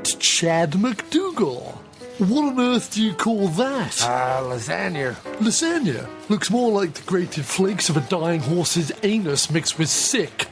great Chad McDougal. What on earth do you call that? Lasagna. Lasagna looks more like the grated flakes of a dying horse's anus mixed with sick.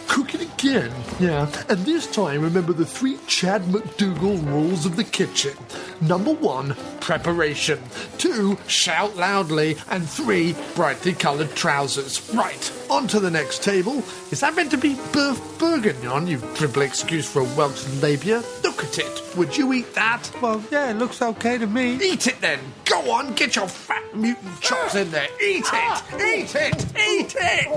Cook it again. Yeah, and this time remember the 3 Chad McDougal rules of the kitchen. Number 1, preparation. 2, shout loudly. And 3, brightly coloured trousers. Right, on to the next table. Is that meant to be beef bourguignon, you dribble excuse for a Welsh labia? Look at it. Would you eat that? Well, yeah, it looks okay to me. Eat it then. Go on, get your fat mutant chops in there. Eat it. Eat it. Eat it.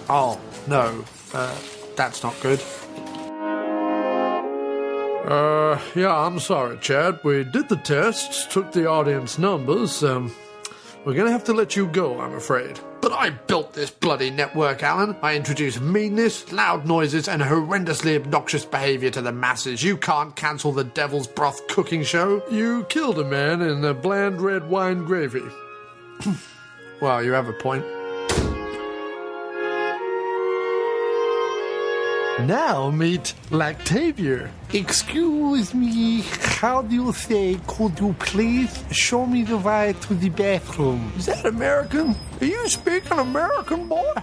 Oh, no. That's not good. Yeah, I'm sorry, Chad. We did the tests, took the audience numbers. We're gonna have to let you go, I'm afraid. But I built this bloody network, Alan. I introduced meanness, loud noises, and horrendously obnoxious behaviour to the masses. You can't cancel the Devil's Broth cooking show. You killed a man in a bland red wine gravy. Well, you have a point. Now meet Lactavia. Excuse me, how do you say, could you please show me the way to the bathroom? Is that American? Are you speaking American, boy?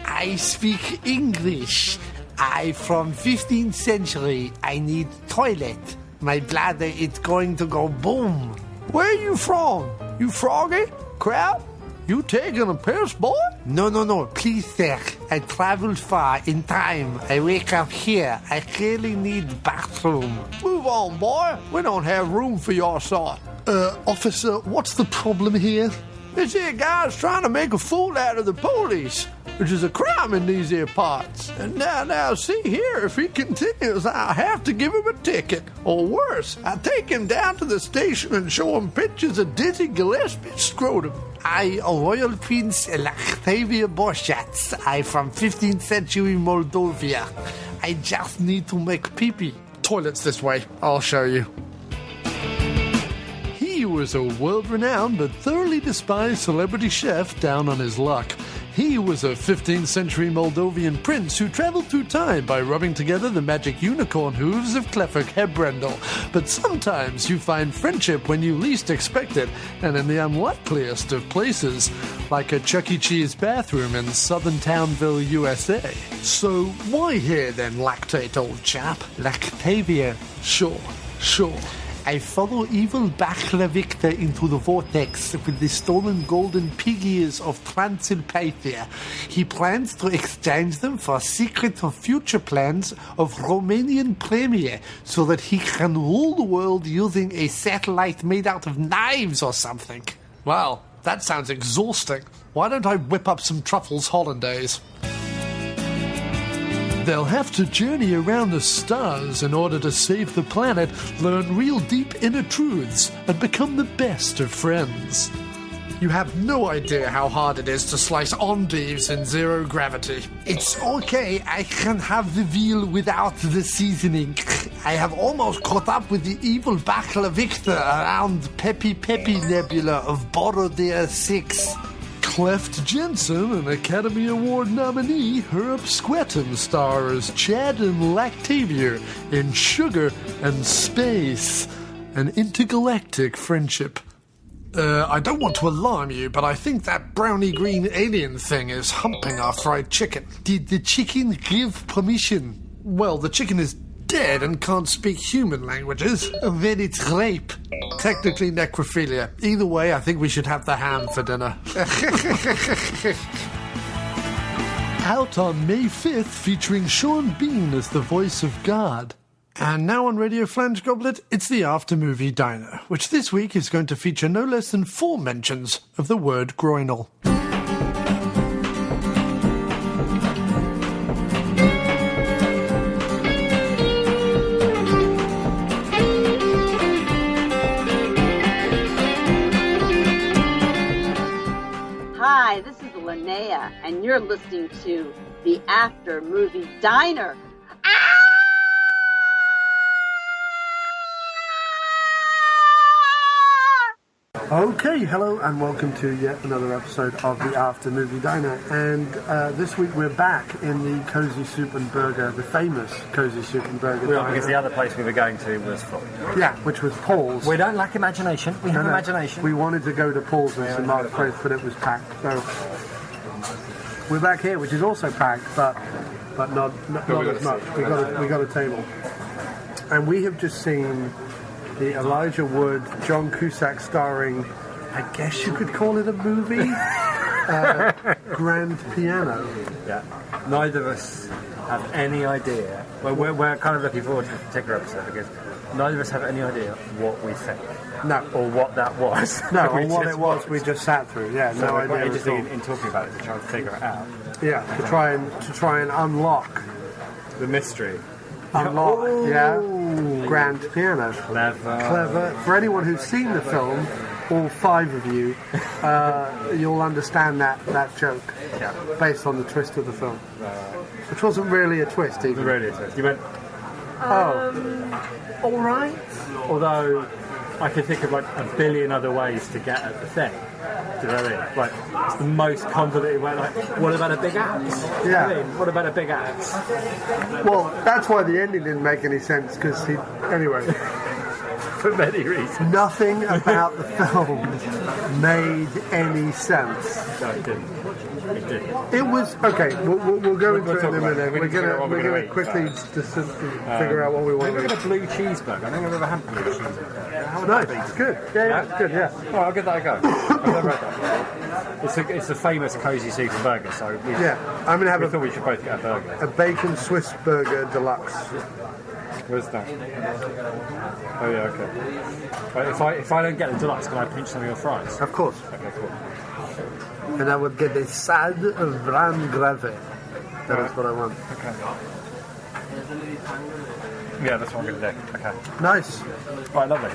I speak English. I from 15th century. I need toilet. My bladder is going to go boom. Where are you from? You froggy? Crab? You taking a piss, boy? No, please, sir. I traveled far in time. I wake up here. I really need bathroom. Move on, boy. We don't have room for your sort. Officer, what's the problem here? This here guy's trying to make a fool out of the police, which is a crime in these here parts. And now, see here, if he continues, I'll have to give him a ticket. Or worse, I'll take him down to the station and show him pictures of Dizzy Gillespie's scrotum. I, Royal Prince Lactavia Borshats. I from 15th century Moldova. I just need to make pee-pee. Toilet's this way. I'll show you. He was a world-renowned but thoroughly despised celebrity chef down on his luck. He was a 15th century Moldovan prince who travelled through time by rubbing together the magic unicorn hooves of Clefairy Hebrendel. But sometimes you find friendship when you least expect it, and in the unlikeliest of places, like a Chuck E. Cheese bathroom in southern Townville, USA. So why here then, lactate, old chap? Lactavia. Sure. I follow evil Bachla Victor into the vortex with the stolen golden pig ears of Transylvania. He plans to exchange them for secret or future plans of Romanian Premier so that he can rule the world using a satellite made out of knives or something. Wow, that sounds exhausting. Why don't I whip up some truffles hollandaise? They'll have to journey around the stars in order to save the planet, learn real deep inner truths, and become the best of friends. You have no idea how hard it is to slice endives in zero gravity. It's okay, I can have the veal without the seasoning. I have almost caught up with the evil Bachla Victor around Peppy Nebula of Borodale 6. Cleft Jensen, an Academy Award nominee, Herb Squetton stars Chad and Lactavia in Sugar and Space, an intergalactic friendship. I don't want to alarm you, but I think that brownie green alien thing is humping our fried chicken. Did the chicken give permission? Well, the chicken is dead and can't speak human languages. Then it's rape. Technically necrophilia. Either way, I think we should have the ham for dinner. Out on May 5th, featuring Sean Bean as the voice of God. And now on Radio Flange Goblet, it's the After-Movie Diner, which this week is going to feature no less than 4 mentions of the word groinal. Hi, this is Linnea, and you're listening to the After Movie Diner. Okay, hello and welcome to yet another episode of the After Movie Diner. And this week we're back in the Cozy Soup and Burger, the famous Cozy Soup and Burger Diner. Because the other place we were going to was full. Yeah, which was Paul's. We don't lack imagination. We have imagination. We wanted to go to Paul's in St Mark's Place, but it was packed. So we're back here, which is also packed, but not as much. We got a table, and we have just seen the Elijah Wood, John Cusack starring, I guess you could call it a movie, Grand Piano. Yeah. Neither of us have any idea. Well, we're kind of looking forward to this particular episode because neither of us have any idea what we think. No. Or what that was. No, or what it was we just sat through. Yeah, so no we're idea. quite interested in talking about it to try and figure it out. Yeah, to try and unlock the mystery. Grand Piano. Clever. For anyone who's seen the film, all 5 of you, you'll understand that joke based on the twist of the film, which wasn't really a twist either. It wasn't really a twist. You went, all right. although I could think of like a billion other ways to get at the thing. Do you know what I mean? Like, it's the most convoluted way. Like, what about a big axe? Yeah. You know what I mean? What about a big axe? Well, that's why the ending didn't make any sense, because anyway. For many reasons. Nothing about the film made any sense. No, it didn't. It didn't. It was okay. We'll go into it in a minute. We We're need to figure out what gonna we're gonna eat quickly first. figure out what we want We're to going eat. to blue cheeseburger. I think I've ever had blue cheeseburger. How would Nice, that be? it's good. Yeah, it's good. Yeah. Oh, I'll give that a go. I've never had that. It's a famous Cozy Soup and Burger, so I'm gonna have we thought we should both get a burger. a bacon Swiss burger deluxe. Where's that? Oh yeah, okay. Right, if I don't get the deluxe, can I pinch some of your fries? Of course. Okay, cool. And I would get a side of bran gravy. That is what I want. Okay. Yeah, that's what I'm going to do. Okay. Nice. Right, lovely.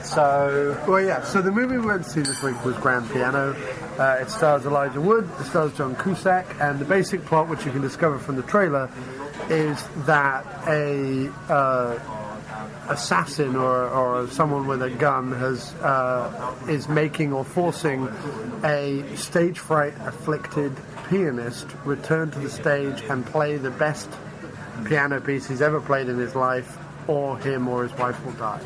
So Well, yeah. So the movie we went to see this week was Grand Piano. It stars Elijah Wood. It stars John Cusack. And the basic plot, which you can discover from the trailer, is that a assassin or someone with a gun is making or forcing a stage fright afflicted pianist return to the stage and play the best piano piece he's ever played in his life, or him or his wife will die.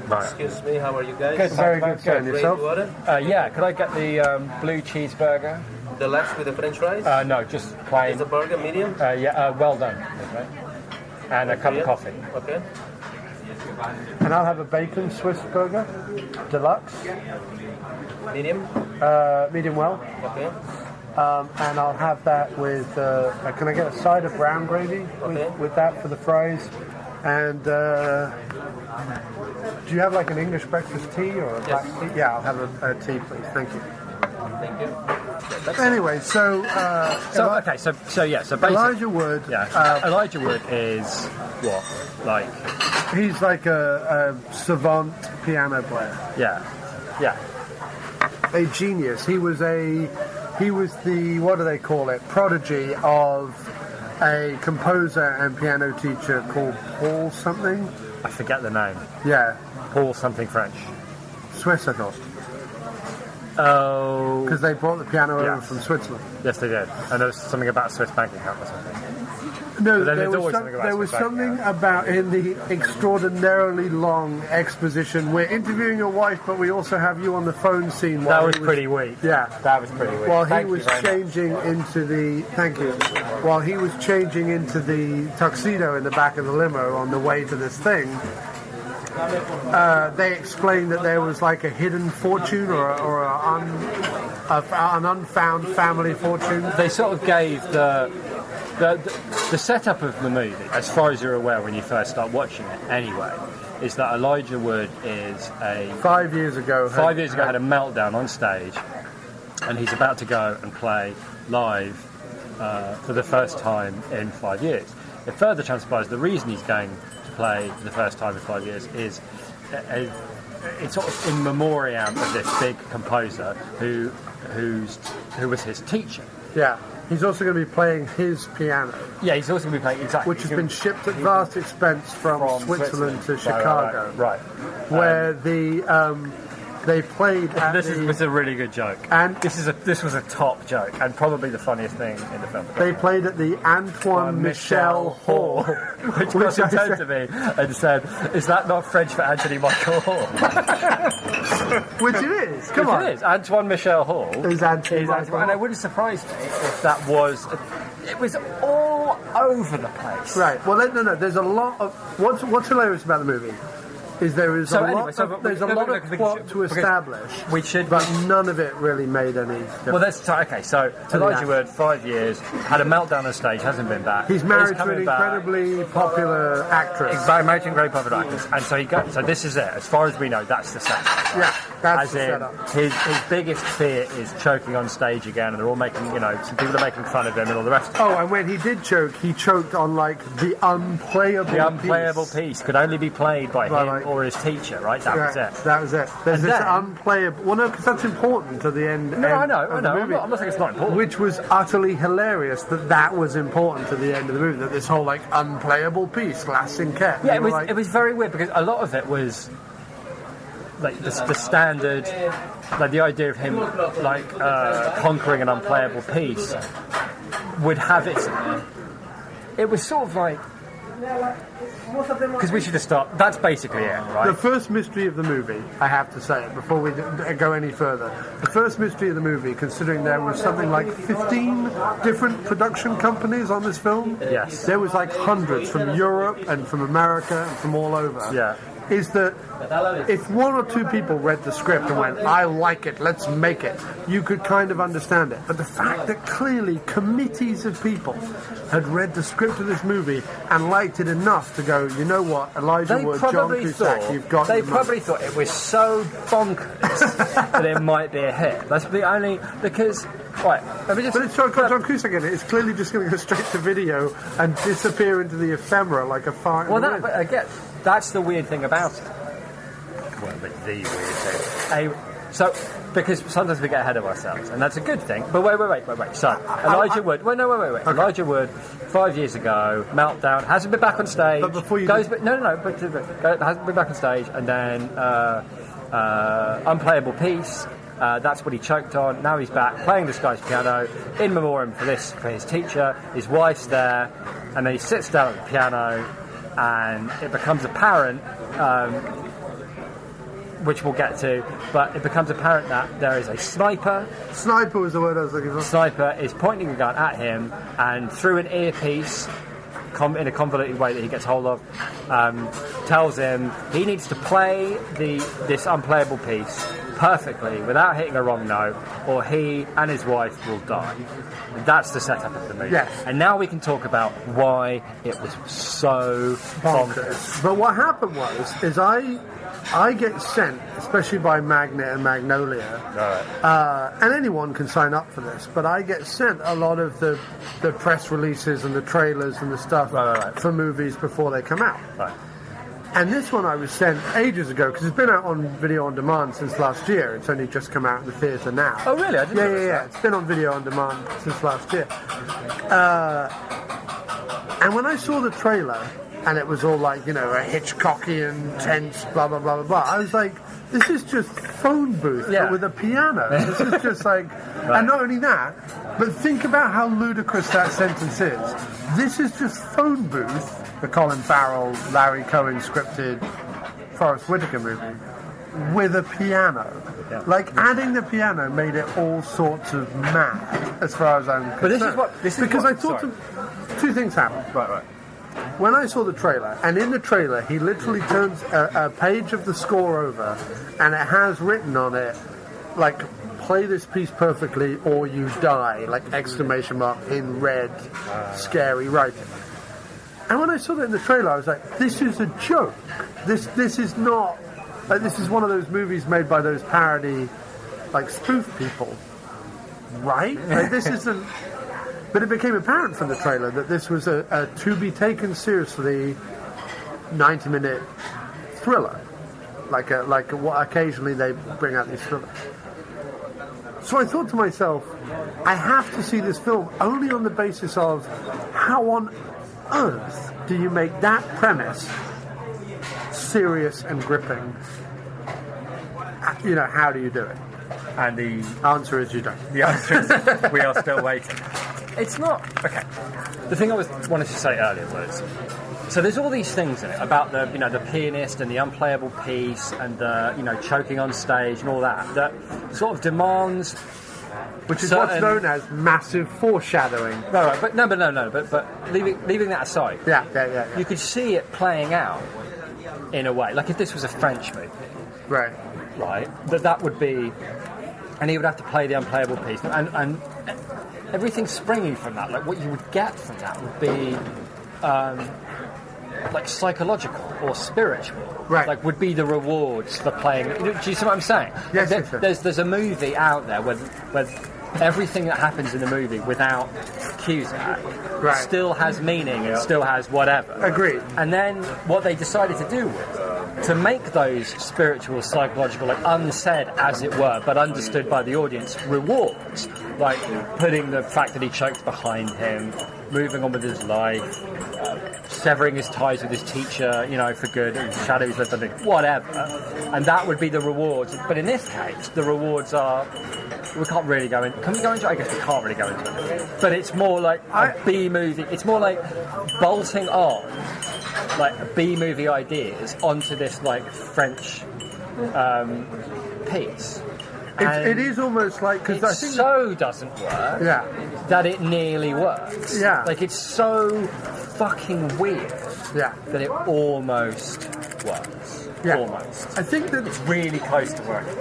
right. Excuse me, how are you guys? Good, Very good. good. And yourself? Water? Yeah, could I get the blue cheeseburger? Deluxe with the French fries? No, just plain. Is the burger medium? Well done. Okay. And a cup of coffee. Okay. And I'll have a bacon Swiss burger deluxe, Medium? medium well. Okay. And I'll have that with, can I get a side of brown gravy with that for the fries? And do you have like an English breakfast tea or a black tea? Yeah, I'll have a tea, please. Thank you. Thank you. Anyway, so basically, Elijah Wood, Elijah Wood is what? Like, he's like a savant piano player, yeah. a genius. He was the, what do they call it, prodigy of a composer and piano teacher called Paul something. I forget the name. Yeah, Paul something French. Swiss, I thought, Oh, because they brought the piano over Yes. from Switzerland. yes, they did. And there was something about a Swiss bank account or something. No, But then there there's was, always something about there was Swiss bank, something yeah. about in the extraordinarily long exposition. We're interviewing your wife, but we also have you on the phone scene. That While was he pretty weak. Yeah. That was pretty weak. While he Thank you was very much. changing into the while he was changing into the tuxedo in the back of the limo on the way to this thing, they explained that there was like a hidden fortune or an unfound family fortune. They sort of gave the setup of the movie, as far as you're aware when you first start watching it anyway, is that Elijah Wood is 5 years ago. had a meltdown on stage, and he's about to go and play live for the first time in 5 years. It further transpires the reason he's going to play for the first time in 5 years is it's sort of in memoriam of this big composer who was his teacher. Yeah. He's also going to be playing his piano, Yeah, he's also going to be playing exactly. which has been shipped at vast expense from Switzerland to Chicago. Right. Where the They played at This was a really good joke. And- this was a top joke and probably the funniest thing in the film. They played at the Antoine Michel Hall, which person turned to me and said, "Is that not French for Anthony Michael Hall?" which it is. Come Which on, it is. Antoine Michel Hall Is Anthony Michael and Hall. it wouldn't surprise me if that was. It was all over the place. Right. Well, no. There's a lot of what's hilarious about the movie is there is So a anyway, lot so of, there's a no, lot no, of because plot to because establish, we should- but none of it really made any difference. Well, that's okay. So Elijah Yeah. Wood, 5 years, had a meltdown on stage, hasn't been back. He's married to coming an back. incredibly popular actress. He's married to a very popular actress, and so he got. So this is it. As far as we know, that's the setup. Yeah, that's As the in, setup. his biggest fear is choking on stage again, and they're all making, some people are making fun of him and all the rest. Oh, and when he did choke, he choked on like the unplayable. The unplayable piece could only be played by him like- or his teacher, right? That was it. That was it. There's And this then- unplayable. Well, no, because that's important to the end. No, I end know, of I the know. movie. I'm not saying it's not important. Which was utterly hilarious that was important to the end of the movie. That this whole like unplayable piece lasting kept. Yeah, You were like, it was very weird because a lot of it was like the standard, like the idea of him like conquering an unplayable piece would have its. It was sort of like because we should just start. That's basically it, right? The first mystery of the movie, I have to say it before we go any further. The first mystery of the movie, considering there was something like 15 different production companies on this film. Yes. There was like hundreds from Europe and from America and from all over. Yeah. Is that if one or two people read the script and went, I like it, let's make it, you could kind of understand it. But the fact that clearly committees of people had read the script of this movie and liked it enough to go, you know what, Elijah They Wood, John probably Cusack, thought you've got they your money. probably thought it was so bonkers that it might be a hit. That's the only because right. Let me just. But it's John Cusack in it. It's clearly just going to go straight to video and disappear into the ephemera like a fart in Well, the that wind. but again, that's the weird thing about it. Well, but the weird thing. So, because sometimes we get ahead of ourselves, and that's a good thing. But wait. So, Elijah Wood. Wait. Okay. Elijah Wood, 5 years ago, meltdown, hasn't been back on stage. But before you goes, did- but hasn't been back on stage, and then unplayable piece. That's what he choked on. Now he's back playing this guy's piano in memoriam for his teacher. His wife's there, and then he sits down at the piano, and it becomes apparent. Which we'll get to, but it becomes apparent that there is a sniper. Sniper was the word I was looking for. Sniper is pointing a gun at him, and through an earpiece, in a convoluted way that he gets hold of, tells him he needs to play this unplayable piece perfectly without hitting a wrong note, or he and his wife will die. And that's the setup of the movie. Yes. And now we can talk about why it was so bonkers. But what happened is I get sent, especially by Magnet and Magnolia, and anyone can sign up for this, but I get sent a lot of the press releases and the trailers and the stuff Right. for movies before they come out. Right. And this one I was sent ages ago, because it's been out on video on demand since last year. It's only just come out in the theatre now. Oh, really? I didn't notice Yeah. that. It's been on video on demand since last year. And when I saw the trailer, and it was all like, a Hitchcockian, tense, blah, blah, blah, blah, blah, I was like, this is just phone booth, Yeah. but with a piano. This is just like... And not only that, but think about how ludicrous that sentence is. This is just phone booth, the Colin Farrell, Larry Cohen scripted Forrest Whitaker movie, with a piano. Yeah. Like, adding the piano made it all sorts of mad, as far as I'm concerned. But this is because what- I thought sorry. two things happened. Right. When I saw the trailer, and in the trailer, he literally turns a page of the score over, and it has written on it, like, play this piece perfectly or you die, like exclamation mark in red, scary writing. And when I saw that in the trailer, I was like, this is a joke. This is not... Like, this is one of those movies made by those parody, like, spoof people. Right? Like, this isn't... But it became apparent from the trailer that this was a to-be-taken seriously 90-minute thriller. Like what occasionally they bring out these thrillers. So I thought to myself, I have to see this film only on the basis of how on earth do you make that premise serious and gripping? how do you do it? And the Answer is you don't. The answer is we are still waiting. It's not okay. The thing I wanted to say earlier was, so there's all these things in it about the the pianist and the unplayable piece and the choking on stage and all that sort of demands, which is what's known as massive foreshadowing. No, but leaving that aside, yeah. You could see it playing out in a way, like if this was a French movie, right, that would be, and he would have to play the unplayable piece and everything springing from that, like what you would get from that would be like psychological or spiritual, right? Like would be the rewards for playing. Do you see what I'm saying? Yes. There's a movie out there where everything that happens in the movie without Cusack still has meaning and still has whatever. Agreed. And then what they decided to do was to make those spiritual, psychological, like unsaid as it were, but understood by the audience, rewards, like putting the fact that he choked behind him, moving on with his life, severing his ties with his teacher, for good, and shadows left under whatever, and that would be the rewards. But in this case, the rewards are, we can't really go in. Can we go into it? I guess we can't really go into it. But it's more like a B movie. It's more like bolting on like B-movie ideas onto this like French piece. It is almost like, because I think doesn't work that it nearly works. Yeah, like it's so fucking weird. Yeah, that it almost works. Yeah, almost. I think that it's really close to working.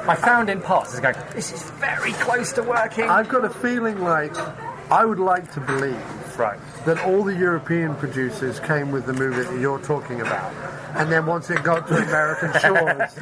I found in parts, going, this is very close to working. I've got a feeling like I would like to believe that all the European producers came with the movie that you're talking about, and then once it got to American shores,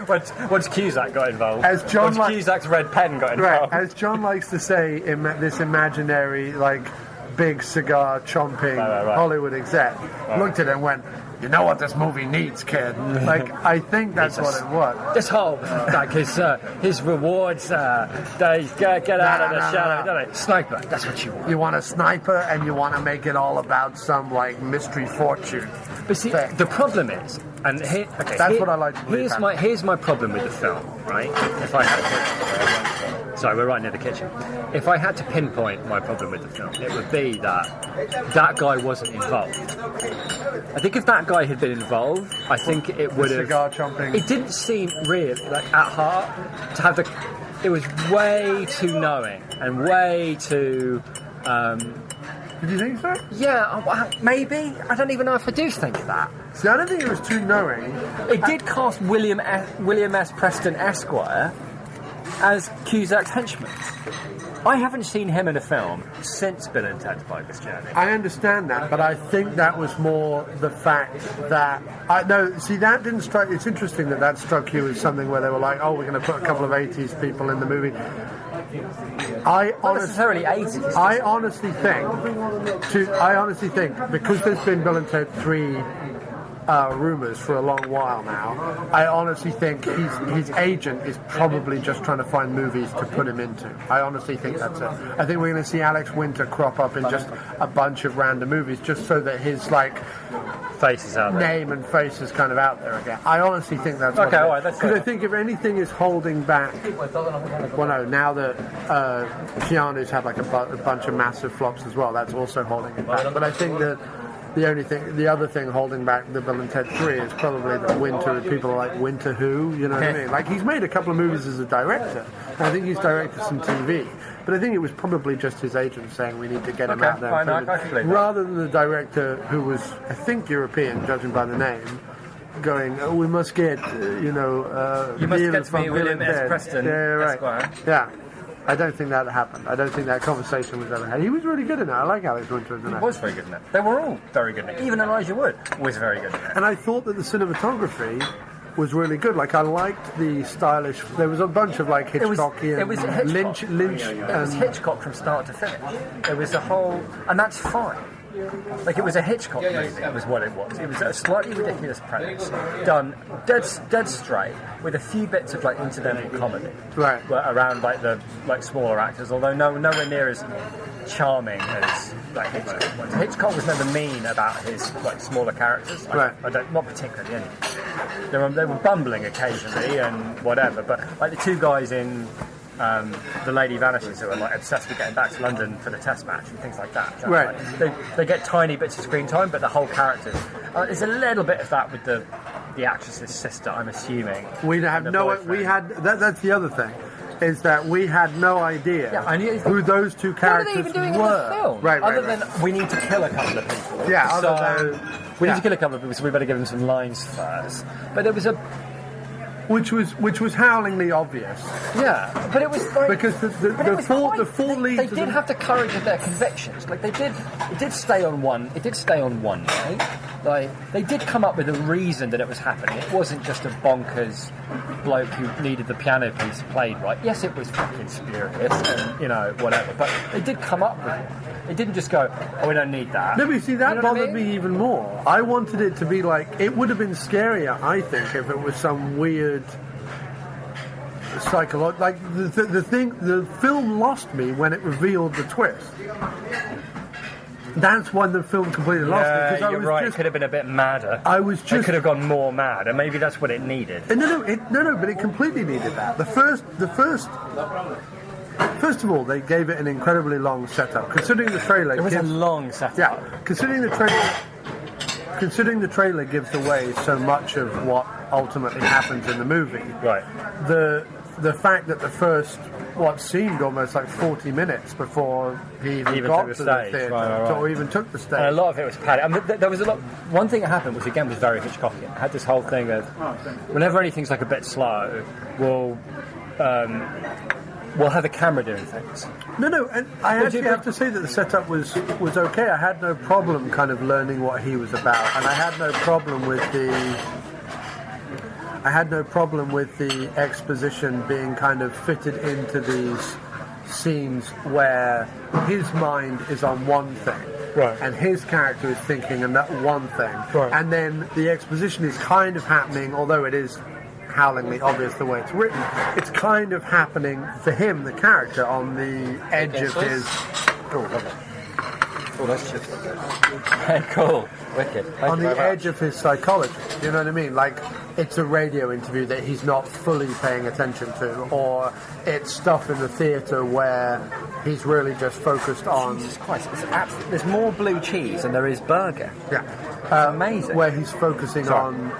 once Cusack got involved, Cusack's red pen got involved, as John likes to say, this imaginary like big cigar chomping Hollywood exec looked at it and went, "You know what this movie needs, kid." Like, I think that's what it was. This whole, like, his rewards, they get out of the shadow, don't they? Sniper, that's what you want. You want a sniper, and you want to make it all about some, like, mystery fortune. But see, the problem is, and that's what I like to believe. Here's my problem with the film, right? If I had to... Sorry, we're right near the kitchen. If I had to pinpoint my problem with the film, it would be that guy wasn't involved. I think if that guy had been involved, I think it would have... Cigar chomping. It didn't seem really, like, at heart, to have the... It was way too knowing and way too... Did you think so? Yeah, maybe. I don't even know if I do think that. See, I don't think it was too knowing. It did cast William S. Preston Esquire as Cusack's henchman. I haven't seen him in a film since Bill and Ted's Bogus Journey. I understand that, but I think that was more the fact that... that didn't strike... It's interesting that struck you as something where they were like, oh, we're going to put a couple of 80s people in the movie. Not necessarily 80s. I honestly think, because there's been Bill and Ted 3... rumours for a long while now, I honestly think his agent is probably just trying to find movies to put him into. I honestly think that's it. I think we're going to see Alex Winter crop up in just a bunch of random movies just so that his face is out there. Name and face is kind of out there again. I honestly think that's what it is. Because I think if anything is holding back, now that Keanu's had like a bunch of massive flops as well, that's also holding it back. But I think that the other thing holding back the Bill and Ted 3 is probably that Winter, people are like, Winter who? You know what I mean? Like, he's made a couple of movies as a director, and I think he's directed some TV, but I think it was probably just his agent saying we need to get him out there. Rather than the director, who was, I think, European, judging by the name, going, oh, we must get, you must get me William S. Preston Esquire. Yeah. I don't think that happened. I don't think that conversation was ever had. He was really good in it. I like Alex Winter in it. He was very good in it. They were all very good in it. Even Elijah Wood was very good in it. And I thought that the cinematography was really good. Like, I liked the stylish... There was a bunch of, like, Hitchcockian... It was Hitchcock. Lynch. It was Hitchcock from start to finish. It was the whole... And that's fine. Like, it was a Hitchcock movie, was what it was. It was a slightly ridiculous premise, done dead straight, with a few bits of, like, incidental comedy. Right. Around, like, the smaller actors, although nowhere near as charming as, like, Hitchcock was. Hitchcock was never mean about his, like, smaller characters. Right. Not particularly, anyway. they were bumbling occasionally and whatever, but like the two guys in The Lady Vanishes who are like obsessed with getting back to London for the test match and things like that. Right. Like, they get tiny bits of screen time, but the whole character. There's a little bit of that with the actress's sister, I'm assuming. We have no. We had that's the other thing, is that we had no idea who those two characters were. What are they even doing were. in the film? Right. Other than we need to kill a couple of people. Yeah. So Other than we need to kill a couple of people, so we better give them some lines first. But there was a. which was howlingly obvious. Yeah, but it was like, because the four leads. They did have the courage of their convictions. Like they did. It did stay on one. It did stay on one night. Like they did come up with a reason that it was happening. It wasn't just a bonkers bloke who needed the piano piece played right. Yes, it was fucking spurious and whatever. But they did come up with one. They didn't just go, "Oh, we don't need that." No, but you see, that You know what I bothered mean? me even more. I wanted it to be like, it would have been scarier, I think, if it was some weird psychological. Like the film lost me when it revealed the twist. That's when the film completely lost me. Yeah, Because you're right. It could have been a bit madder. It could have gone more mad, and maybe that's what it needed. No, but it completely needed that. First of all, they gave it an incredibly long setup. Considering the trailer, It was a long setup. Yeah, considering the trailer gives away so much of what ultimately happens in the movie. Right. The fact that the first, what seemed almost like 40 minutes before he even got took to the the stage. theatre, Right. or even took the stage. And a lot of it was padded. I mean, there was a lot. One thing that happened was very Hitchcockian. It had this whole thing of whenever anything's like a bit slow, we'll have the camera doing things. No, and I actually have to say that the setup was okay. I had no problem kind of learning what he was about, and I had no problem with the exposition being kind of fitted into these scenes where his mind is on one thing, Right. and his character is thinking on that one thing, Right. and then the exposition is kind of happening, although it is howlingly obvious the way it's written. It's kind of happening for him, the character, on the edge of his. Oh, lovely. Oh, those chips look good. Cool. Wicked. Thank On you the very edge of his psychology. You know what I mean? Like, it's a radio interview that he's not fully paying attention to, or it's stuff in the theatre where he's really just focused on. Jesus Christ, there's more blue cheese than there is burger. Yeah. Amazing. Where he's focusing on,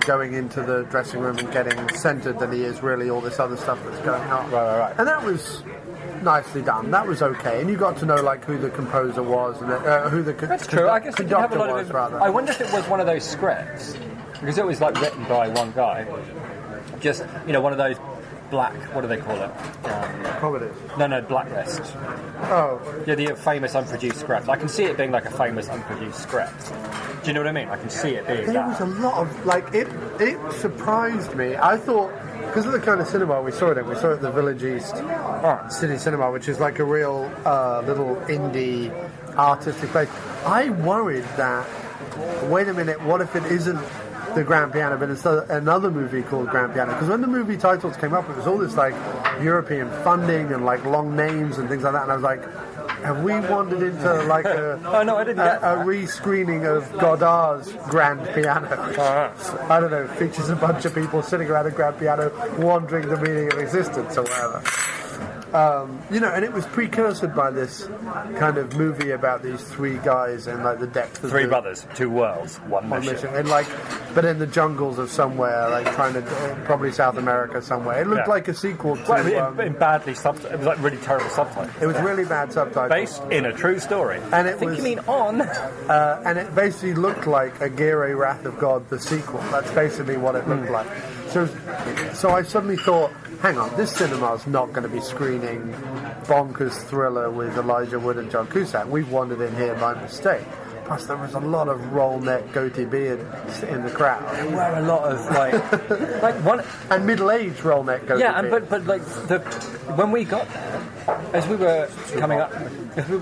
going into the dressing room and getting centred than he is really all this other stuff that's going on. Right. And that was nicely done. That was okay. And you got to know, like, who the composer was and who the That's true. I guess it did have a conductor lot was, of. rather. I wonder if it was one of those scripts because it was like written by one guy. Just one of those black. What do they call it? Comedies. No, blacklist. Oh. Yeah, the famous unproduced script. I can see it being like a famous unproduced script. Do you know what I mean? I can see it being There was a lot of, like, it surprised me. I thought, because of the kind of cinema we saw it in, we saw it at the Village East City Cinema, which is like a real little indie artistic place. I worried that, wait a minute, what if it isn't the Grand Piano, but it's another movie called Grand Piano? Because when the movie titles came up, it was all this, like, European funding and, like, long names and things like that, and I was like, have we wandered into like a re-screening of Godard's Grand Piano? I don't know, features a bunch of people sitting around a grand piano wondering the meaning of existence or whatever. And it was precursored by this kind of movie about these three guys in like the depth of Three brothers, two worlds, one mission. And but in the jungles of somewhere, like trying to probably South America somewhere. It looked like a sequel to. In badly subtitled. It was like really terrible subtitles. It was really bad subtitles. Based in a true story. And you mean on? And it basically looked like Aguirre Wrath of God, the sequel. That's basically what it looked like. So I suddenly thought, hang on, this cinema's not going to be screening bonkers thriller with Elijah Wood and John Cusack. We've wandered in here by mistake. Plus, there was a lot of roll neck, goatee beard in the crowd. There were a lot of like one and middle-aged roll neck, goatee beard. Yeah, but like when we got there, as we were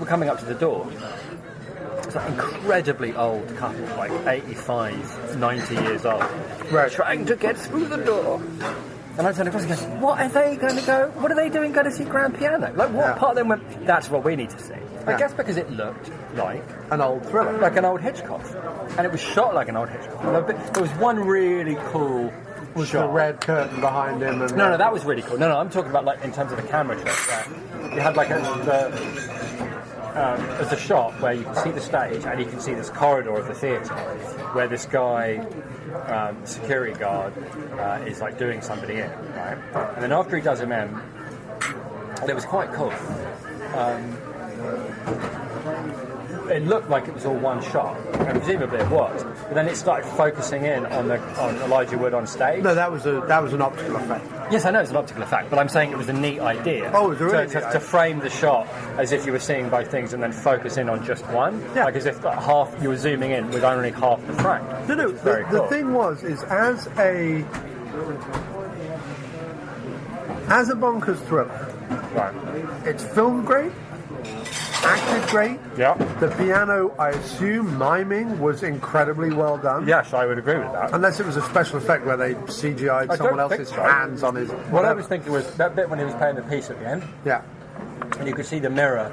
coming up to the door, it was an incredibly old couple, like 85, 90 years old, right, trying to get through the door. And I turned across and go, what are they going to go? What are they doing going to see Grand Piano? Like, what part of them went, that's what we need to see? I guess because it looked like An old thriller. like an old Hitchcock, and it was shot like an old Hitchcock. There was one really cool Was shot. the red curtain behind him? And No, that was really cool. No, I'm talking about like in terms of the camera trick. Where you had like there's a shot where you can see the stage and you can see this corridor of the theatre where this guy, security guard, is like doing somebody in, right? And then after he does him in, it was quite cool. It looked like it was all one shot, and presumably it was. But then it started focusing in on Elijah Wood on stage. No, that was an optical effect. Yes, I know it's an optical effect, but I'm saying it was a neat idea. Oh, it was a really neat to frame the shot as if you were seeing both things and then focus in on just one. Yeah. Like as if half you were zooming in with only half the frame. No. Very The cool. thing is as a bonkers thriller, Right. it's filmed great, acted great. Yeah. The piano, I assume, miming was incredibly well done. Yes, I would agree with that. Unless it was a special effect where they CGI'd I someone don't else's think so. hands on his. What I whatever. was thinking was that bit when he was playing the piece at the end, Yeah. and you could see the mirror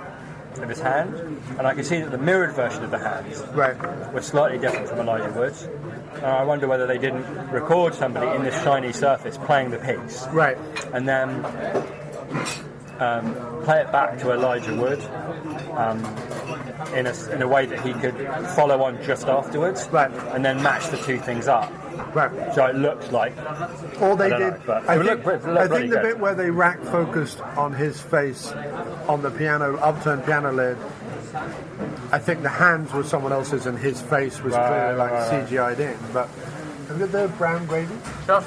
of his hand, and I could see that the mirrored version of the hands Right. was slightly different from Elijah Wood's. I wonder whether they didn't record somebody in this shiny surface playing the piece, Right. and then play it back to Elijah Wood in a way that he could follow on just afterwards, Right. and then match the two things up. Right. So it looked like All they I don't did, know, but I it think, looked I bloody think the good. bit where they rack focused on his face on the piano, upturned piano lid, I think the hands were someone else's and his face was clearly like CGI'd in. But have you got the brown gravy? Sure.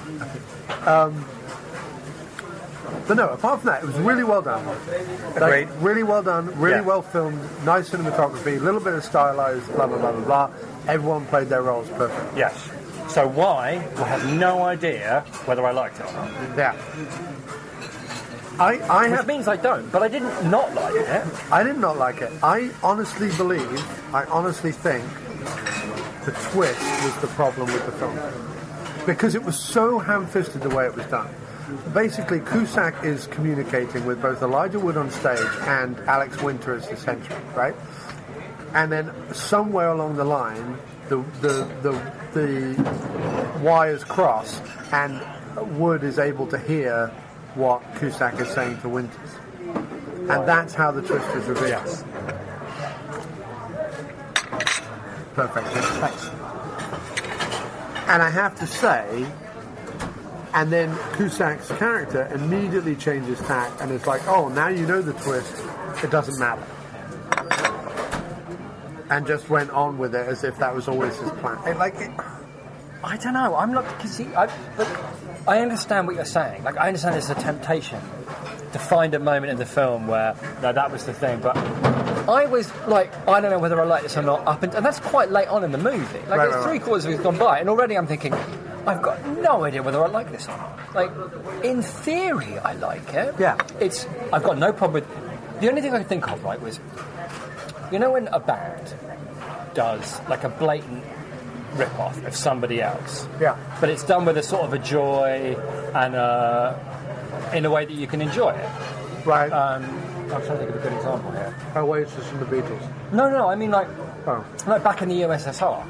But no, apart from that, it was really well done. Agreed. Really well done, really Yeah. well filmed, nice cinematography, a little bit of stylized, blah, blah, blah, blah, blah. Everyone played their roles perfect. Yes. So why? I have no idea whether I liked it or not. Yeah. I Which have. means I don't, but I didn't not like it. I did not like it. I honestly think the twist was the problem with the film. Because it was so ham-fisted the way it was done. Basically, Cusack is communicating with both Elijah Wood on stage and Alex Winter as his henchman, right? And then somewhere along the line, the wires cross, and Wood is able to hear what Cusack is saying to Winters. And that's how the twist is revealed. Yes. Perfect. Thanks. And I have to say, and then Cusack's character immediately changes tack and is like, oh, now you know the twist, it doesn't matter. And just went on with it as if that was always his plan. I don't know. I'm not because I understand what you're saying. Like I understand it's a temptation to find a moment in the film where no, that was the thing. But I was like, I don't know whether I like this or not. And that's quite late on in the movie. Like it's 3/4 of it's gone by, and already I'm thinking, I've got no idea whether I like this or not. Like in theory, I like it. Yeah. I've got no problem with. The only thing I could think of was, you know, when a band does like a blatant rip-off of somebody else. Yeah. But it's done with a sort of a joy and in a way that you can enjoy it. Right. I'm trying to think of a good example here. Oasis and the Beatles. No, I mean like Oh. back in the USSR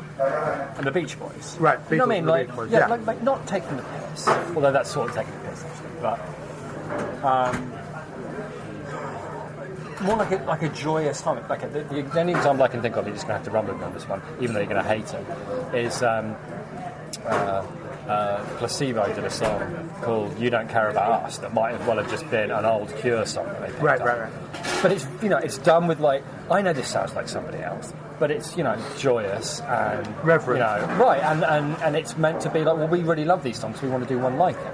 and the Beach Boys. Right, You know what I Beatles mean? and the Like, Beach Boys, yeah, yeah. like not taking the piss. Although that's sort of taking the piss actually, but more like a joyous time. Like the only example I can think of, you're just going to have to run with me on this one, even though you're going to hate it, is Placebo did a song called "You Don't Care About Us" that might as well have just been an old Cure song that they picked up. Right. But it's it's done with like, I know this sounds like somebody else, but it's joyous and Reverent. right, and it's meant to be like, well, we really love these songs, we want to do one like it.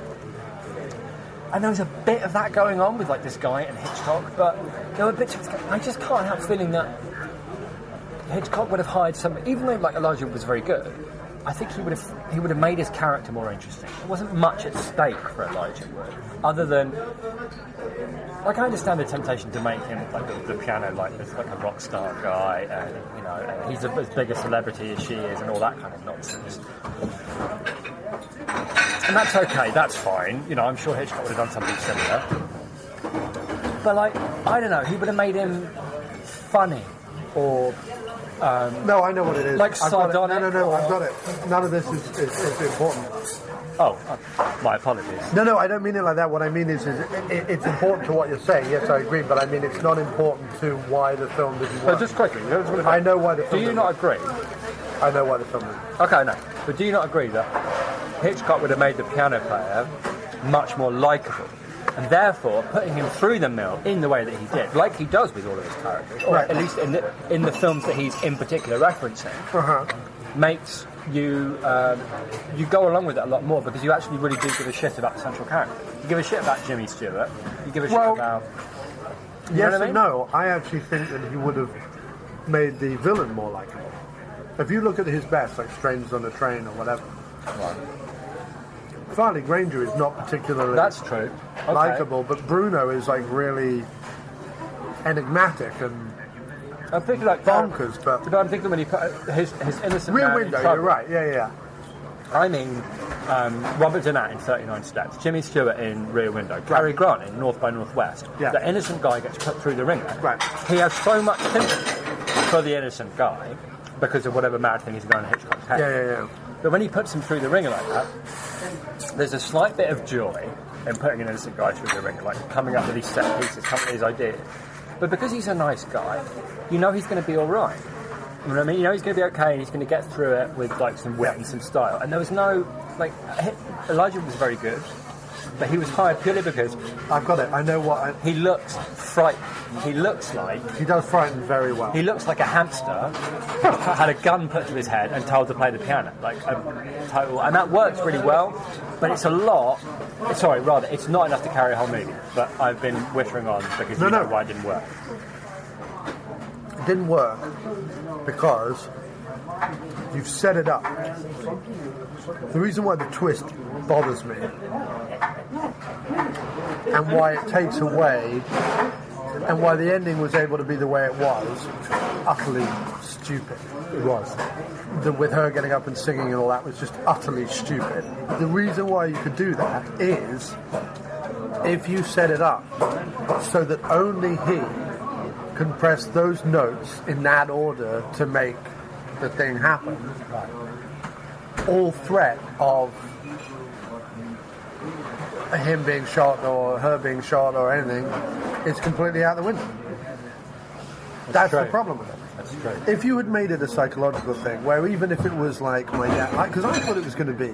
And there was a bit of that going on with like this guy and Hitchcock, but there were bits. I just can't help feeling that Hitchcock would have hired somebody, even though like Elijah was very good. I think he would have made his character more interesting. There wasn't much at stake for Elijah Wood, other than like I understand the temptation to make him like the piano like this, like a rock star guy, and and he's as big a celebrity as she is, and all that kind of nonsense. And that's okay, that's fine. I'm sure Hitchcock would have done something similar. But like, I don't know, he would have made him funny or No, I know what it is. Like I've got it. sardonic No, or- I've got it. None of this is important. oh, my apologies. No, I don't mean it like that. What I mean is it's important to what you're saying. Yes, I agree, but I mean it's not important to why the film didn't So work. just quickly, I know why the film do you didn't not work. agree? I know why the film didn't work. Okay, no. But do you not agree that Hitchcock would have made the piano player much more likeable? And therefore, putting him through the mill in the way that he did, like he does with all of his characters, or Right. at least in the films that he's in particular referencing, makes you you go along with it a lot more because you actually really do give a shit about the central character. You give a shit about Jimmy Stewart. You give a shit about. You know Yes what I and mean? no. I actually think that he would have made the villain more likable. If you look at his best, like Strangers on a Train or whatever, Farley Granger is not particularly That's true. Okay. likable, but Bruno is like really enigmatic and I'm thinking like bonkers. But I'm thinking when he put his innocent Rear man in Window, trouble. you're right. Yeah. I mean, Robert Donat in 39 Steps, Jimmy Stewart in Rear Window, Cary Grant in North by Northwest. Yeah. The innocent guy gets put through the ringer. Right. He has so much sympathy for the innocent guy because of whatever mad thing he's going on Hitchcock's head. Yeah. But when he puts him through the ringer like that, there's a slight bit of joy in putting an innocent guy through the ringer, like coming up with these set pieces, coming up with these ideas. But because he's a nice guy, you know he's going to be all right. You know what I mean? You know he's going to be okay and he's going to get through it with like some wit and some style. And there was no, like, Elijah was very good, but he was hired purely because I've got it. I know what he looks frightened. He looks like he does frighten very well. he looks like a hamster had a gun put to his head and told to play the piano. Like a total, and that works really well. But it's a lot. Sorry, rather, it's not enough to carry a whole movie. But I've been whittering on because you know why it didn't work. It didn't work because you've set it up. The reason why the twist bothers me and why it takes away and why the ending was able to be the way it was utterly stupid. It was. With her getting up and singing and all that was just utterly stupid. The reason why you could do that is if you set it up so that only he can press those notes in that order to make the thing happen. All threat of him being shot or her being shot or anything is completely out the window. That's the problem with it. That's true. If you had made it a psychological thing, where even if it was like my dad, because I thought it was going to be,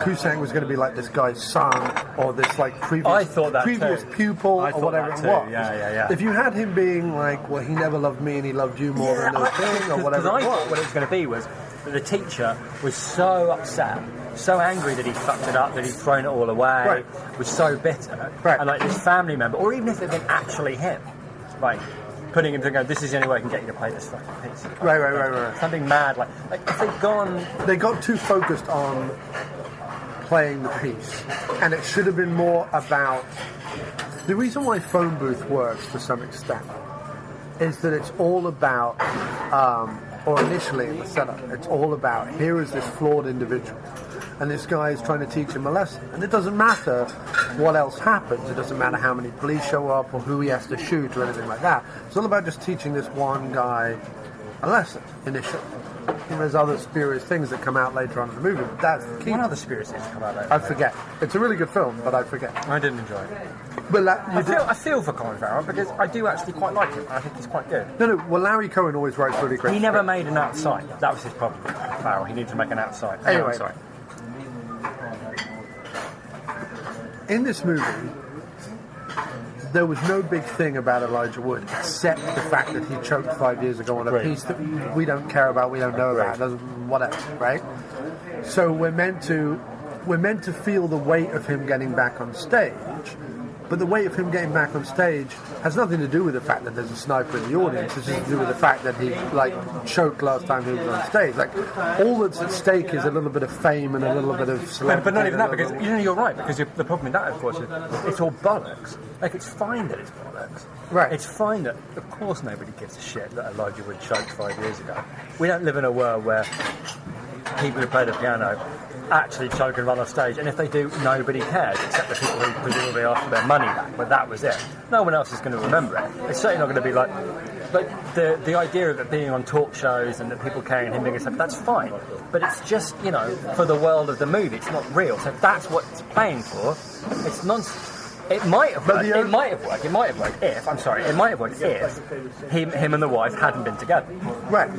Cusack was going to be like this guy's son or this like I thought that previous too. pupil I or thought whatever that it too. was. Yeah. If you had him being like, well, he never loved me and he loved you more than those things or whatever Because I it thought was. what it was going to be was that the teacher was so upset, so angry that he fucked it up, that he'd thrown it all away, Right. was so bitter, Right. and like this family member, or even if it had been actually him, like putting him to go, this is the only way I can get you to play this fucking piece. Right. Something mad, like if they'd gone. They got too focused on playing the piece, and it should have been more about the reason why Phone Booth works to some extent is that it's all about or initially in the setup it's all about here is this flawed individual and this guy is trying to teach him a lesson, and it doesn't matter what else happens, it doesn't matter how many police show up or who he has to shoot or anything like that. It's all about just teaching this one guy a lesson initially. And there's other spurious things that come out later on in the movie, but that's the key. What other spirits things come out later? I forget. It's a really good film, but I forget. I didn't enjoy it. But I feel for Colin Farrell because I do actually quite like him. I think he's quite good. No. Well, Larry Cohen always writes really great. He never scripts. made an outside. That was his problem. Farrell. He needed to make an outside. Anyway. Sorry. In this movie, there was no big thing about Elijah Wood except the fact that he choked 5 years ago on a Right. piece that we don't care about, we don't know about, doesn't whatever, right? So we're meant to feel the weight of him getting back on stage, but the weight of him getting back on stage has nothing to do with the fact that there's a sniper in the audience. It's just to do with the fact that he like choked last time he was on stage. Like all that's at stake is a little bit of fame and a little bit of celebrity. But not even that, and a because little- you're right, because the problem with that, of course, is it's all bollocks. Like, it's fine that it's bollocks. Right. It's fine that, of course, nobody gives a shit that Elijah Wood choked 5 years ago. We don't live in a world where people who play the piano actually choke and run off stage, and if they do, nobody cares, except the people who presumably asked for their money back, but that was it. No one else is going to remember it. It's certainly not going to be like the idea of it being on talk shows and that people caring and him being a that's fine, but it's just, you know, for the world of the movie, it's not real, so that's what it's playing for. It's nonsense. It might have worked. It might have worked. It might have worked if. I'm sorry. It might have worked if him and the wife hadn't been together. Right.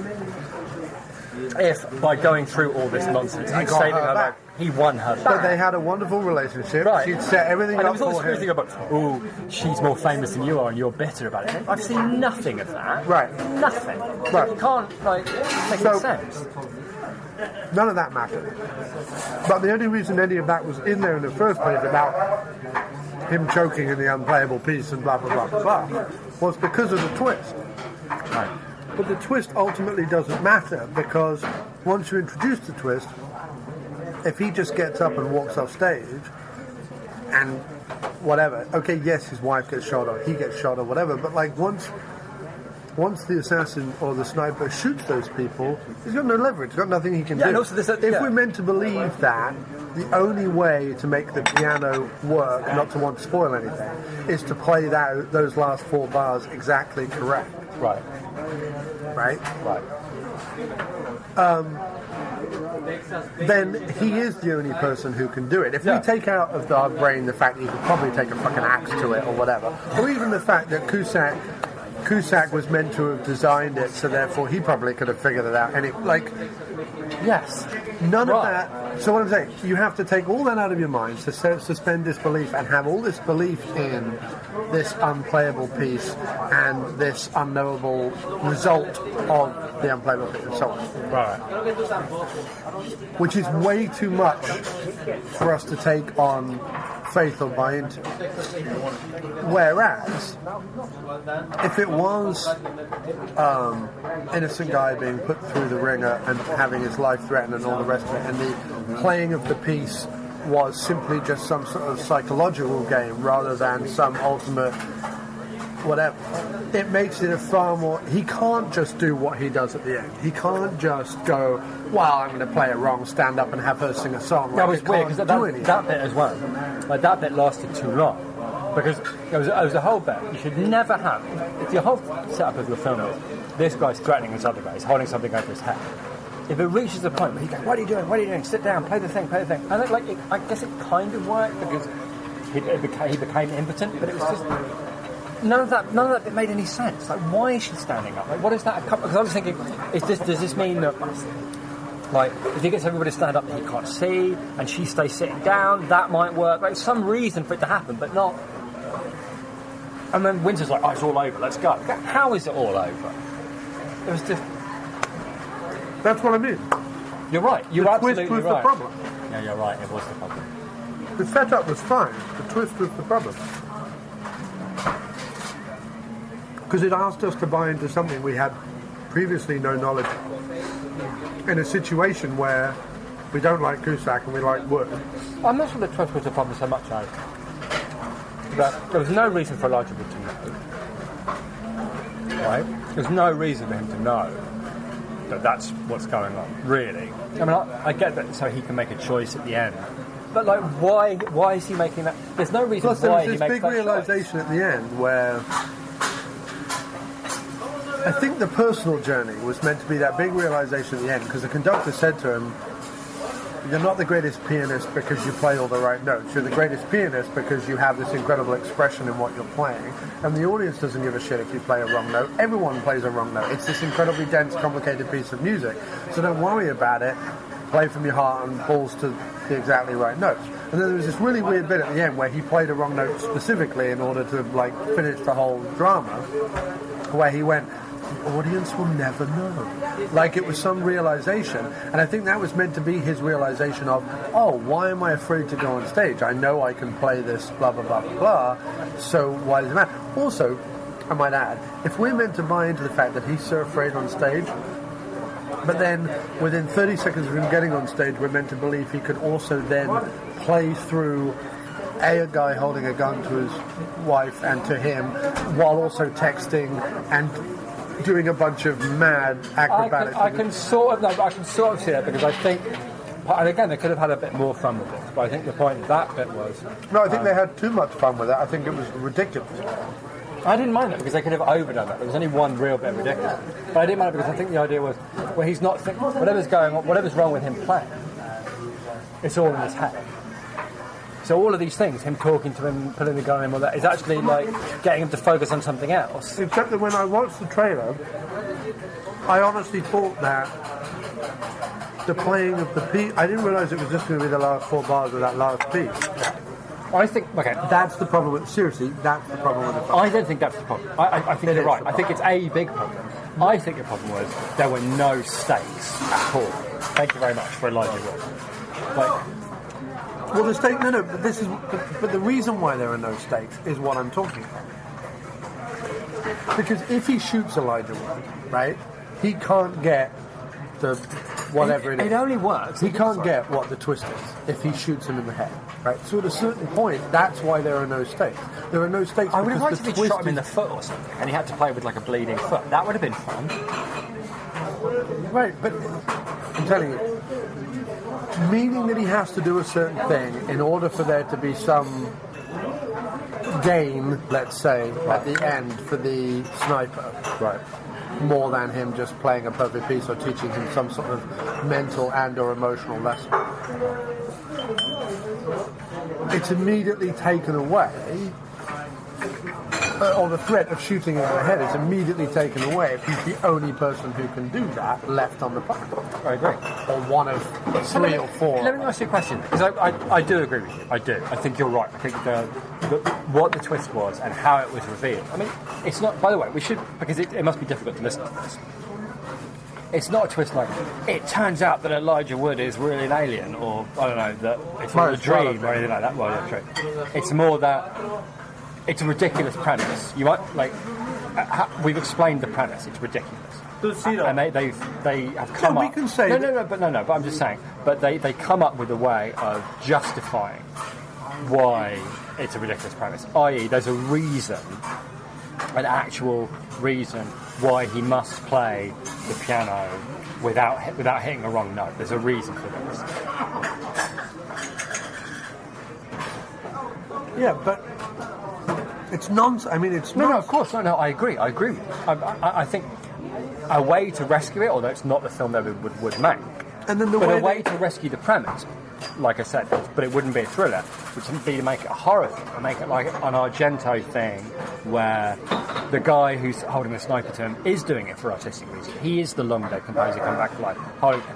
If by going through all this nonsense and got saving her her back. life, he won her back. But they had a wonderful relationship. Right. She'd set everything and up there was all for this weird him. thing about, oh, she's more famous than you are and you're bitter about it. I've seen nothing of that. Right. Nothing. Right. You can't, like, make So- any sense. None of that mattered. But the only reason any of that was in there in the first place about him choking in the unplayable piece and blah, blah, blah, blah, blah, was because of the twist. Right. But the twist ultimately doesn't matter because once you introduce the twist, if he just gets up and walks off stage and whatever, okay, yes, his wife gets shot or he gets shot or whatever, but like once the assassin or the sniper shoots those people, he's got no leverage, he's got nothing he can do. And also there's if we're meant to believe that, the only way to make the piano work, not to want to spoil anything, is to play those last 4 bars exactly correct. Right. Right? Right. Then he is the only person who can do it. If we take out of our brain the fact that he could probably take a fucking axe to it or whatever, or even the fact that Cusack was meant to have designed it, so therefore he probably could have figured it out. And it, like, yes, none of that. So what I'm saying, you have to take all that out of your mind, to suspend disbelief, and have all this belief in this unplayable piece and this unknowable result of the unplayable piece, and so on. Right. Which is way too much for us to take on faith or buy into. Whereas, if it was innocent guy being put through the ringer and having his life threatened and all the rest of it, and the playing of the piece was simply just some sort of psychological game rather than some ultimate whatever, it makes it a far more... He can't just do what he does at the end. He can't just go, well, I'm going to play it wrong, stand up and have her sing a song. That was weird, because that bit as well, like, that bit lasted too long. Because it was a whole bit. You should never have... If your whole setup of your film is, this guy's threatening this other guy, he's holding something over his head. If it reaches the point where you go, what are you doing? What are you doing? Sit down, play the thing. And then, like, I guess it kind of worked because he became impotent, but it was just... None of that made any sense. Like, why is she standing up? Like, what is that? Because I was thinking, does this mean that, like, if he gets everybody to stand up that he can't see, and she stays sitting down, that might work. Like, some reason for it to happen, but not. And then Winter's like, oh, it's all over. Let's go. How is it all over? It was just. That's what I mean. You're right. You're absolutely twist was right. the problem. Yeah, you're right. It was the problem. The setup was fine. The twist was the problem. Because it asked us to buy into something we had previously no knowledge of. In a situation where we don't like Cusack and we like Wood. I'm not sure the twist was the problem so much as that there was no reason for Elijah Wood to know. Right? There's no reason for him to know that that's what's going on, really. I mean, I get that so he can make a choice at the end. But, like, why is he making that? There's no reason Plus, there why was he this makes big that realization at the end where I think the personal journey was meant to be that big realization at the end, because the conductor said to him, you're not the greatest pianist because you play all the right notes. You're the greatest pianist because you have this incredible expression in what you're playing. And the audience doesn't give a shit if you play a wrong note. Everyone plays a wrong note. It's this incredibly dense, complicated piece of music. So don't worry about it. Play from your heart and balls to the exactly right notes. And then there was this really weird bit at the end where he played a wrong note specifically in order to, like, finish the whole drama, where he went, the audience will never know. Like, it was some realization, and I think that was meant to be his realization of, oh, why am I afraid to go on stage? I know I can play this blah blah blah blah blah, so why does it matter? Also, I might add, if we're meant to buy into the fact that he's so afraid on stage, but then within 30 seconds of him getting on stage we're meant to believe he could also then play through a guy holding a gun to his wife and to him while also texting and doing a bunch of mad acrobatics. I can sort of see that, because I think And again, they could have had a bit more fun with it. But I think the point of that bit was... No, I think they had too much fun with it. I think it was ridiculous. I didn't mind it because they could have overdone it. There was only one real bit ridiculous. But I didn't mind it because I think the idea was, well, he's not thinking... Whatever's going on, whatever's wrong with him playing, it's all in his head. So all of these things, him talking to him, putting the gun in him, all that, is actually like getting him to focus on something else. Except that when I watched the trailer, I honestly thought that the playing of the piece... I didn't realise it was just going to be the last 4 bars of that last piece. I think... Okay. That's the problem with... Seriously, that's the problem with the film. I don't think that's the problem. I think you're right. I think it's a big problem. I think the problem was there were no stakes at all. Thank you very much for Elijah Wood. Like... Well, the stake... No, but this is... But the reason why there are no stakes is what I'm talking about. Because if he shoots Elijah Wood, right, he can't get the... whatever it is. It only works. He can't get what the twist is if he shoots him in the head, right? So at a certain point, that's why there are no stakes. There are no stakes I would have because liked the if he twist shot him in the foot or something, and he had to play with like a bleeding foot. That would have been fun. Right, but I'm telling you, meaning that he has to do a certain thing in order for there to be some gain, let's say, at the end for the sniper. Right. More than him just playing a perfect piece or teaching him some sort of mental and or emotional lesson. It's immediately taken away, or the threat of shooting him in the head is immediately taken away if he's the only person who can do that left on the planet. I agree. Or one of 3 or 4. Let me ask you a question, because I do agree with you. I do. I think you're right. I think what the twist was and how it was revealed. I mean, it's not... By the way, we should... Because it must be difficult to listen to this. It's not a twist like, it turns out that Elijah Wood is really an alien, or, I don't know, that it's not a dream, or anything like that. Well, yeah, true. It's more that... It's a ridiculous premise. You might, like... we've explained the premise. It's ridiculous. And they have come up... we can say... But I'm just saying. But they come up with a way of justifying why it's a ridiculous premise. I.e., there's a reason, an actual reason why he must play the piano without hitting a wrong note. There's a reason for this. Yeah, but it's nonsense. I mean, it's No, of course. No, I agree. I agree with you. I think a way to rescue it, although it's not the film that would make, and then a way to rescue the premise, like I said, but it wouldn't be a thriller, which would be to make it a horror thing, or make it like an Argento thing, where the guy who's holding the sniper to him is doing it for artistic reasons. He is the long dead composer come back to life,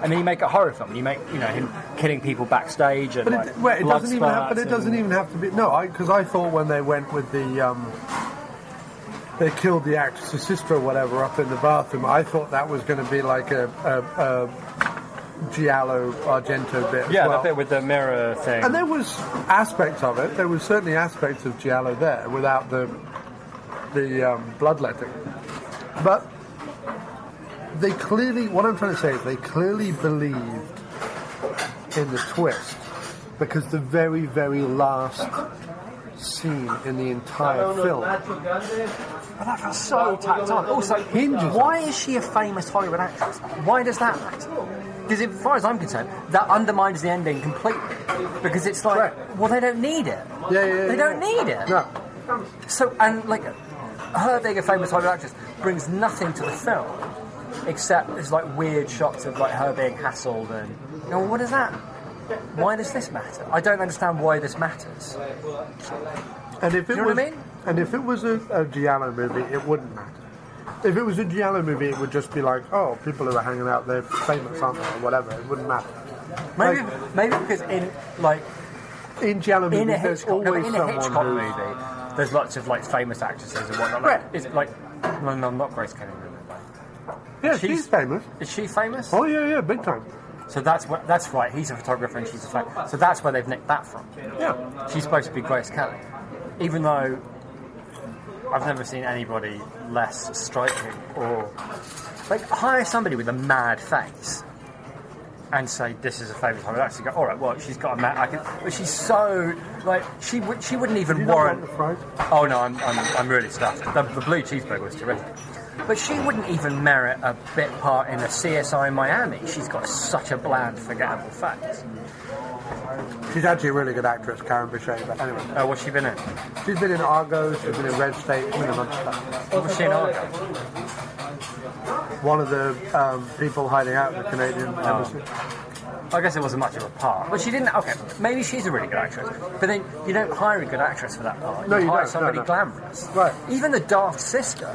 and then you make a horror film. You make him killing people backstage, and but it doesn't even have. But it doesn't even have to be. No, because I thought when they went with the. They killed the actress's sister or whatever up in the bathroom. I thought that was going to be like a Giallo Argento bit. Yeah, as well. the bit with the mirror thing. And there was aspects of it. There was certainly aspects of Giallo there without the bloodletting. But they clearly, what I'm trying to say is they clearly believed in the twist because the very, very last scene in the entire film. But that feels so tacked on. Also, why is she a famous Hollywood actress? Why does that matter? Because as far as I'm concerned, that undermines the ending completely. Because it's like, Correct. Well, they don't need it. They don't need it. No. So, and like, her being a famous Hollywood actress brings nothing to the film, except there's like weird shots of like her being hassled and, what is that? Why does this matter? I don't understand why this matters. And if it know was, what I mean? And if it was a Giallo movie, it wouldn't matter. If it was a Giallo movie, it would just be like, oh, people who are hanging out, they're famous, aren't they, or whatever. It wouldn't matter. Maybe because in Giallo movies, there's Hitchcock, always in a someone Hitchcock who's... movie, there's lots of like famous actresses and whatnot. Like, is it like no, not Grace Kelly. Yeah, she's famous. Is she famous? Oh yeah, big time. So that's right. He's a photographer and she's a fan. So that's where they've nicked that from. Yeah. She's supposed to be Grace Kelly, even though I've never seen anybody less striking or like hire somebody with a mad face and say this is a famous Hollywood actress. Go, all right, well she's got a mad. But she's so like she wouldn't even warrant. The fries? Oh no, I'm really stuffed. The blue cheeseburger was terrific. But she wouldn't even merit a bit part in a CSI Miami. She's got such a bland, forgettable face. She's actually a really good actress, Karen Boucher, but anyway. What's she been in? She's been in Argo, she's been in Red State, she's been in a bunch of stuff. What was she in Argo? One of the people hiding out in the Canadian embassy. I guess it wasn't much of a part. But she didn't... Okay, maybe she's a really good actress. But then you don't hire a good actress for that part. No, you hire don't, somebody no. glamorous. Right. Even the daft sister,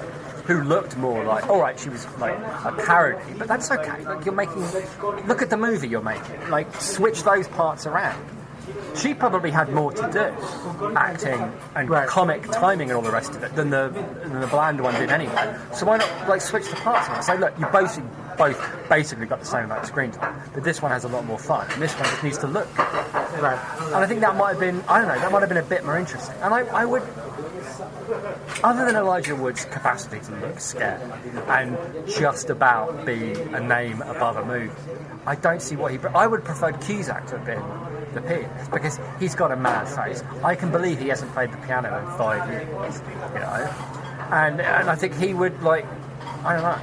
who looked more like... All right, she was like a parody, but that's okay. Like, you're making... Look at the movie you're making. Like, switch those parts around. She probably had more to do, acting and comic timing and all the rest of it, than the bland one did anyway. So why not like switch the parts around? Say, look, you both basically got the same amount of screen time, but this one has a lot more fun, and this one just needs to look good. Right. And I think that might have been, I don't know, that might have been a bit more interesting. And I would, other than Elijah Wood's capacity to look scary and just about be a name above a movie, I don't see what I would prefer Cusack to have been the pianist, because he's got a mad face. I can believe he hasn't played the piano in 5 years, you know. And I think he would, like, I don't know.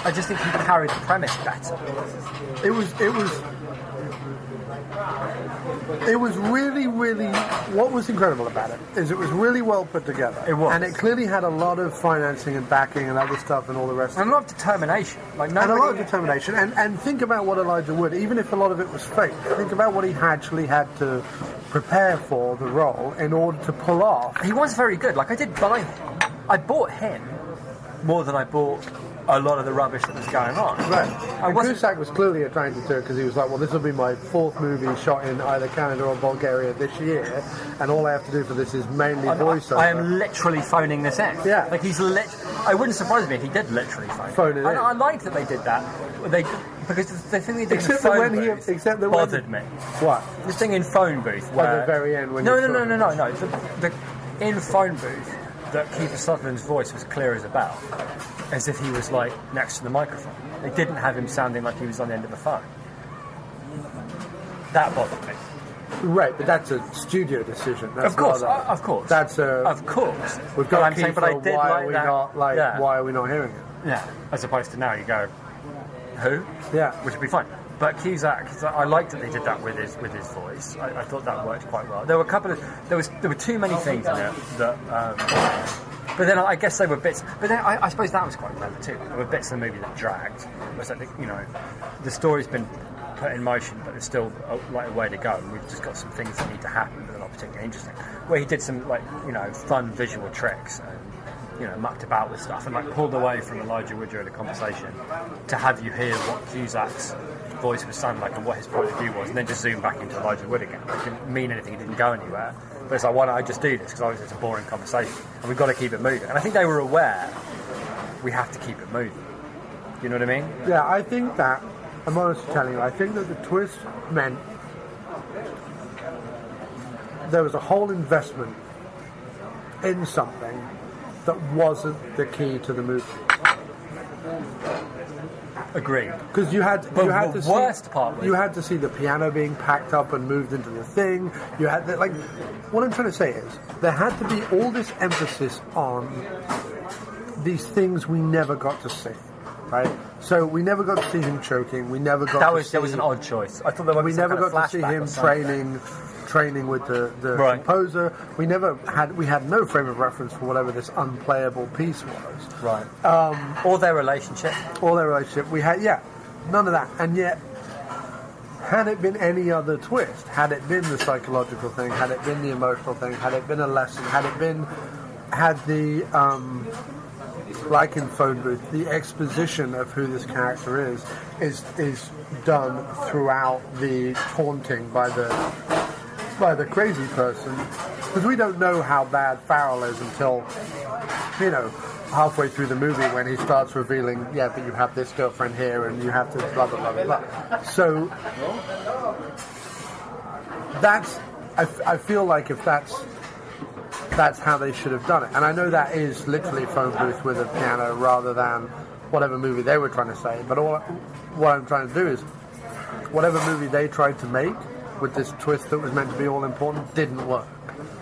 I just think he carried the premise better. It was really, really... What was incredible about it is it was really well put together. It was. And it clearly had a lot of financing and backing and other stuff and all the rest And of a lot of determination. Like And a lot of determination. And think about what Elijah Wood, even if a lot of it was fake, think about what he actually had to prepare for the role in order to pull off. He was very good. Like, I did buy him. I bought him more than I bought a lot of the rubbish that was going on. Right. And Cusack was clearly trying to do it because he was like, well, this will be my 4th movie shot in either Canada or Bulgaria this year, and all I have to do for this is mainly voiceover. I am literally phoning this in. Yeah. Like, I wouldn't surprise me if he did literally phone it in. I liked that they did that. Because the thing they did in the phone booth bothered me. What? The thing in phone booth where... At the very end when No. The in phone booth, that Kiefer Sutherland's voice was clear as a bell, as if he was like next to the microphone. They didn't have him sounding like he was on the end of the phone. That bothered me. Right, but that's a studio decision. That's of course. That's a... Of course. We've got I'm saying, but I did why like that. Why are we not hearing it? Yeah. As opposed to now you go, who? Yeah. Which would be fine. But Cusack, I liked that they did that with his voice. I thought that worked quite well. There were a couple of there were too many things in it that. But then I guess they were bits. But then I suppose that was quite clever too. There were bits of the movie that dragged. Whereas I think, you know, the story's been put in motion, but there's still a way to go. And we've just got some things that need to happen, but they're not particularly interesting. Where he did some fun visual tricks and mucked about with stuff and pulled away from Elijah Wood during the conversation to have you hear what Cusack's voice was sounding like and what his point of view was, and then just zoom back into Elijah Wood again. It didn't mean anything, it didn't go anywhere. But it's like, why don't I just do this? Because obviously it's a boring conversation and we've got to keep it moving. And I think they were aware we have to keep it moving. You know what I mean? Yeah, I think that, I'm honestly telling you, I think that the twist meant there was a whole investment in something that wasn't the key to the movie. Agreed. Because you had to see the piano being packed up and moved into the thing. You had what I'm trying to say is there had to be all this emphasis on these things we never got to see, right? So we never got to see him choking. We never got to see... That was an odd choice. I thought there was we never got to see him training with the composer. We had no frame of reference for whatever this unplayable piece was. Right. Or their relationship. We had, none of that. And yet, had it been any other twist, had it been the psychological thing, had it been the emotional thing, had it been a lesson, had the like in Phone Booth, the exposition of who this character is done throughout the taunting by the crazy person, because we don't know how bad Farrell is until halfway through the movie when he starts revealing, but you have this girlfriend here and you have to blah blah blah blah blah. So that's I feel like if that's how they should have done it. And I know that is literally Phone Booth with a piano rather than whatever movie they were trying to say. But what I'm trying to do is whatever movie they tried to make with this twist that was meant to be all important didn't work.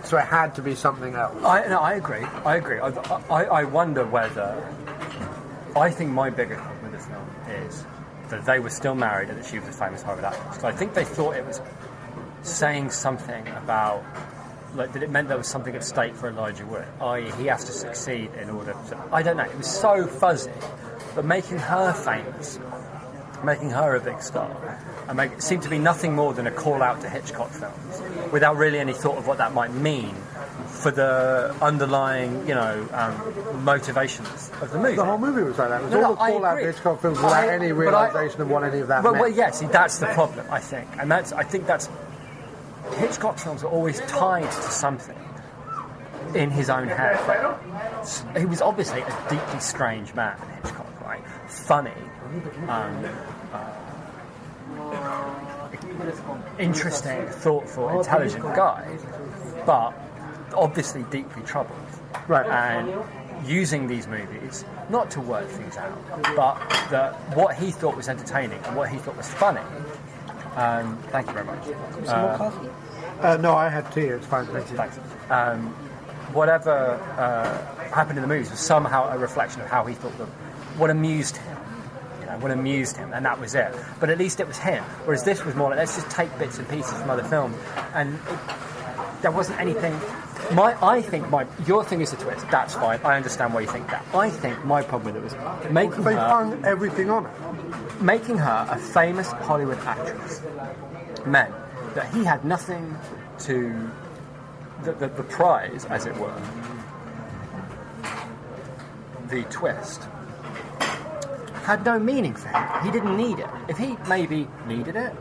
So it had to be something else. I agree. I wonder whether I think my biggest problem with this film is that they were still married and that she was a famous Hollywood actress. So I think they thought it was saying something about, like, that it meant there was something at stake for Elijah Wood, i.e. he has to succeed in order to... I don't know, it was so fuzzy, but making her famous, making her a big star, and it seemed to be nothing more than a call-out to Hitchcock films, without really any thought of what that might mean for the underlying, motivations of the movie. The whole movie was like that. It was No, all the I call-out agree. Hitchcock films without any realisation of what any of that meant. Well, yeah, see, that's the problem, I think. And I think that's... Hitchcock films are always tied to something in his own head. He was obviously a deeply strange man, Hitchcock, right? Funny, interesting, thoughtful, intelligent guy, but obviously deeply troubled. Right. And using these movies not to work things out, but what he thought was entertaining and what he thought was funny. Thank you very much. Some more coffee? No, I had tea. It's fine. Thank you. Thanks. Whatever happened in the movies was somehow a reflection of how he thought what amused him. What amused him, and that was it. But at least it was him. Whereas this was more like, let's just take bits and pieces from other films, and there wasn't anything. Your thing is the twist. That's fine. I understand why you think that. I think my problem with it was making They her hung everything on it. making her a famous Hollywood actress meant that he had nothing to the prize, as it were, the twist, had no meaning for him. He didn't need it. If he maybe needed it,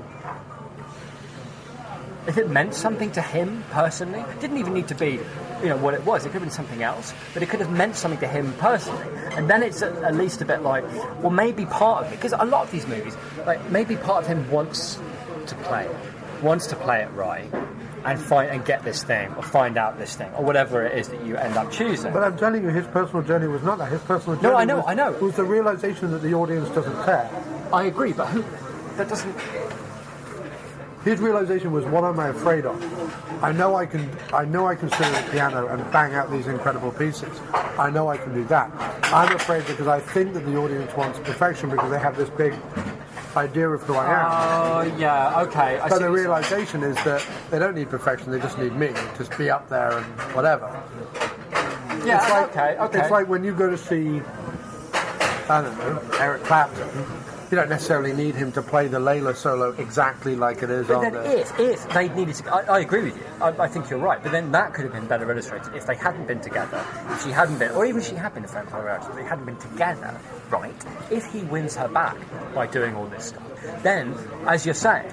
if it meant something to him personally, it didn't even need to be, what it was. It could have been something else, but it could have meant something to him personally. And then it's at least a bit like, well, maybe part of it, because a lot of these movies, like, maybe part of him wants to play it right, and get this thing, or find out this thing, or whatever it is that you end up choosing. But I'm telling you, his personal journey was not that. His personal journey I know. was the realisation that the audience doesn't care. I agree, but that doesn't... His realisation was, what am I afraid of? I know I can sit at the piano and bang out these incredible pieces. I know I can do that. I'm afraid because I think that the audience wants perfection because they have this big idea of who I am. Oh, yeah, okay. So the realisation is that they don't need perfection, they just need me to be up there and whatever. Yeah, it's like, okay. It's like when you go to see, I don't know, Eric Clapton, you don't necessarily need him to play the Layla solo exactly like it is but on then the... if they needed to... I agree with you. I think you're right. But then that could have been better illustrated if they hadn't been together. If she hadn't been... Or even if she had been a friend of her, they hadn't been together, right? If he wins her back by doing all this stuff, then, as you're saying,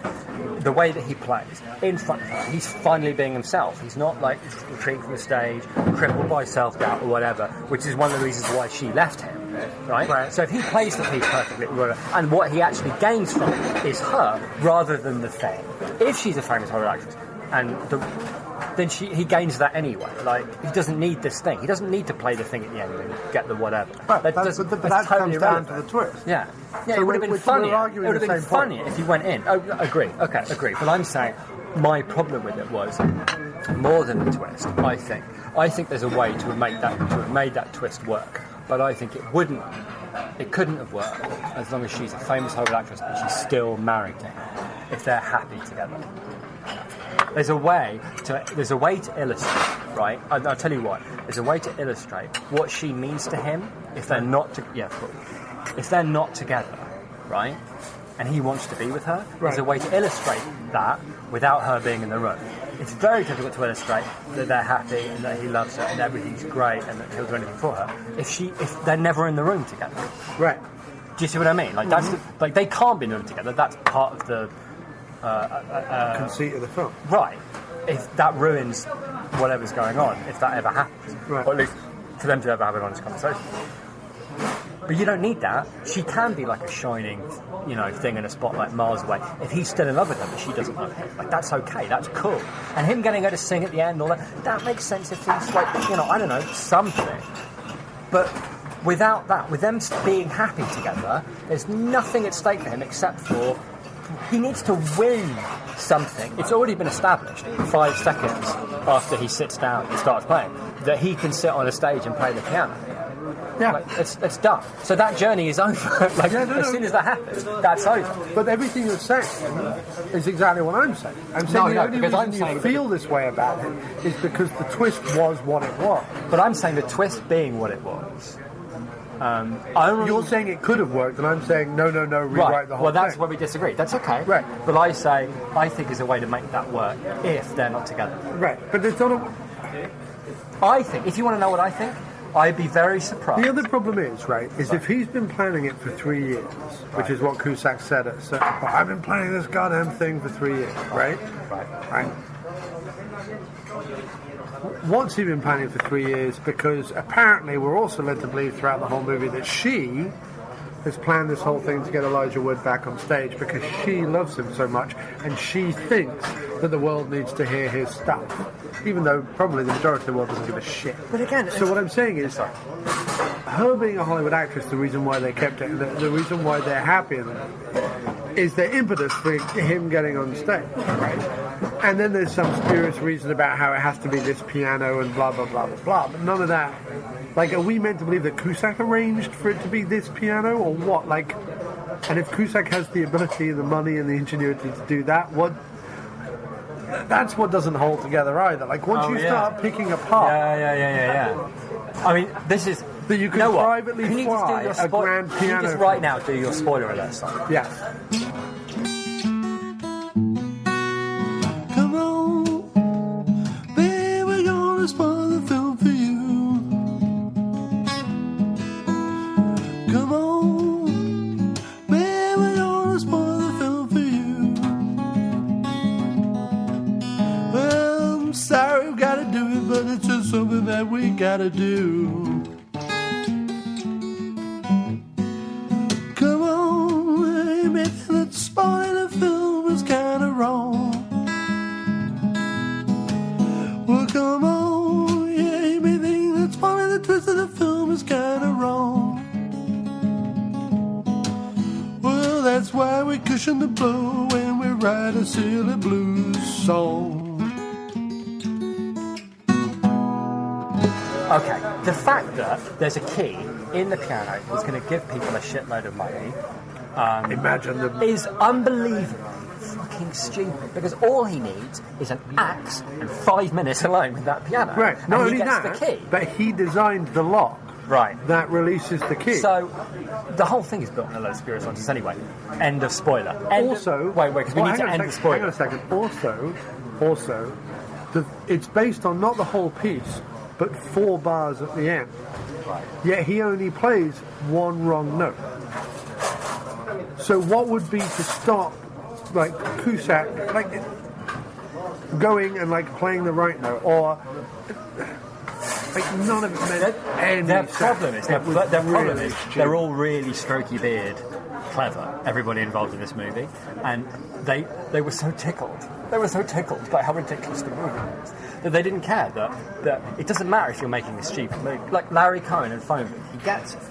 the way that he plays in front of her, he's finally being himself. He's not, like, retreating from the stage, crippled by self-doubt or whatever, which is one of the reasons why she left him. Right? So if he plays the piece perfectly, and what he actually gains from it is her rather than the thing. If she's a famous horror actress, and then he gains that anyway. Like, he doesn't need this thing. He doesn't need to play the thing at the end and get the whatever. But that that's comes totally down to irrelevant. the twist. Yeah, So it would have been we're funnier. It arguing would have the been same point. funnier if he went in. Oh, agree. Okay, agree. But I'm saying my problem with it was more than the twist. I think there's a way to have made that twist work. But I think it couldn't have worked as long as she's a famous Hollywood actress and she's still married to him, if they're happy together. There's a way to illustrate, right? I'll tell you what. There's a way to illustrate what she means to him if they're not if they're not together, right? And he wants to be with her. Right. There's a way to illustrate that without her being in the room. It's very difficult to illustrate that they're happy and that he loves her and everything's great and that he'll do anything for her if they're never in the room together. Right. Do you see what I mean? Like like they can't be in the room together. That's part of the Conceit of the film. right. If that ruins whatever's going on, if that ever happens, Right. or at least for them to ever have an honest conversation. But you don't need that. She can be like a shining, thing in a spotlight miles away. If he's still in love with her, but she doesn't love him, like that's okay. That's cool. And him getting her to sing at the end and all that makes sense if he's like, I don't know, something. But without that, with them being happy together, there's nothing at stake for him except for he needs to win something. It's already been established 5 seconds after he sits down and starts playing that he can sit on a stage and play the piano. Yeah. Like, it's done. So that journey is over. Like, as soon as that happens, that's over. But everything you're saying is exactly what I'm saying. I'm saying the only reason you feel this way about it is because the twist was what it was. But I'm saying the twist being what it was. You're saying it could have worked, and I'm saying no, rewrite the whole thing. Well, that's where we disagree. That's okay. Right. But I think there's a way to make that work if they're not together. Right. But it's not I think, if you want to know what I think, I'd be very surprised. The other problem is, if he's been planning it for 3 years, which is what Cusack said at a certain point, I've been planning this goddamn thing for 3 years, right? What's he been planning for 3 years? Because apparently we're also led to believe throughout the whole movie that she has planned this whole thing to get Elijah Wood back on stage because she loves him so much and she thinks that the world needs to hear his stuff, even though probably the majority of the world doesn't give a shit. But again, so what I'm saying is, her being a Hollywood actress, the reason why they kept it, the reason why they're happy in it, is the impetus for him getting on stage, right? And then there's some spurious reason about how it has to be this piano and blah, blah, blah, blah, blah. But none of that... Like, are we meant to believe that Cusack arranged for it to be this piano, or what? Like, and if Cusack has the ability and the money and the ingenuity to do that, what... That's what doesn't hold together either. Like, once you start picking apart... Yeah. I mean, this is... That you can privately fly a grand piano... Can you just right now do your spoiler alert song? Yes. Come on, baby, we're gonna spoil the film for you. Come on, baby, we're gonna spoil the film for you. Well, I'm sorry we gotta do it, but it's just something that we gotta do. Come on, maybe that spoiling the film is kinda wrong. Well, come on, yeah, you may think that spoiling the twist of the film is kinda wrong. Well, that's why we cushion the blow when we write a silly blues song. Okay, the fact that there's a key in the piano that's going to give people a shitload of money Imagine them. is unbelievably fucking stupid, because all he needs is an axe and 5 minutes alone with that piano. Right, and not he only gets that, the key. but he designed the lock Right. that releases the key. So, the whole thing is built on a load of spurious nonsense anyway. End of spoiler. Wait, because we need to end the spoiler. Hang on a second. Also, it's based on not the whole piece, but 4 bars at the end. Right. Yet he only plays one wrong note. So what would be to stop, like, Cusack, like, going and, like, playing the right note, or... Like, none of it meant any Their problem is really they're all really strokey beard, clever, everybody involved in this movie, and they were so tickled. They were so tickled by how ridiculous the movie was that they didn't care that it doesn't matter if you're making a stupid movie. Like Larry Cohen and Phone Booth, he gets it.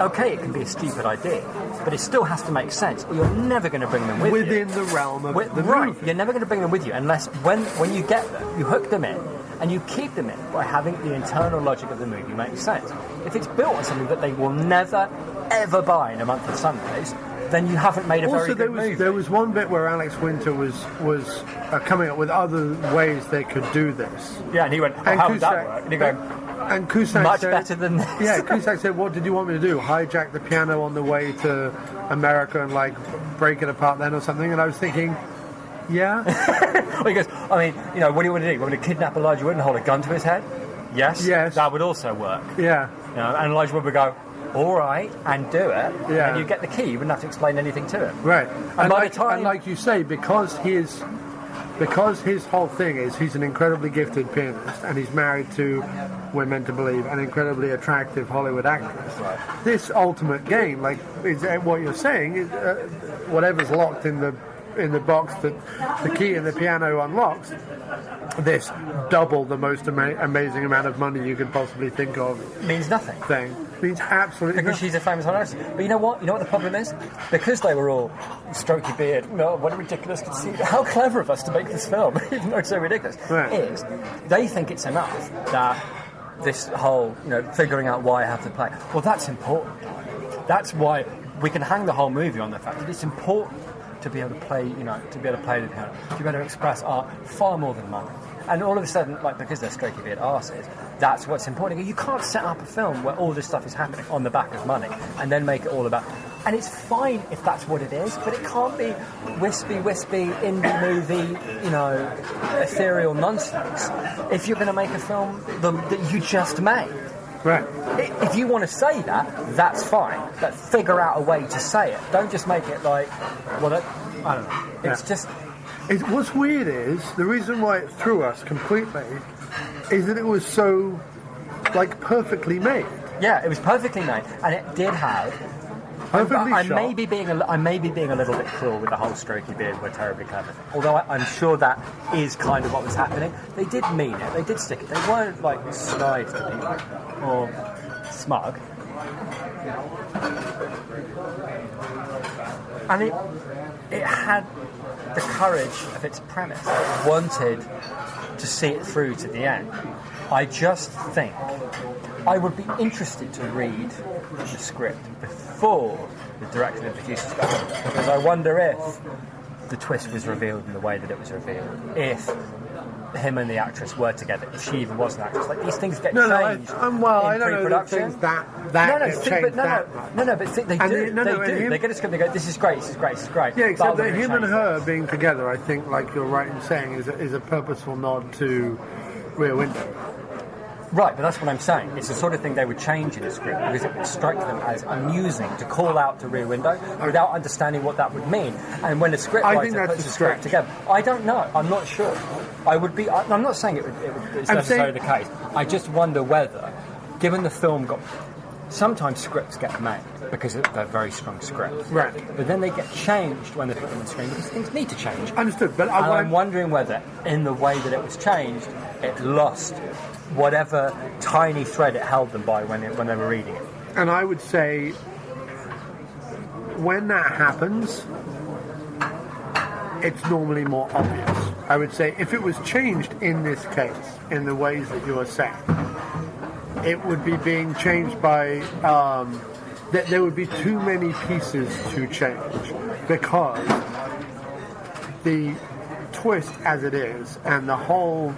Okay, it can be a stupid idea, but it still has to make sense, or you're never going to bring them with you. Within the realm of the right, movie. you're never going to bring them with you unless when you get them, you hook them in, and you keep them in by having the internal logic of the movie make sense. If it's built on something that they will never, ever buy in a month of Sundays, then you haven't made a very good movie. There was one bit where Alex Winter was coming up with other ways they could do this. Yeah, and he went, how would that work? And he and Cusack much said, better than this. Yeah, Cusack said, what did you want me to do? Hijack the piano on the way to America and, like, break it apart then or something? And I was thinking... Yeah. Well, he goes, I mean, what do you want to do? You want to kidnap Elijah Wood and hold a gun to his head? Yes. That would also work. Yeah. And Elijah Wood would go, all right, and do it. Yeah. And you get the key. You wouldn't have to explain anything to him. Right. And by the time... And like you say, because his whole thing is he's an incredibly gifted pianist and he's married to, we're meant to believe, an incredibly attractive Hollywood actress. Right. This ultimate game, like, is what you're saying, is whatever's locked in the box that the key in the piano unlocks, this double the most amazing amount of money you could possibly think of means nothing. Means absolutely because nothing. She's a famous artist. But you know what? You know what the problem is? Because they were all strokey beard. No, what a ridiculous conceit. How clever of us to make this film, even though it's so ridiculous. Right. Is they think it's enough that this whole, figuring out why I have to play. Well, that's important. That's why we can hang the whole movie on the fact that it's important to be able to play, to be able to play the piano, to be able to express art far more than money. And all of a sudden, because they're strokey-beard arses, that's what's important. You can't set up a film where all this stuff is happening on the back of money and then make it all about... And it's fine if that's what it is, but it can't be wispy, indie movie, ethereal nonsense if you're going to make a film that you just made. Right. If you want to say that, that's fine. But figure out a way to say it. Don't just make it I don't know. It's just... What's weird is, the reason why it threw us completely is that it was so, perfectly made. Yeah, it was perfectly made. And it did have... I may be being a little bit cruel with the whole strokey beard, we're terribly clever thing. Although I'm sure that is kind of what was happening. They did mean it. They did stick it. They weren't snide to people or smug. And it had the courage of its premise. It wanted to see it through to the end. I just think I would be interested to read the script before the director and the producers got it, because I wonder if the twist was revealed in the way that it was revealed, if him and the actress were together, if she even was an actress. These things get changed I in don't know pre-production. Things they do. They get a script, they go, this is great. Yeah, except that him and her being together, I think, like you're right in saying, is a purposeful nod to Rear Window. Right, but that's what I'm saying. It's the sort of thing they would change in a script because it would strike them as amusing to call out to Rear Window without understanding what that would mean. And when a script writer puts a script together, I don't know. I'm not sure. I'm not saying it's necessarily the case. I just wonder whether, given the film sometimes scripts get made because they're very strong scripts. Right. But then they get changed when they put them on screen because things need to change. Understood. But I'm wondering whether, in the way that it was changed, it lost whatever tiny thread it held them by when they were reading it. And I would say, when that happens, it's normally more obvious. I would say, if it was changed in this case, in the ways that you are saying, it would be being changed by... there would be too many pieces to change, because the twist as it is, and the whole...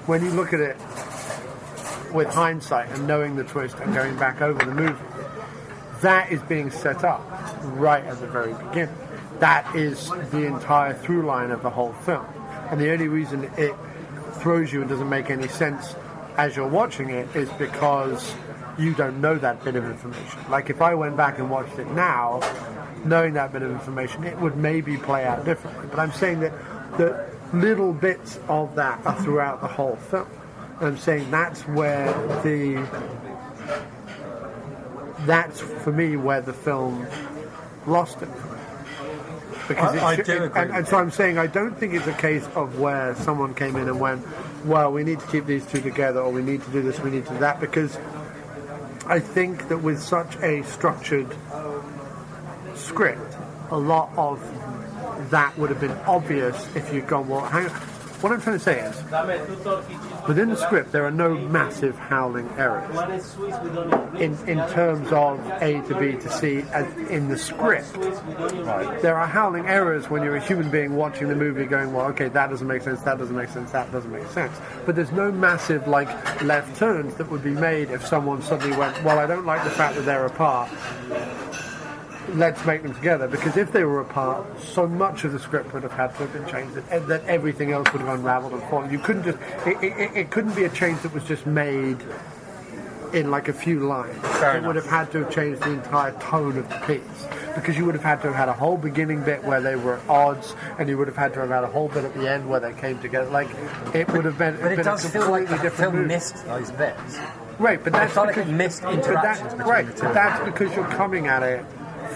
When you look at it with hindsight and knowing the twist and going back over the movie, that is being set up right at the very beginning. That is the entire through line of the whole film. And the only reason it throws you and doesn't make any sense as you're watching it is because you don't know that bit of information. Like if I went back and watched it now, knowing that bit of information, it would maybe play out differently. But I'm saying that the little bits of that are throughout the whole film. And I'm saying that's for me where the film lost it. Because I do agree. And so I'm saying I don't think it's a case of where someone came in and went, well, we need to keep these two together, or we need to do this, we need to do that, because I think that with such a structured script, a lot of that would have been obvious if you'd gone, well, hang on. What I'm trying to say is, within the script, there are no massive howling errors in terms of A to B to C as in the script. Right. There are howling errors when you're a human being watching the movie going, well, okay, that doesn't make sense, that doesn't make sense, that doesn't make sense. But there's no massive, left turns that would be made if someone suddenly went, well, I don't like the fact that they're apart. Let's make them together, because if they were apart, so much of the script would have had to have been changed that everything else would have unraveled and fallen. You couldn't just it couldn't be a change that was just made in a few lines. It would have had to have changed the entire tone of the piece, because you would have had to have had a whole beginning bit where they were at odds, and you would have had to have had a whole bit at the end where they came together. It would have been. But it does feel like the film movie. Missed those bits. Right, but that's because it missed interactions between the two. But that's because you're coming at it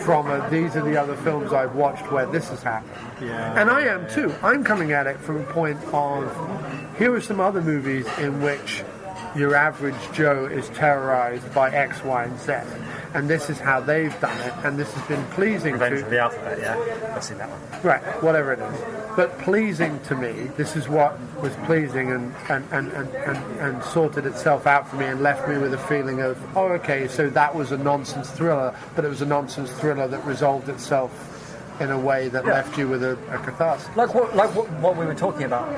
from these are the other films I've watched where this has happened. Yeah, and I am too. I'm coming at it from a point of, here are some other movies in which your average Joe is terrorized by X, Y, and Z. and this is how they've done it, and this has been pleasing Revenge to... of the Alphabet, yeah. I've seen that one. Right, whatever it is. But pleasing to me, this is what was pleasing and sorted itself out for me and left me with a feeling of, oh, okay, so that was a nonsense thriller, but it was a nonsense thriller that resolved itself in a way that left you with a catharsis. Like what we were talking about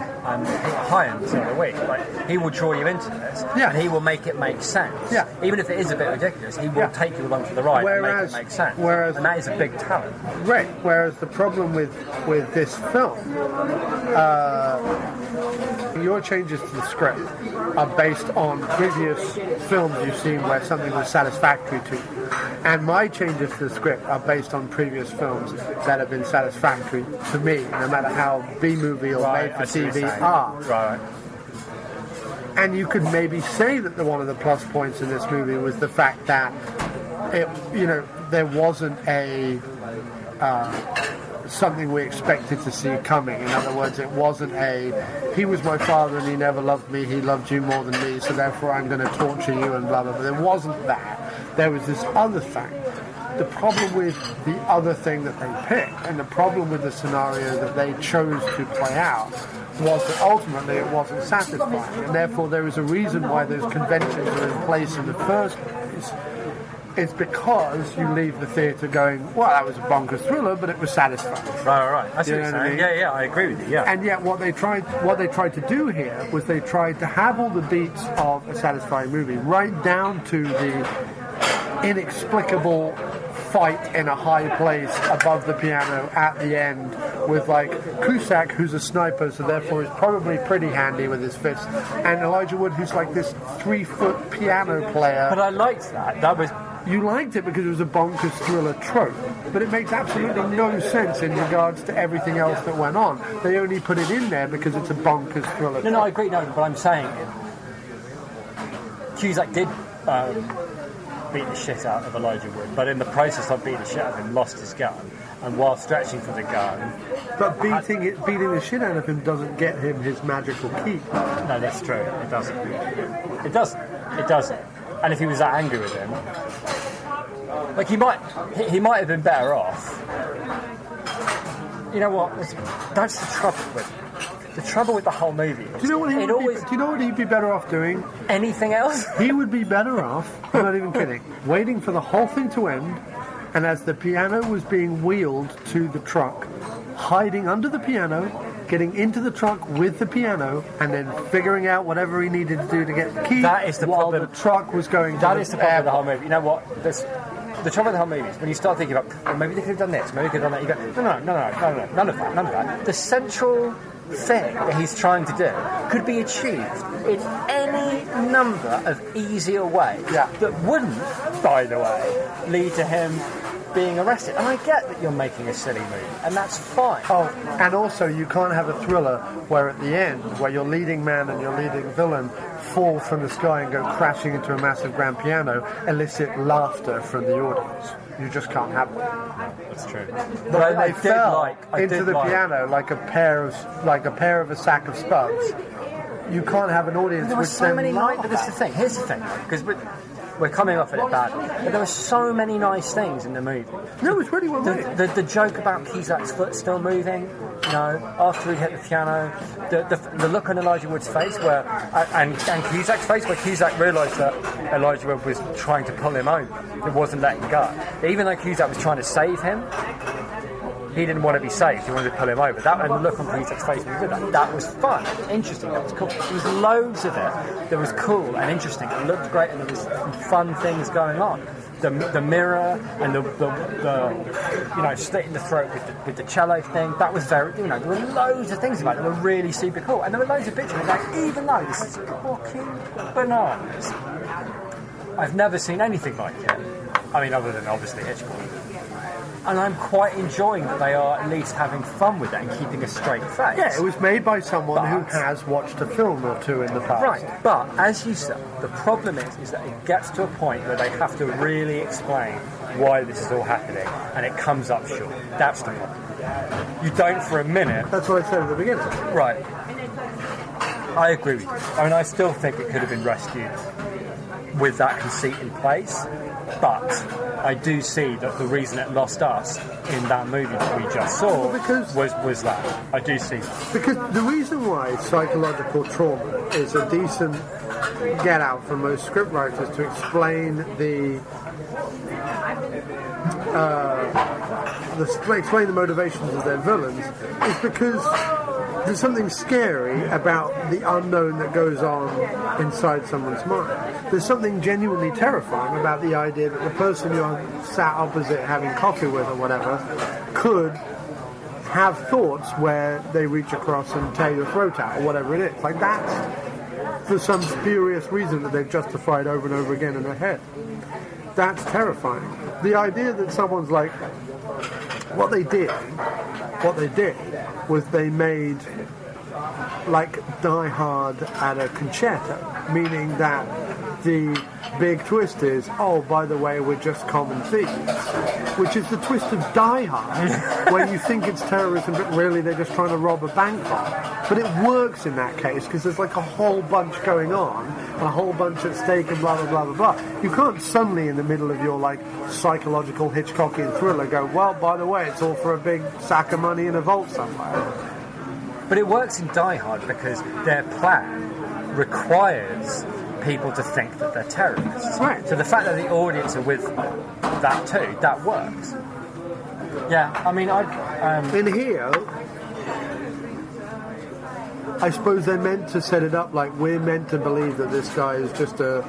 Hyams the other week. Like, he will draw you into this, Yeah. and he will make it make sense. Yeah. Even if it is a bit ridiculous, he will take you along for the ride and make it make sense. And that is a big talent. Right. Whereas the problem with this film, your changes to the script are based on previous films you've seen where something was satisfactory to you. And my changes to the script are based on previous films that have been satisfactory to me, no matter how B-movie or made-for-TV are. Right. And you could maybe say that one of the plus points in this movie was the fact that there wasn't a something we expected to see coming. In other words, it wasn't he was my father and he never loved me, he loved you more than me, so therefore I'm going to torture you and blah, blah, blah. There wasn't that. There was this other thing. The problem with the other thing that they picked, and the problem with the scenario that they chose to play out, was that ultimately it wasn't satisfying, and therefore there is a reason why those conventions are in place in the first place. It's because you leave the theatre going, well, that was a bonkers thriller, but it was satisfying. Right. I see what you're saying. I mean? Yeah, I agree with you. Yeah. And yet, what they tried to do here was they tried to have all the beats of a satisfying movie, right down to the inexplicable fight in a high place above the piano at the end with like Cusack, who's a sniper, so therefore is probably pretty handy with his fists, and Elijah Wood, who's like this 3-foot piano player. But I liked that. That was. You liked it because it was a bonkers thriller trope, but it makes absolutely no sense in regards to everything else that went on. They only put it in there because it's a bonkers thriller trope. No, I agree. No, but I'm saying Cusack did beat the shit out of Elijah Wood, but in the process of beating the shit out of him, lost his gun, and while stretching for the gun. But beating the shit out of him doesn't get him his magical key. No, that's true. It doesn't. It doesn't. And if he was that angry with him, like he might have been better off. You know what? That's the trouble with the whole movie. Do you know what he'd be better off doing? Anything else? He would be better off, I'm not even kidding, waiting for the whole thing to end, and as the piano was being wheeled to the truck, hiding under the piano, getting into the trunk with the piano, and then figuring out whatever he needed to do to get the key. That is the while problem. The truck was going to That is the problem with the whole movie. You know what? The trouble with the whole movie is when you start thinking about, well, maybe they could have done this, maybe they could have done that, you go, no, none of that. The central thing that he's trying to do could be achieved in any number of easier ways that wouldn't, by the way, lead to him being arrested. And I get that you're making a silly movie, and that's fine. Oh, and also you can't have a thriller where at the end, where your leading man and your leading villain fall from the sky and go crashing into a massive grand piano, elicit laughter from the audience. You just can't have that. That's true. But when they fell into the piano like a pair of a sack of spuds, you can't have an audience. There were so many nice. But this is the thing. Here's the thing, because we're coming off at it badly, but there were so many nice things in the movie. No, it was really well made. The joke about Cusack's foot still moving, you know, after he hit the piano, the look on Elijah Wood's face, and Cusack's face, where Cusack realised that Elijah Wood was trying to pull him over, it wasn't letting go. Even though Cusack was trying to save him, he didn't want to be saved, he wanted to pull him over. And the look on Cusack's face when he did that was fun, interesting, that was cool. There was loads of it that was cool and interesting. It looked great and there was fun things going on. The mirror and the slit in the throat with the cello thing, that was very, there were loads of things about it that were really super cool. And there were loads of bits of it, like, even though this is fucking bananas, I've never seen anything like it. I mean, other than obviously Hitchcock. And I'm quite enjoying that they are at least having fun with it and keeping a straight face. Yeah, it was made by someone who has watched a film or two in the past. Right, but as you said, the problem is that it gets to a point where they have to really explain why this is all happening, and it comes up short. That's the problem. You don't for a minute. That's what I said at the beginning. Right. I agree with you. I mean, I still think it could have been rescued with that conceit in place. But I do see that the reason it lost us in that movie that we just saw was that. I do see that. Because the reason why psychological trauma is a decent get out for most scriptwriters to explain the motivations of their villains is because there's something scary about the unknown that goes on inside someone's mind. There's something genuinely terrifying about the idea that the person you're sat opposite having coffee with or whatever could have thoughts where they reach across and tear your throat out or whatever it is. Like that's for some spurious reason that they've justified over and over again in their head. That's terrifying. The idea that someone's like, what they did was they made like Die Hard at a concerto, meaning that the big twist is, oh, by the way, we're just common thieves, which is the twist of Die Hard, where you think it's terrorism, but really they're just trying to rob a bank vault. But it works in that case because there's like a whole bunch going on, a whole bunch at stake, and blah blah blah blah blah. You can't suddenly, in the middle of your like psychological Hitchcockian thriller, go, well, by the way, it's all for a big sack of money in a vault somewhere. But it works in Die Hard because their plan requires people to think that they're terrorists. Right. So the fact that the audience are with that too, that works. Yeah, I mean, in here, I suppose they're meant to set it up like we're meant to believe that this guy is just a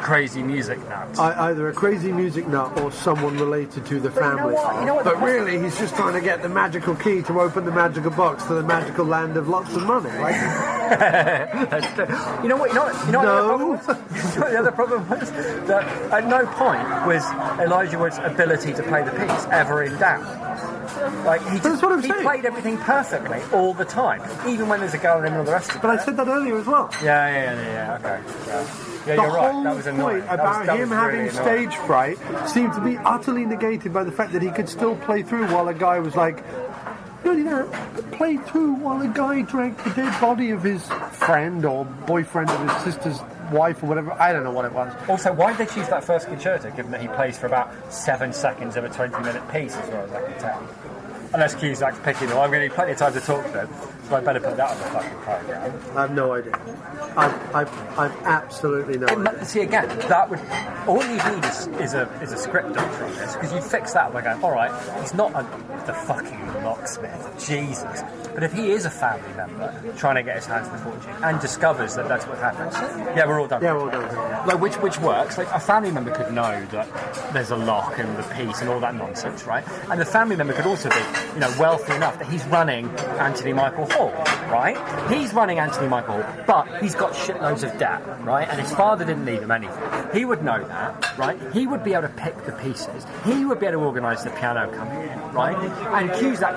crazy music nut. Either a crazy music nut or someone related to the family. You know what but really, he's just trying to get the magical key to open the magical box to the magical land of lots of money. Like, you know what the other problem was? That at no point was Elijah Wood's ability to play the piece ever in doubt. Like he played everything perfectly all the time, even when there's a girl in and all the rest of it. But I said that earlier as well. Yeah, okay. Yeah, the you're right. whole That was annoying. point about him having really stage fright seemed to be utterly negated by the fact that he could still play through while a guy was like, not only that, play through while a guy drank the dead body of his friend or boyfriend of his sister's wife or whatever. I don't know what it was. Also, why did they choose that first concerto, given that he plays for about 7 seconds of a 20-minute piece, as far as I can tell? Unless Cusack's picking them. I'm going to need plenty of time to talk to them, so I better put that on the fucking program. I have no idea. I've absolutely no idea. See, again, that would... All you need is a script doctor on this, because you fix that by going, alright, he's not the fucking locksmith, Jesus. But if he is a family member trying to get his hands on the fortune and discovers that that's what happens, yeah, we're all done. Yeah, we're all done. Like, which works. Like, a family member could know that there's a lock and the piece and all that nonsense, right? And the family member could also be, wealthy enough that he's running Anthony Michael Hall, right? He's running Anthony Michael Hall, but he's got shitloads of debt, right? And his father didn't leave him anything. He would know that, right? He would be able to pick the pieces. He would be able to organise the piano coming in, right? And Cusack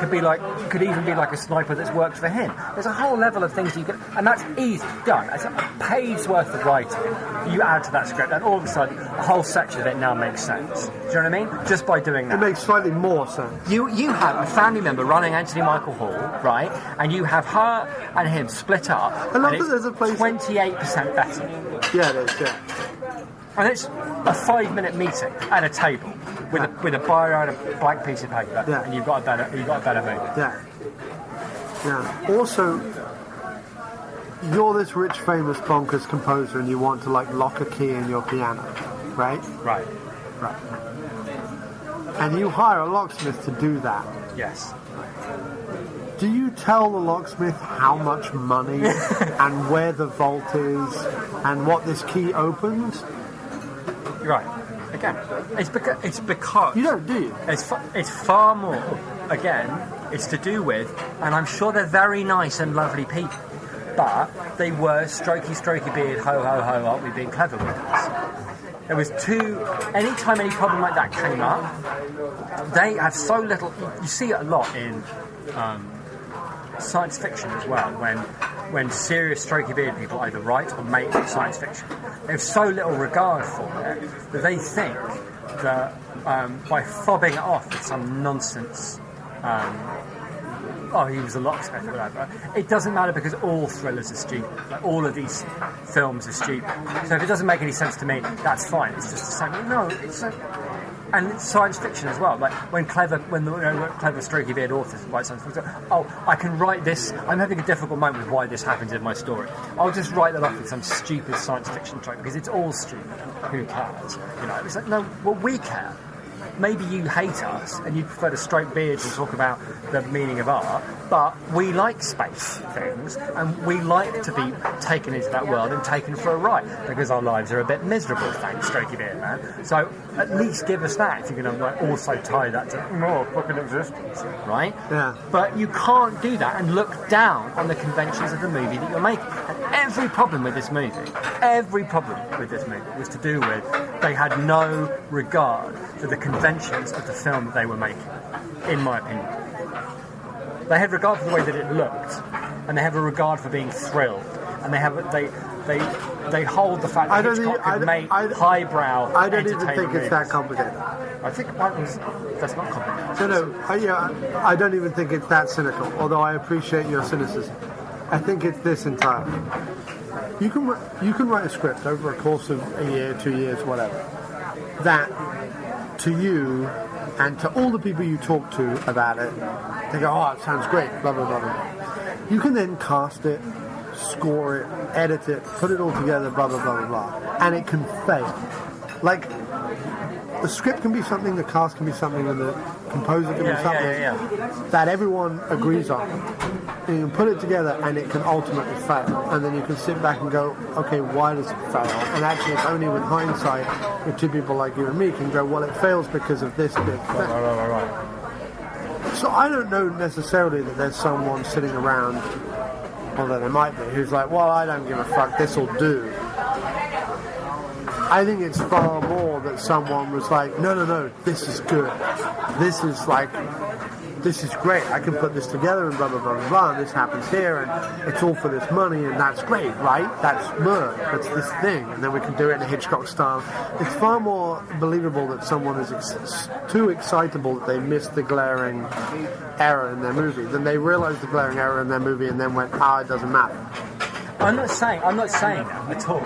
could even be like a sniper that's worked for him. There's a whole level of things you can, and that's easy done. It's a page's worth of writing. You add to that script, and all of a sudden, a whole section of it now makes sense. Do you know what I mean? Just by doing that. It makes slightly more sense. You have a family member running Anthony Michael Hall, right? And you have her and him split up. I love that there's a place 28% better. Yeah, it is. Yeah. And it's a 5-minute meeting at a table with a biro and a blank piece of paper, and you've got a better movie. Yeah. Yeah. Also, you're this rich, famous, bonkers composer, and you want to lock a key in your piano, right? Right. And you hire a locksmith to do that. Yes. Do you tell the locksmith how much money and where the vault is and what this key opens? Right. Again, it's because you don't, do you? It's far more. Again, it's to do with, and I'm sure they're very nice and lovely people, but they were strokey beard, ho ho ho, aren't we being clever with this? There was anytime any problem like that came up, they have so little. You see it a lot in science fiction as well, when serious strokey beard people either write or make science fiction. They have so little regard for it that they think that by fobbing it off with some nonsense oh, he was a locksmith or whatever. It doesn't matter because all thrillers are stupid. Like, all of these films are stupid. So if it doesn't make any sense to me, that's fine. It's just the same. No, and it's science fiction as well. Like when clever streaky-bearded authors write science fiction, oh, I can write this. I'm having a difficult moment with why this happens in my story. I'll just write that off with some stupid science fiction trope because it's all stupid. Who cares? It's like, no, well, we care. Maybe you hate us and you prefer to stroke beards and talk about the meaning of art, but we like space things and we like to be taken into that world and taken for a ride because our lives are a bit miserable, thanks, Strokey Beard Man. So at least give us that if you're going to also tie that to more fucking existence, right? Yeah. But you can't do that and look down on the conventions of the movie that you're making. And every problem with this movie was to do with they had no regard for the conventions of the film that they were making, in my opinion. They had regard for the way that it looked, and they have a regard for being thrilled, and they hold the fact that Hitchcock could make highbrow. I don't even think it's that complicated. I think that's not complicated. No, I don't even think it's that cynical. Although I appreciate your cynicism, I think it's this entirely. You can write a script over a course of a year, 2 years, whatever. That to you and to all the people you talk to about it, they go, oh, it sounds great, blah, blah, blah, blah. You can then cast it, score it, edit it, put it all together, blah, blah, blah, blah, blah. And it can fail. Like, the script can be something, the cast can be something, and the composer can be something that everyone agrees on. And you can put it together and it can ultimately fail. And then you can sit back and go, okay, why does it fail? And actually it's only with hindsight that two people like you and me can go, well, it fails because of this big thing. Right. So I don't know necessarily that there's someone sitting around, although there might be, who's like, well, I don't give a fuck, this'll do. I think it's far more that someone was like, no, this is good. This is great. I can put this together and blah, blah, blah, blah, blah. And this happens here and it's all for this money and that's great, right? That's Merc. That's this thing. And then we can do it in a Hitchcock style. It's far more believable that someone is too excitable that they missed the glaring error in their movie than they realized the glaring error in their movie and then went, it doesn't matter. I'm not saying that at all.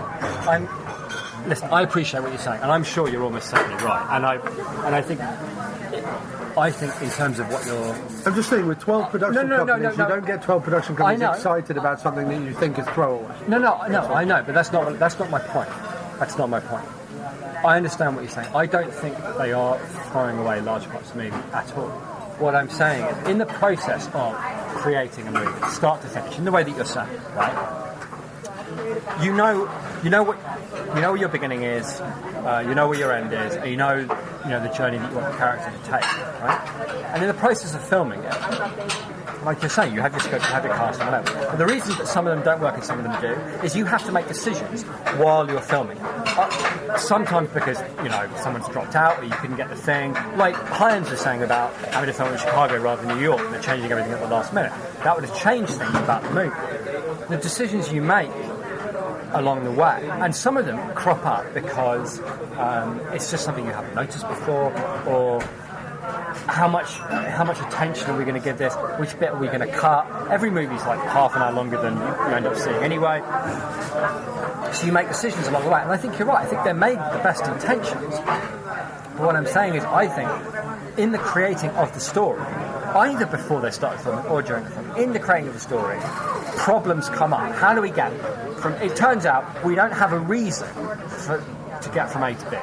Listen, I appreciate what you're saying, and I'm sure you're almost certainly right. And I think in terms of what you're... I'm just saying, with 12 production companies, you don't get 12 production companies excited about something that you think is throwaway. No, I know, but that's not my point. That's not my point. I understand what you're saying. I don't think they are throwing away large parts of the movie at all. What I'm saying is, in the process of creating a movie, start to finish, in the way that you're saying, right? You know where your beginning is, you know where your end is, and you know the journey that you want the character to take, right? And in the process of filming it, like you're saying, you have your script, you have your cast, and whatever. But the reason that some of them don't work and some of them do is you have to make decisions while you're filming. Sometimes because someone's dropped out or you couldn't get the thing. Like Hines was saying about having to film in Chicago rather than New York, and they're changing everything at the last minute. That would have changed things about the movie. The decisions you make along the way, and some of them crop up because it's just something you haven't noticed before, or how much attention are we going to give this, which bit are we going to cut. Every movie's like half an hour longer than you end up seeing anyway, so you make decisions along the way, and I think you're right. I think they're made with the best intentions, but what I'm saying is I think in the creating of the story, either before they started filming or during the film, in the creating of the story, problems come up. How do we get from? It turns out we don't have a reason to get from A to B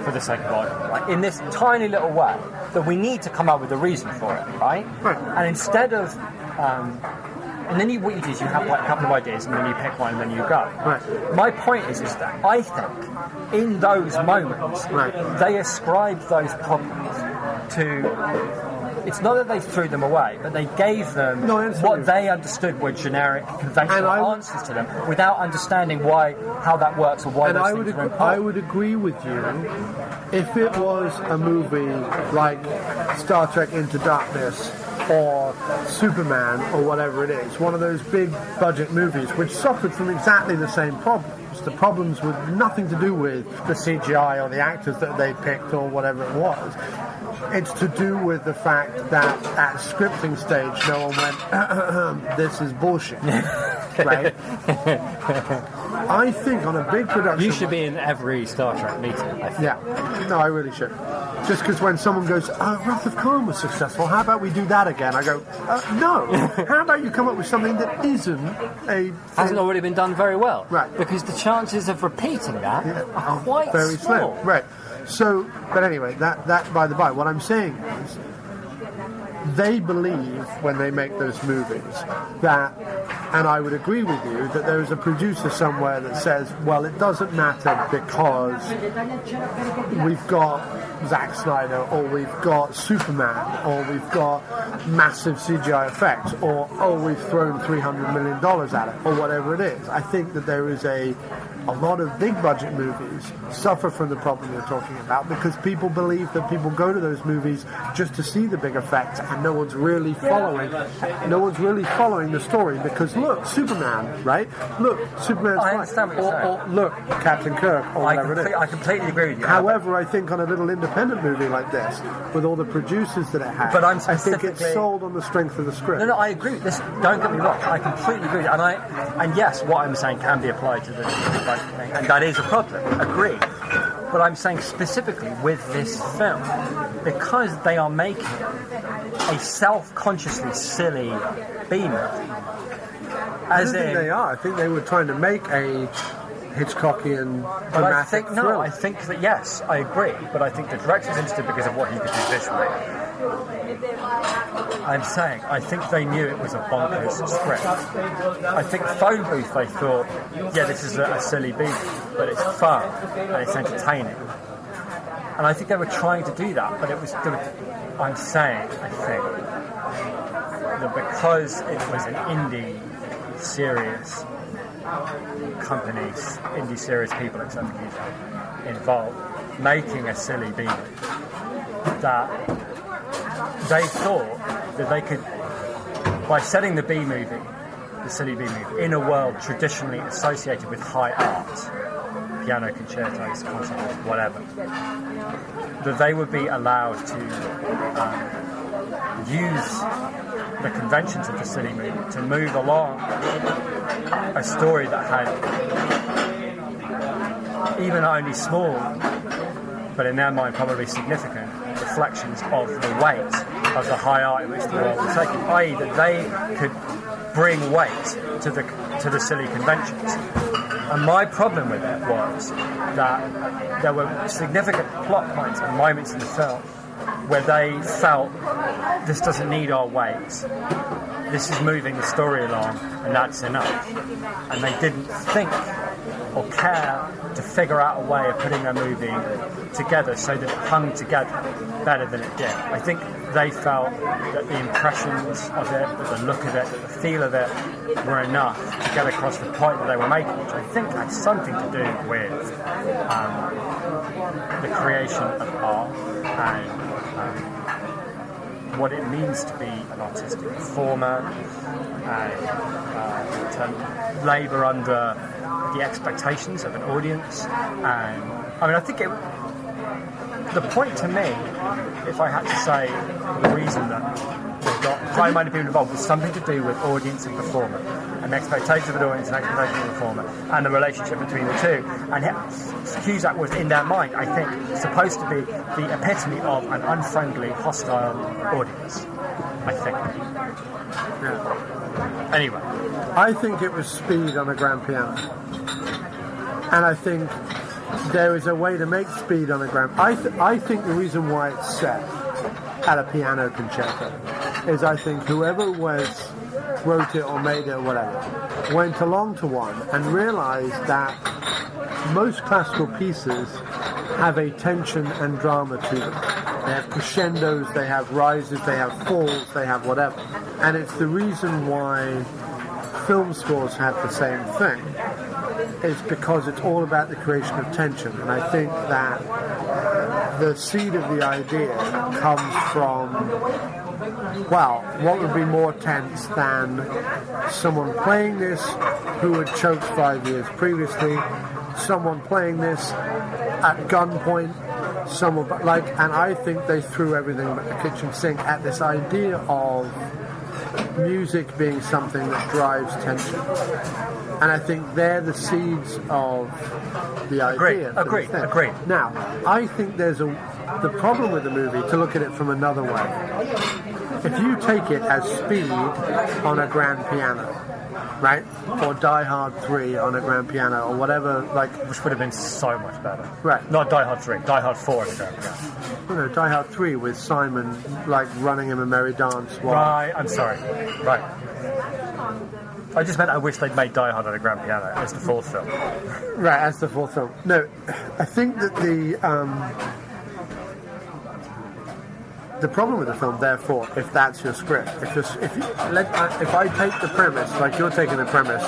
for the sake of argument, right? In this tiny little way, that we need to come up with a reason for it, right? And instead of, and then what you do is you have like a couple of ideas, and then you pick one, and then you go. Right. My point is that I think in those moments, they ascribe those problems to. It's not that they threw them away, but they gave them what they understood were generic, conventional answers to them, without understanding how that works or why those things are important. I would agree with you if it was a movie like Star Trek Into Darkness or Superman or whatever it is, one of those big budget movies which suffered from exactly the same problems. problems. The problems were nothing to do with the CGI or the actors that they picked or whatever it was. It's to do with the fact that at scripting stage, no one went, this is bullshit. Right? I think on a big production... You should be in every Star Trek meeting, I think. Yeah. No, I really should. Just because when someone goes, Wrath of Khan was successful, how about we do that again? I go, no. How about you come up with something that isn't a... Hasn't already been done very well. Right. Because the chances of repeating that are quite very small. slim. Right. So, but anyway, that by the by, what I'm saying is, they believe when they make those movies that, and I would agree with you, that there is a producer somewhere that says, well, it doesn't matter because we've got Zack Snyder, or we've got Superman, or we've got massive CGI effects, or we've thrown $300 million at it, or whatever it is. I think that there is a lot of big budget movies suffer from the problem you're talking about because people believe that people go to those movies just to see the big effects and no one's really following the story because look, Superman, right? Look, Superman's I understand what you're or look, Captain Kirk, or whatever it is. I completely agree with you. However, I think on a little independent movie like this, with all the producers that it has, But I'm I think it's specifically- sold on the strength of the script. No, I agree. Don't get me wrong. I completely agree. And yes, what I'm saying can be applied to the budget thing, and that is a problem. Agree. But I'm saying specifically with this film, because they are making a self-consciously silly B movie. I don't think they are. I think they were trying to make a Hitchcockian dramatic thrill. I think that yes, I agree. But I think the director was interested because of what he could do visually. I'm saying, I think they knew it was a bonkers script. I think Phone Booth, they thought, yeah, this is a silly beat, but it's fun and it's entertaining. And I think they were trying to do that, but I'm saying, I think, that because it was an indie, serious companies, indie serious people, except for Cusack, involved, making a silly beat, that they thought that they could, by setting the B-movie, the silly B-movie, in a world traditionally associated with high art, piano concertos, concerts, whatever, that they would be allowed to use the conventions of the silly movie to move along a story that had even only small, but in their mind probably significant, reflections of the weight of the high art in which the world was taken, i.e. that they could bring weight to the silly conventions. And my problem with it was that there were significant plot points and moments in the film where they felt this doesn't need our weight, this is moving the story along and that's enough. And they didn't think or care to figure out a way of putting their movie together so that it hung together better than it did. I think they felt that the impressions of it, that the look of it, that the feel of it were enough to get across the point that they were making, which I think had something to do with the creation of art and what it means to be an artistic performer and to labour under the expectations of an audience. And I mean, I think the point to me, if I had to say the reason that they've got high-minded people involved, was something to do with audience and performer, and the expectations of an audience and expectations of a performer, and the relationship between the two. And Cusack was, in their mind, I think, supposed to be the epitome of an unfriendly, hostile audience. I think. Yeah. Anyway. I think it was speed on a grand piano. And I think there is a way to make speed on a grand... I think the reason why it's set at a piano concerto is I think whoever wrote it or made it or whatever went along to one and realised that most classical pieces have a tension and drama to them. They have crescendos, they have rises, they have falls, they have whatever. And it's the reason why film scores have the same thing. It's because it's all about the creation of tension. And I think that the seed of the idea comes from, well, what would be more tense than someone playing this who had choked 5 years previously, someone playing this at gunpoint, someone and I think they threw everything but the kitchen sink at this idea of music being something that drives tension. And I think they're the seeds of the idea. Agreed. Now, I think the problem with the movie, to look at it from another way, if you take it as Speed on a grand piano, right? Or Die Hard 3 on a grand piano, or whatever, which would have been so much better. Right. Not Die Hard 3, Die Hard 4 on a grand piano. No, Die Hard 3 with Simon, running him a merry dance. Right, I'm sorry. Right. I just meant I wish they'd made Die Hard on a grand piano as the fourth film. Right, as the fourth film. No, I think that the problem with the film, therefore, if that's your script, if I take the premise, like you're taking the premise,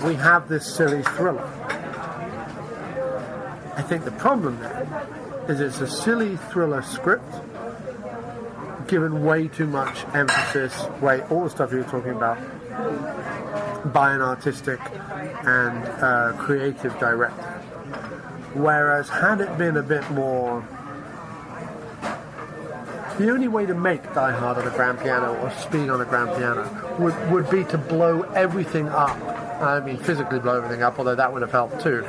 we have this silly thriller. I think the problem then is it's a silly thriller script given way too much emphasis, all the stuff you were talking about, by an artistic and creative director. Whereas had it been a bit more... The only way to make Die Hard on a grand piano or Speed on a grand piano would be to blow everything up. I mean, physically blow everything up, although that would have helped too.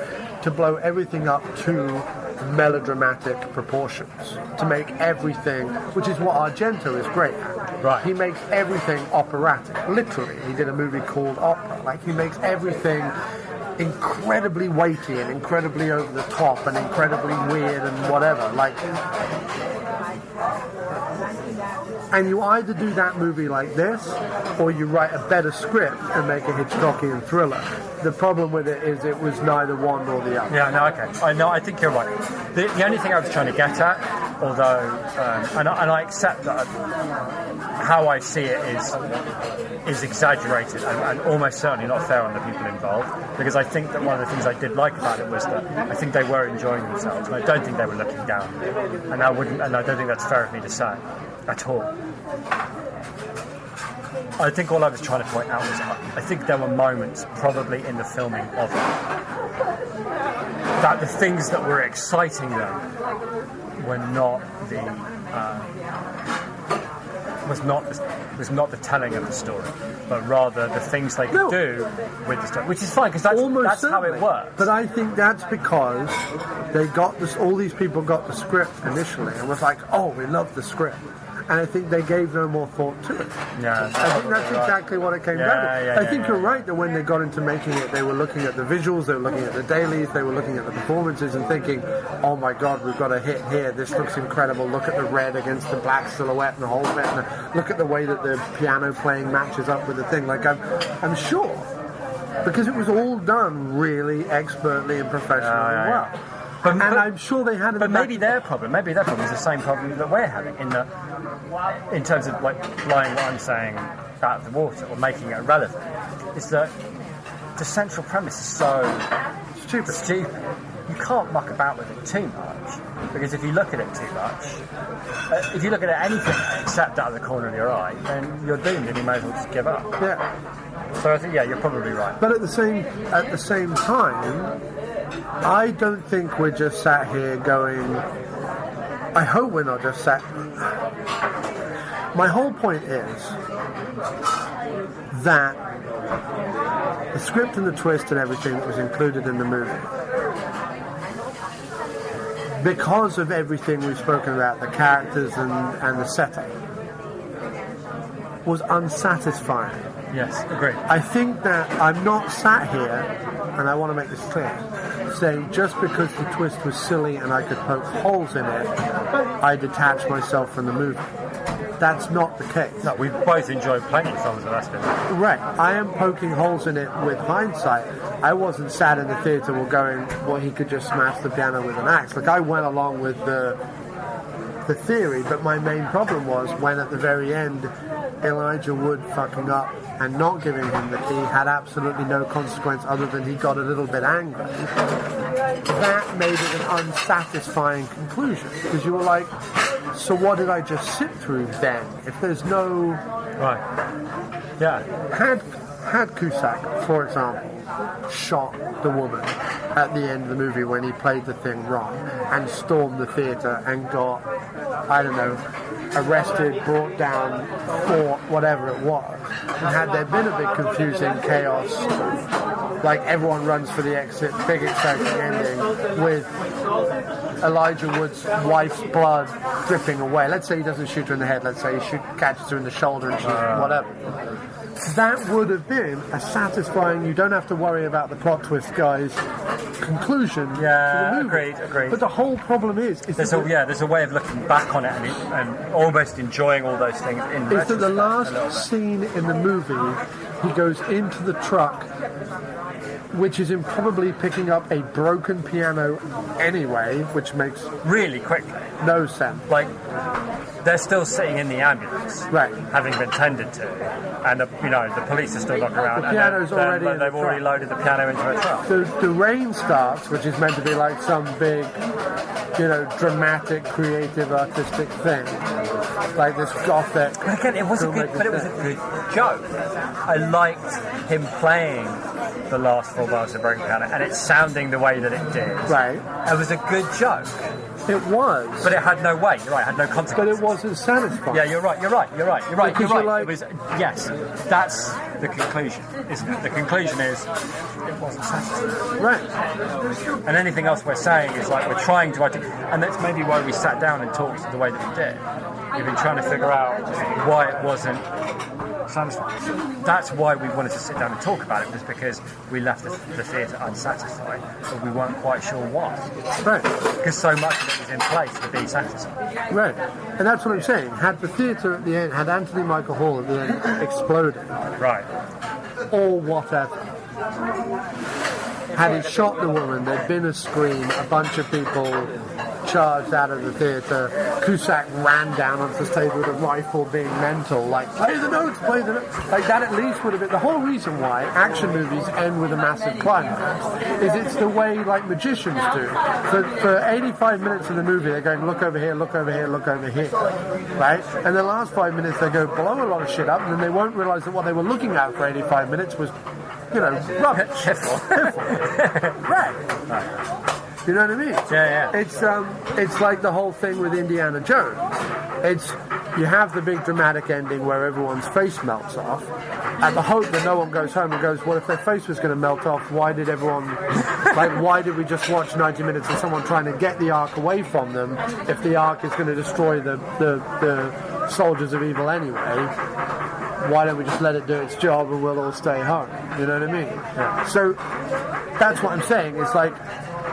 To blow everything up to melodramatic proportions. To make everything, which is what Argento is great at. Right. He makes everything operatic. Literally, he did a movie called Opera. He makes everything incredibly weighty and incredibly over the top and incredibly weird and whatever. And you either do that movie like this, or you write a better script and make a Hitchcockian thriller. The problem with it is it was neither one nor the other. Yeah, no, okay. I think you're right. The only thing I was trying to get at, although, and I accept that how I see it is exaggerated and almost certainly not fair on the people involved, because I think that one of the things I did like about it was that I think they were enjoying themselves, and I don't think they were looking down, and I don't think that's fair of me to say at all. I think all I was trying to point out was I think there were moments probably in the filming of it that the things that were exciting them were not was not the telling of the story, but rather the things they could do with the story, which is fine because that's how it works. But I think that's because they got this. All these people got the script initially and was like, we love the script. And I think they gave no more thought to it. Yeah, I think that's exactly what it came down to. I think you're right that when they got into making it, they were looking at the visuals, they were looking at the dailies, they were looking at the performances and thinking, oh my God, we've got a hit here. This looks incredible. Look at the red against the black silhouette and the whole bit. And look at the way that the piano playing matches up with the thing. I'm sure, because it was all done really expertly and professionally well. And I'm sure they had. But maybe their problem is the same problem that we're having in terms of blowing what I'm saying out of the water or making it irrelevant. Is that the central premise is so stupid. You can't muck about with it too much, because if you look at it too much, if you look at anything except out of the corner of your eye, then you're doomed and you may as well just give up. Yeah. So I think you're probably right. But at the same time, I don't think we're just sat here going... I hope we're not just sat... My whole point is that the script and the twist and everything that was included in the movie, because of everything we've spoken about, the characters and the setup, was unsatisfying. Yes, agreed. I think that I'm not sat here, and I want to make this clear, saying just because the twist was silly and I could poke holes in it, I detach myself from the movie. That's not the case. No, we've both enjoyed plenty of films that that's been. Right. I am poking holes in it with hindsight. I wasn't sat in the theatre going, he could just smash the piano with an axe. I went along with the theory, but my main problem was when at the very end Elijah Wood fucking up and not giving him the key had absolutely no consequence other than he got a little bit angry. That made it an unsatisfying conclusion, because you were like, so what did I just sit through then? If there's no... Right. Yeah. had Cusack, for example, shot the woman at the end of the movie when he played the thing wrong and stormed the theatre and got, I don't know, arrested, brought down, fought, whatever it was, and had there been a bit confusing chaos, like everyone runs for the exit, big exciting ending with Elijah Wood's wife's blood dripping away. Let's say he doesn't shoot her in the head, let's say he catches her in the shoulder and shoots whatever. That would have been a satisfying, you don't have to worry about the plot twist, guys, conclusion to the movie. Agreed. But the whole problem is there's a way of looking back on it and almost enjoying all those things in is that the last scene in the movie, he goes into the truck, which is probably picking up a broken piano anyway, which makes really quickly no sense. Like, they're still sitting in the ambulance, right, having been tended to, and the police are still knocking around. The piano's already in they've already loaded the piano into a truck. So the rain starts, which is meant to be like some big, dramatic, creative, artistic thing, like this gothic. But again, it was a good joke. I liked him playing the last 4 bars of broken piano, and it sounding the way that it did. Right. It was a good joke. It was. But it had no weight, you're right, it had no consequences. But it wasn't satisfying. Yeah, you're right. Because you're like... It was, yes, that's the conclusion, isn't it? The conclusion is, it wasn't satisfying. Right. And anything else we're saying is like, we're trying to... And that's maybe why we sat down and talked the way that we did. We've been trying to figure out why it wasn't satisfying. That's why we wanted to sit down and talk about it, was because we left the theatre unsatisfied, but we weren't quite sure why. Right. Because so much of it was in place to be satisfied. Right. And that's what I'm saying. Had the theatre at the end, had Anthony Michael Hall at the end exploded, right, or whatever, had he shot the woman, there'd been a scream, a bunch of people charged out of the theatre, Cusack ran down onto the stage with a rifle being mental, like, play the notes. Like, that at least would have been... The whole reason why action movies end with a massive climax is it's the way, like, magicians do. For 85 minutes of the movie, they're going, look over here, look over here, look over here, right? And the last 5 minutes, they go blow a lot of shit up, and then they won't realise that what they were looking at for 85 minutes was, rubbish. Right. You know what I mean? Yeah. It's like the whole thing with Indiana Jones. You have the big dramatic ending where everyone's face melts off, and the hope that no one goes home and goes, well, if their face was going to melt off, why did we just watch 90 minutes of someone trying to get the Ark away from them if the Ark is going to destroy the soldiers of evil anyway? Why don't we just let it do its job and we'll all stay home? You know what I mean? Yeah. So that's what I'm saying. It's like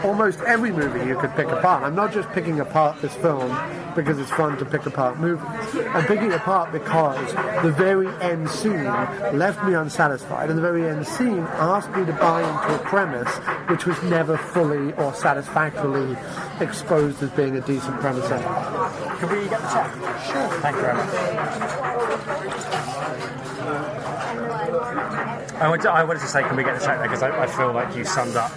almost every movie you could pick apart. I'm not just picking apart this film because it's fun to pick apart movies. I'm picking apart because the very end scene left me unsatisfied, and the very end scene asked me to buy into a premise which was never fully or satisfactorily exposed as being a decent premise. Can we get the check? Sure. Thank you very much. I wanted to say, can we get the check there? Because I feel like you summed up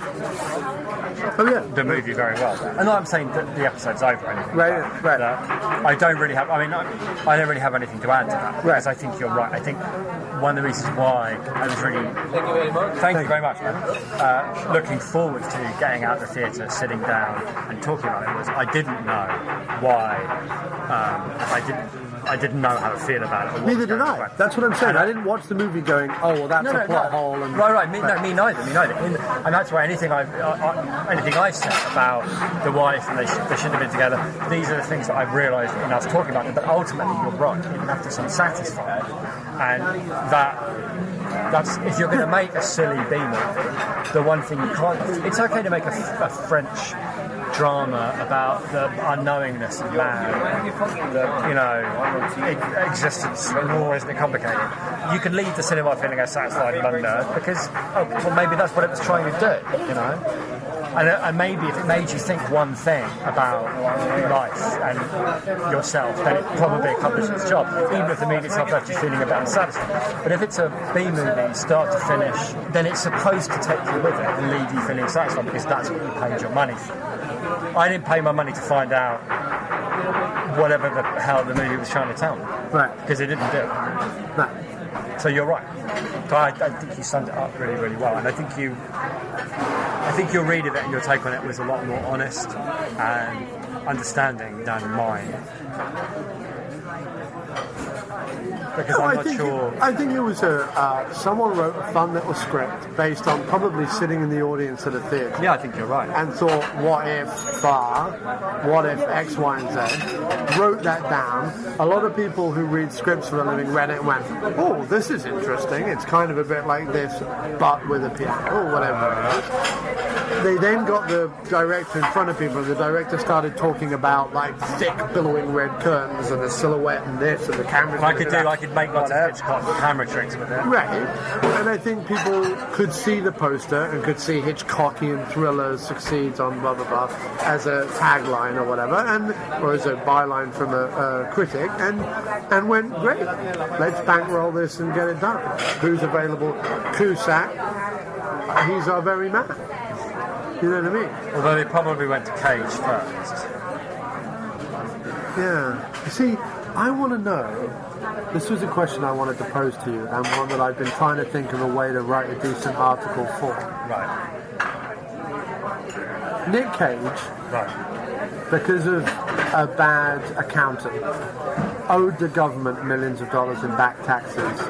the movie very well. And I'm saying that the episode's over. Anything right. I don't really have. I don't really have anything to add to that, because I think you're right. I think one of the reasons why I was really thank you very much, man. Looking forward to getting out of the theatre, sitting down, and talking about it was I didn't know why. I didn't know how to feel about it. Neither did I. That's what I'm saying. I didn't watch the movie going, oh, well, that's a plot hole. And right. Me neither. And that's why anything I said about the wife and they shouldn't have been together, these are the things that I've realised in us talking about them. But ultimately, you're right. You have to be satisfied. And that's if you're going to make a silly B movie, the one thing you can't... It's okay to make a French drama about the unknowingness of man, existence, and all isn't it complicated. You can leave the cinema feeling as satisfied and unnerved because, maybe that's what it was trying to do, And maybe if it made you think one thing about life and yourself, then it probably accomplished its job, even if the movie itself left you feeling a bit unsatisfied. But if it's a B movie, start to finish, then it's supposed to take you with it and leave you feeling satisfied because that's what you paid your money for. I didn't pay my money to find out whatever the hell the movie was trying to tell me. Right. Because it didn't do it. Right. So you're right. I think you summed it up really, really well, and I think your read of it and your take on it was a lot more honest and understanding than mine. Because I'm not sure. I think it was someone wrote a fun little script based on probably sitting in the audience at a theatre. Yeah, I think you're right. And thought, what if bar, what if X, Y, and Z, wrote that down. A lot of people who read scripts for a living read it and went, oh, this is interesting. It's kind of a bit like this, but with a piano, or whatever it is. They then got the director in front of people, and the director started talking about like thick, billowing red curtains and the silhouette and this and the camera. I could make lots of Hitchcock camera tricks with it. Right. And I think people could see the poster and could see Hitchcockian thriller succeeds on blah blah blah as a tagline or whatever, or as a byline from a critic, and went, great, let's bankroll this and get it done. Who's available? Cusack. He's our very man. You know what I mean? Although they probably went to Cage first. Yeah. You see, I want to know. This was a question I wanted to pose to you, and one that I've been trying to think of a way to write a decent article for. Right. Nick Cage, Right. because of a bad accountant, owed the government millions of dollars in back taxes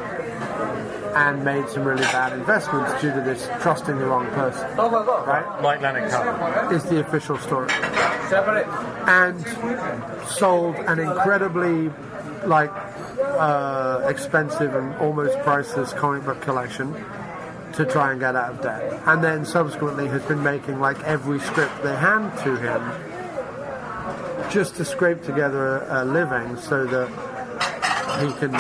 and made some really bad investments due to this trusting the wrong person. Oh my God. Right? Like Leonard Cohen. Is the official story. Separate. And sold an incredibly expensive and almost priceless comic book collection to try and get out of debt, and then subsequently has been making like every script they hand to him just to scrape together a living so that he can,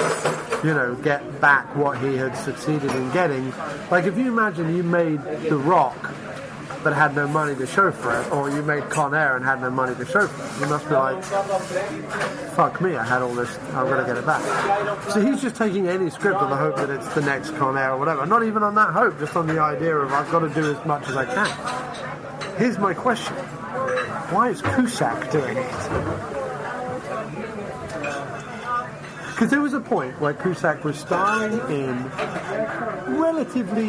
get back what he had succeeded in getting. Like, if you imagine you made The Rock but had no money to show for it, or you made Con Air and had no money to show for it, you must be like, fuck me, I had all this, I've got to get it back. So he's just taking any script on the hope that it's the next Con Air or whatever. Not even on that hope, just on the idea of I've got to do as much as I can. Here's my question. Why is Cusack doing it? Because there was a point where Cusack was starring in relatively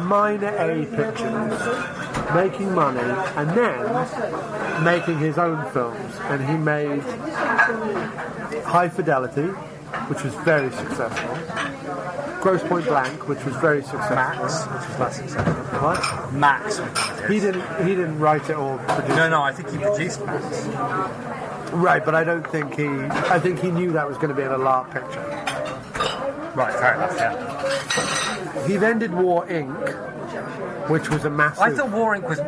minor A pictures, making money, and then making his own films. And he made High Fidelity, which was very successful. Grosse Point Blank, which was very successful. Max, which was less successful. What? Max. He didn't write it or produce it. No, I think he produced Max. Right, but I think he knew that was going to be in a LARP picture. Right, fair enough, yeah. He then did War Inc., which was a massive... I thought War Inc. was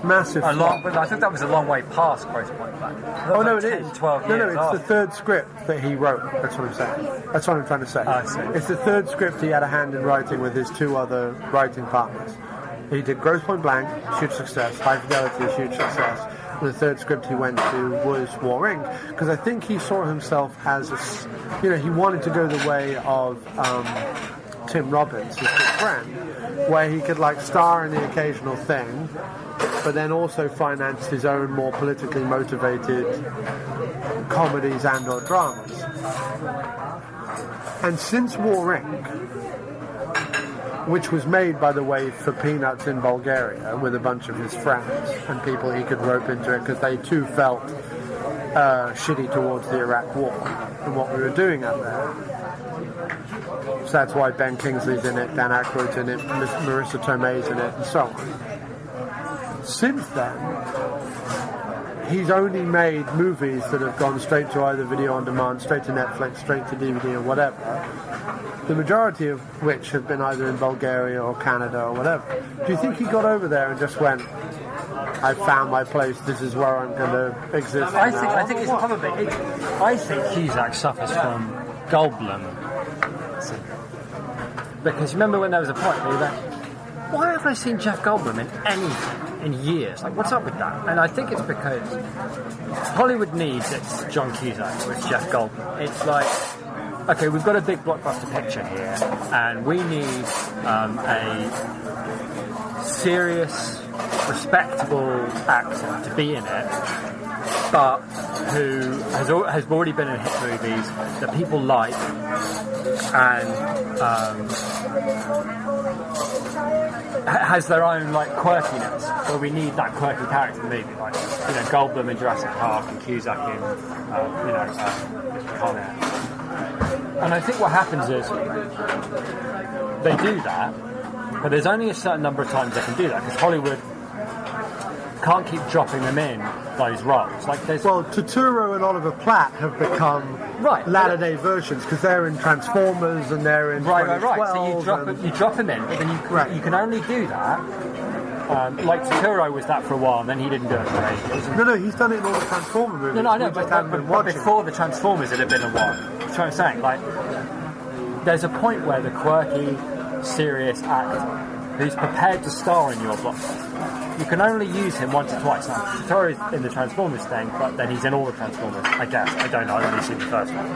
massive but I think that was a long way past Grosse Point Blank. Oh, no, it is. 12 No, years it's the third script that he wrote. That's what I'm saying. That's what I'm trying to say. I see. It's the third script he had a hand in writing with his two other writing partners. He did Grosse Point Blank, huge success. High Fidelity, huge success. And the third script he went to was War Inc. Because I think he saw himself as he wanted to go the way of Tim Robbins, his good friend, where he could star in the occasional thing, but then also finance his own more politically motivated comedies and or dramas. And since War Inc., which was made, by the way, for peanuts in Bulgaria with a bunch of his friends and people he could rope into it because they too felt shitty towards the Iraq War and what we were doing up there. So that's why Ben Kingsley's in it, Dan Aykroyd's in it, Marissa Tomei's in it, and so on. Since then, he's only made movies that have gone straight to either video on demand, straight to Netflix, straight to DVD or whatever, the majority of which have been either in Bulgaria or Canada or whatever. Do you think he got over there and just went, I found my place, this is where I'm going to exist? I think it's probably... I think Cusack suffers from Goldblum syndrome. Because remember when there was a point where you went, why haven't I seen Jeff Goldblum in anything in years? What's up with that? And I think it's because Hollywood needs it's John Cusack or it's Jeff Goldblum. It's like, okay, we've got a big blockbuster picture here, and we need a serious, respectable actor to be in it, but who has already been in hit movies that people like, and has their own like quirkiness, where we need that quirky character in the movie, like Goldblum in Jurassic Park and Cusack in Con Air. And I think what happens is they do that, but there's only a certain number of times they can do that, because Hollywood can't keep dropping them in those roles. Like Turturro and Oliver Platt have become latter-day versions, because they're in Transformers and they're in right. So you drop them in, but then you can only do that. Like Turturro was that for a while, and then he didn't do it for ages. No, he's done it in all the Transformer movies. No, I know, but before the Transformers, it had been a while. That's what I'm saying. Like, there's a point where the quirky, serious actor who's prepared to star in your blockbuster, you can only use him once or twice. Now, Turturro's in the Transformers thing, but then he's in all the Transformers, I guess. I don't know, I've only seen the first one.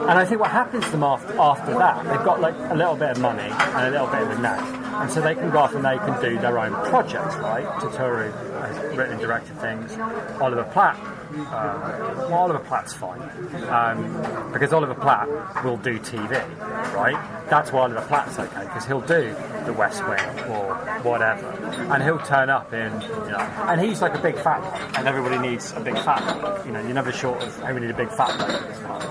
And I think what happens to them after that, they've got like a little bit of money and a little bit of a knack, and so they can go off and they can do their own projects, right? Turturro has written and directed things. Oliver Platt, Oliver Platt's fine, because Oliver Platt will do TV, right? That's why Oliver Platt's okay, because he'll do The West Wing or whatever, and he'll turn up in, and he's like a big fat bloke, and everybody needs a big fat bloke. You're never short of how we need a big fat bloke in this world.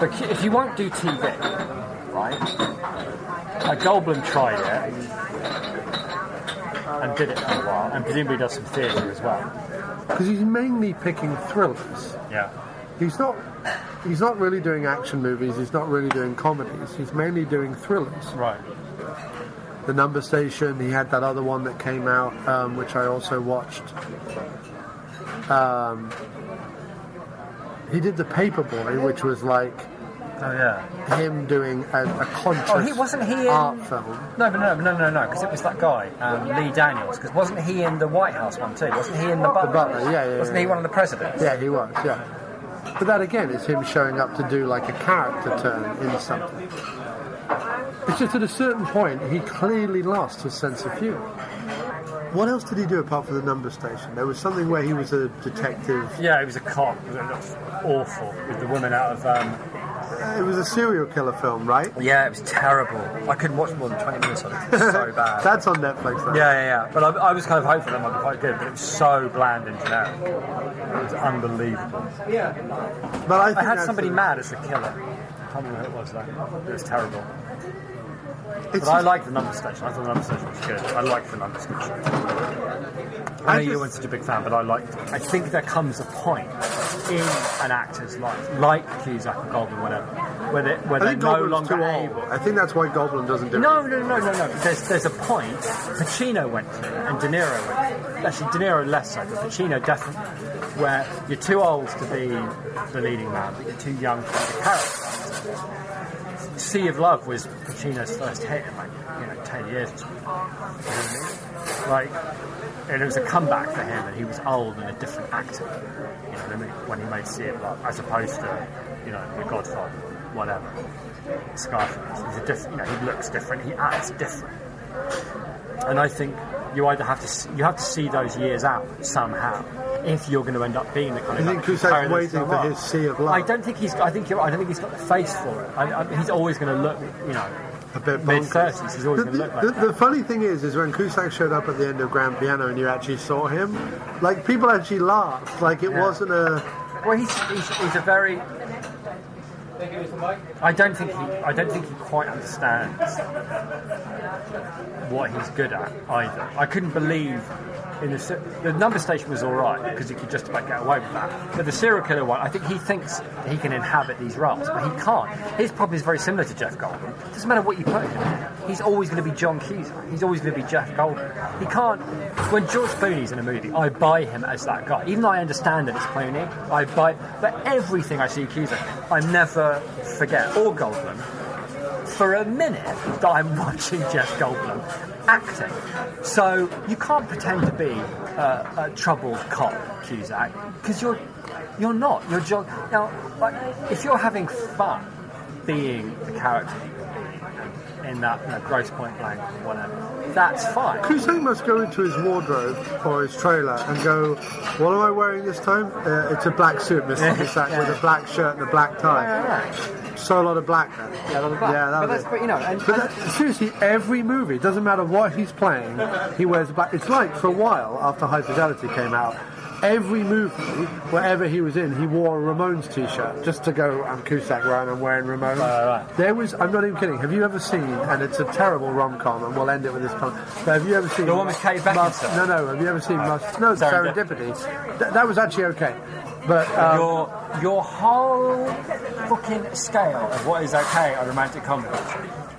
But if you won't do TV, right? Like Goldblum tried it and did it for a while, and presumably does some theatre as well. Because he's mainly picking thrillers. Yeah. He's not really doing action movies. He's not really doing comedies. He's mainly doing thrillers. Right. The Number Station. He had that other one that came out, which I also watched. He did The Paperboy, which was like him doing a conscious art film. No, because it was that guy, Lee Daniels. Because wasn't he in the White House one too? Wasn't he in the Butler? The Butler, yeah. Wasn't he one of the presidents? Yeah, he was, yeah. But that again is him showing up to do like a character turn in something. It's just at a certain point he clearly lost his sense of humour. What else did he do apart from The Number Station? There was something where he was a detective. Yeah, he was a cop. It was awful with the woman out of. It was a serial killer film, right? Yeah, it was terrible. I couldn't watch more than 20 minutes of it. It was so bad. That's on Netflix, though. Yeah. But I was kind of hopeful that might be quite good, but it was so bland and generic. It was unbelievable. Yeah. But I had somebody mad as the killer. I can't remember who it was, though. It was terrible. But I liked The Number Station. I thought The Number Station was good. I liked The Number Station. I know you weren't such a big fan, but I liked it. I think there comes a point in an actor's life, like Cusack or Goldblum, whatever, where they're no longer able. I think that's why Goldblum doesn't do it. No. There's a point. Pacino went through it, and De Niro went through it. Actually, De Niro less so, but Pacino definitely. Where you're too old to be the leading man, but you're too young to be the character. Sea of Love was Pacino's first hit in 10 years or something. You know what I mean? And it was a comeback for him, and he was old and a different actor. You know what I mean? When he made Sea of Love, as opposed to, The Godfather, whatever. Scarface. He's a different. He looks different. He acts different. And I think you either have to see those years out somehow if you're going to end up being the kind of. I think Cusack's waiting for his Sea of Love. I don't think he's got the face for it. He's always going to look, a bit mid-30s. He's always going to look like that. The funny thing is when Cusack showed up at the end of Grand Piano and you actually saw him, like people actually laughed. Like it wasn't a. Well, he's a very. I don't think he quite understands what he's good at either. I couldn't believe the Number Station was all right because he could just about get away with that. But the serial killer one, I think he thinks he can inhabit these roles, but he can't. His problem is very similar to Jeff Goldblum. It doesn't matter what you put him in. He's always going to be John Cusack. He's always going to be Jeff Goldblum. He can't. When George Clooney's in a movie, I buy him as that guy. Even though I understand that it's Clooney, I buy. But everything I see Cusack in, I never forget, or Goldblum, for a minute that I'm watching Jeff Goldblum acting. So you can't pretend to be a troubled cop, Cusack, because you're not. You're John. Now, if you're having fun being the character in that Grosse Point Blank or whatever. That's fine. Cusack must go into his wardrobe or his trailer and go, what am I wearing this time? It's a black suit, Mr. Cusack, with a black shirt and a black tie. Right. So a lot of black then. Yeah, a lot of black. Yeah, but that's, but, you know, seriously, every movie, doesn't matter what he's playing, he wears black. It's like, for a while, after High Fidelity came out, every movie, wherever he was in, he wore a Ramones t-shirt just to go, I'm Cusack, Ryan, I'm wearing Ramones. Right. There was, I'm not even kidding, have you ever seen, and it's a terrible rom-com, and we'll end it with this one, but have you ever seen... The one with Kate Beckinsale? No, have you ever seen... No, Serendipity. That was actually okay. But your whole fucking scale of what is okay on romantic comedies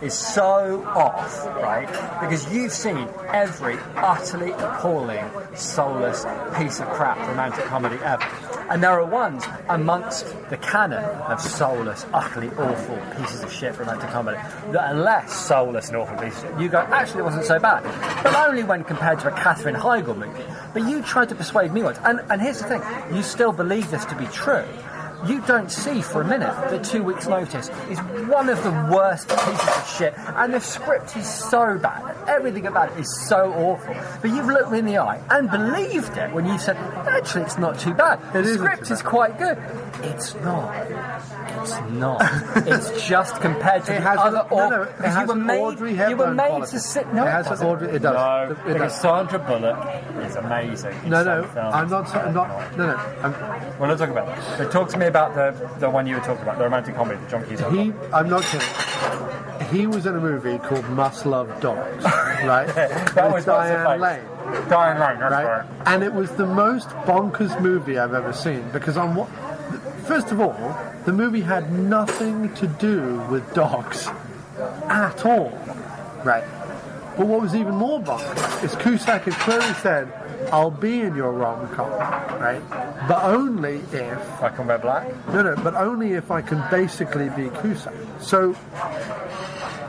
is so off, right? Because you've seen every utterly appalling, soulless piece of crap romantic comedy ever. And there are ones amongst the canon of soulless, utterly awful pieces of shit romantic comedy that are less soulless and awful pieces of shit. You go, actually it wasn't so bad. But only when compared to a Katherine Heigl movie. But you tried to persuade me once. And here's the thing, you still believe this to be true. You don't see for a minute that 2 Weeks' Notice is one of the worst pieces of shit, and the script is so bad. Everything about it is so awful. But you've looked me in the eye and believed it when you said, actually, it's not too bad. The script is quite good. It's not. It's not. It's just compared to the other. It has an Audrey Hepburn you were made quality. to sit. No, it has an Audrey. It does. No, it because does. Sandra Bullock is amazing. No, I'm not. We're not talking about that. But talk to me about the one you were talking about, the romantic comedy, the John Cusack. I'm not kidding. He was in a movie called Must Love Dogs, right? That was Diane Lane. Diane Lane, that's right. And it was the most bonkers movie I've ever seen because first of all, the movie had nothing to do with dogs at all, right? But what was even more bonkers is Cusack had clearly said, I'll be in your rom-com, right? But only if... I can wear black? No, but only if I can basically be Cusack. So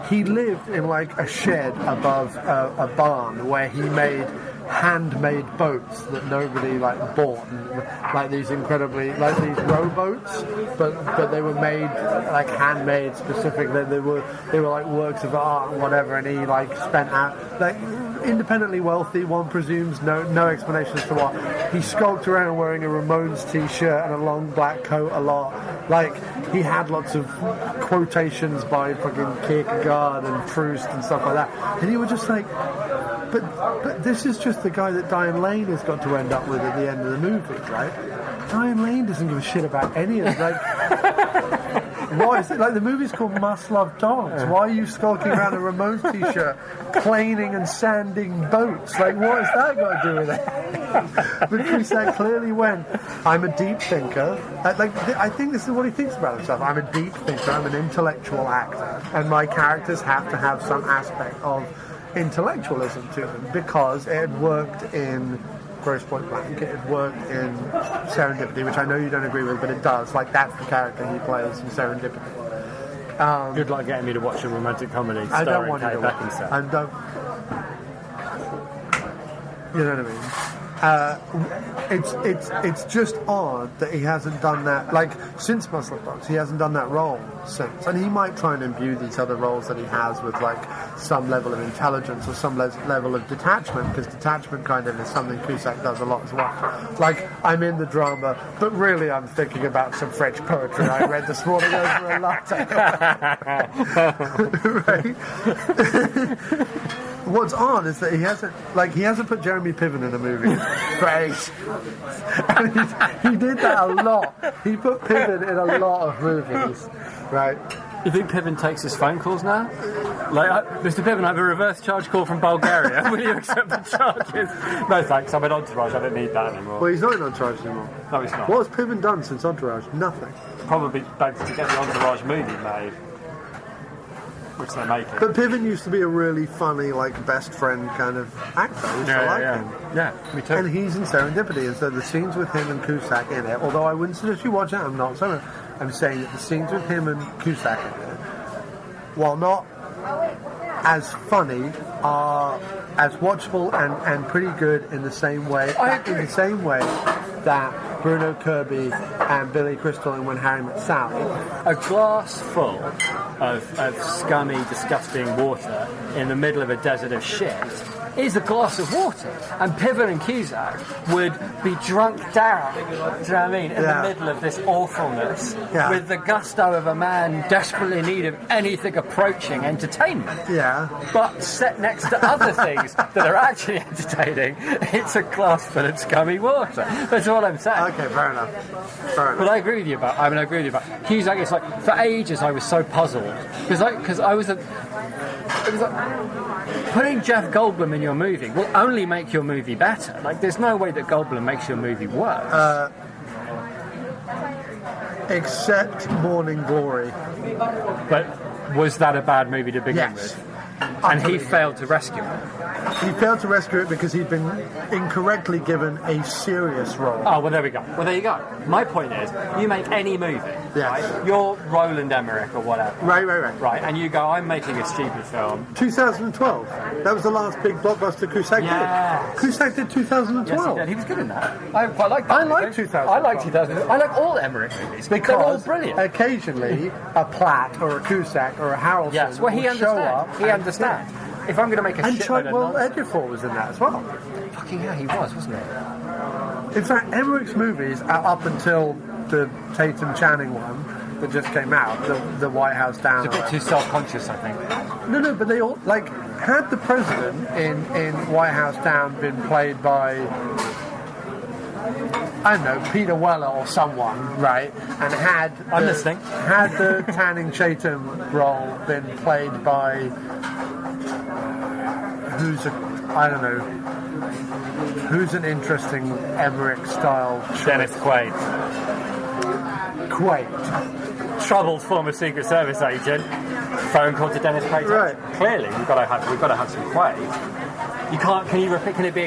he lived in like a shed above a barn where he made handmade boats that nobody bought, and, these incredibly these rowboats, but they were made handmade specifically. They were like works of art and whatever. And he spent out independently wealthy. One presumes no explanation as to what. He skulked around wearing a Ramones t-shirt and a long black coat a lot. He had lots of quotations by fucking Kierkegaard and Proust and stuff like that. And you were just like, but this is just the guy that Diane Lane has got to end up with at the end of the movie, right? Diane Lane doesn't give a shit about any of it. Why is it the movie's called Must Love Dogs? Why are you skulking around a Ramones t-shirt, planing and sanding boats? What has that got to do with it? But Cusack clearly went, I'm a deep thinker. I think this is what he thinks about himself. I'm a deep thinker. I'm an intellectual actor, and my characters have to have some aspect of intellectualism to them because it had worked in Grosse Point Blank, it had worked in Serendipity, which I know you don't agree with, but it does. That's the character he plays in Serendipity. Good luck getting me to watch a romantic comedy I don't starring want you Kate to watch Beckinsale. I don't. You know what I mean? It's just odd that he hasn't done that. Since Muscle Dogs, he hasn't done that role since. And he might try and imbue these other roles that he has with some level of intelligence or some level of detachment, because detachment kind of is something Cusack does a lot as well. I'm in the drama, but really I'm thinking about some French poetry I read this morning over a latte. Right? What's odd is that he hasn't put Jeremy Piven in a movie for ages. And he did that a lot. He put Piven in a lot of movies, right? You think Piven takes his phone calls now? Mr. Piven, I have a reverse charge call from Bulgaria. Will you accept the charges? No thanks, I'm in Entourage, I don't need that anymore. Well, he's not in Entourage anymore. No, he's not. What has Piven done since Entourage? Nothing. Probably begged to get the Entourage movie made. Which they're making. But Piven used to be a really funny, best friend kind of actor. I used to like him. Yeah, me too. And he's in Serendipity, and so the scenes with him and Cusack in it, although I wouldn't suggest you watch it, I'm saying that the scenes with him and Cusack in it, while not as funny, are as watchable and pretty good in the same way. In the same way that Bruno Kirby and Billy Crystal in When Harry Met Sally. A glass full of scummy, disgusting water in the middle of a desert of shit is a glass of water. And Piven and Cusack would be drunk down, do you know what I mean, in the middle of this awfulness, with the gusto of a man desperately in need of anything approaching entertainment. Yeah. But set next to other things that are actually entertaining, it's a glass full of scummy water. That's all I'm saying. Okay, fair enough. But I agree with you about. Cusack. It's like for ages I was so puzzled because I was. It was like putting Jeff Goldblum in your movie will only make your movie better. Like, there's no way that Goldblum makes your movie worse. Except Morning Glory. But was that a bad movie to begin with? And he failed to rescue it. He failed to rescue it because he'd been incorrectly given a serious role. Oh, well, there we go. Well, there you go. My point is, you make any movie, right? You're Roland Emmerich or whatever. Right. Right, and you go, I'm making a stupid film. 2012. That was the last big blockbuster Cusack did. Cusack did 2012. Yes, he did. He was good in that. I quite like that. I like 2012. I like 2012. I like all Emmerich movies. They're all brilliant. Occasionally, a Platt or a Cusack or a Harrelson Yes, well, he will show up. understands. He understands. If I'm going to make a shitload of nonsense... Ejiofor was in that as well. Fucking hell, he was, wasn't he? In fact, Emmerich's movies are up until the Tatum Channing one that just came out, the White House Down. It's a bit too self-conscious, I think. No, but they all, like, had the president in White House Down been played by, I don't know, Peter Weller or someone, right? And had the Channing Tatum role been played by who's an interesting Emmerich style choice? Dennis Quaid. Troubled former Secret Service agent. Phone call to Dennis Quaid. Right. Clearly, we've got to have some Quaid. You can't. Can you repeat? Can it be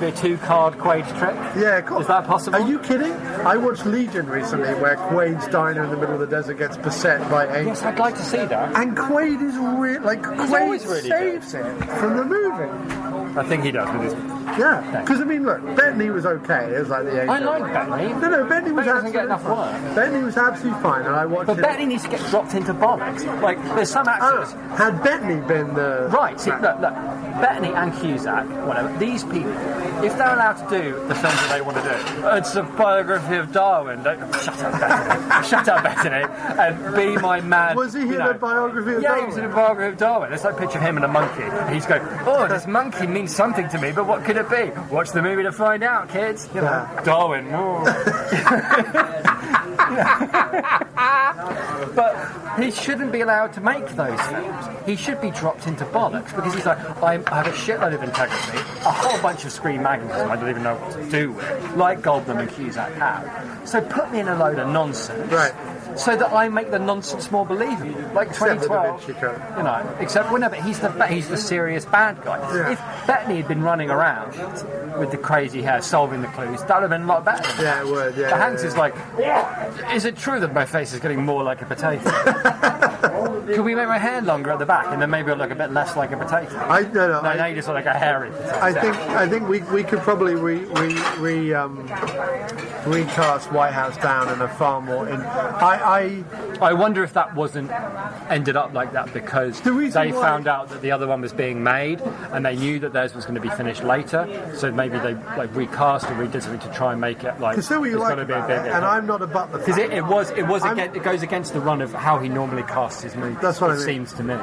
a 2-card Quaid trick? Yeah, of course. Is that possible? Are you kidding? I watched Legion recently, where Quaid's diner in the middle of the desert gets beset by angels. Yes, I'd like to see that. And Quaid is Quaid saves it from the movie. I think he does with his. Yeah, because I mean, look, Bettany was okay. It was like the. I like Bettany. No, Bettany was doesn't get enough work. Bettany was absolutely fine, and I watched. But Bettany needs to get dropped into bollocks. Like, there's some actors. Had Bettany been the right? See, look, Bettany and Cusack, whatever. These people, if they're allowed to do the things that they want to do, it's a biography of Darwin. Shut up, Bettany. Shut up, Bettany, and be my man. Was he in a biography of Darwin? Yeah, he was in a biography of Darwin. There's like a picture of him and a monkey. And he's going, oh, this monkey means something to me, but what could it be? Watch the movie to find out, kids. You know, Darwin. But he shouldn't be allowed to make those films. He should be dropped into bollocks because he's like, I have a shitload of integrity, a whole bunch of screen magnetism I don't even know what to do with, like Goldblum and Cusack have. So put me in a load of nonsense. Right. So that I make the nonsense more believable, like 2012. You know, except but he's the serious bad guy. Yeah. If Bettany had been running around with the crazy hair, solving the clues, that would have been a lot better. Yeah, it would. Yeah. But Hanks is like, is it true that my face is getting more like a potato? Could we make my hair longer at the back, and then maybe it'll look a bit less like a potato? No, now you just look like a hairy potato. I think we could probably recast White House Down in a far more. I wonder if that wasn't ended up like that because they found out that the other one was being made, and they knew that theirs was going to be finished later. So maybe they recast or redid something to try and make it like. Because so you like about it, and I'm not a butler. Because it goes against the run of how he normally casts his movies. That's what it seems to me.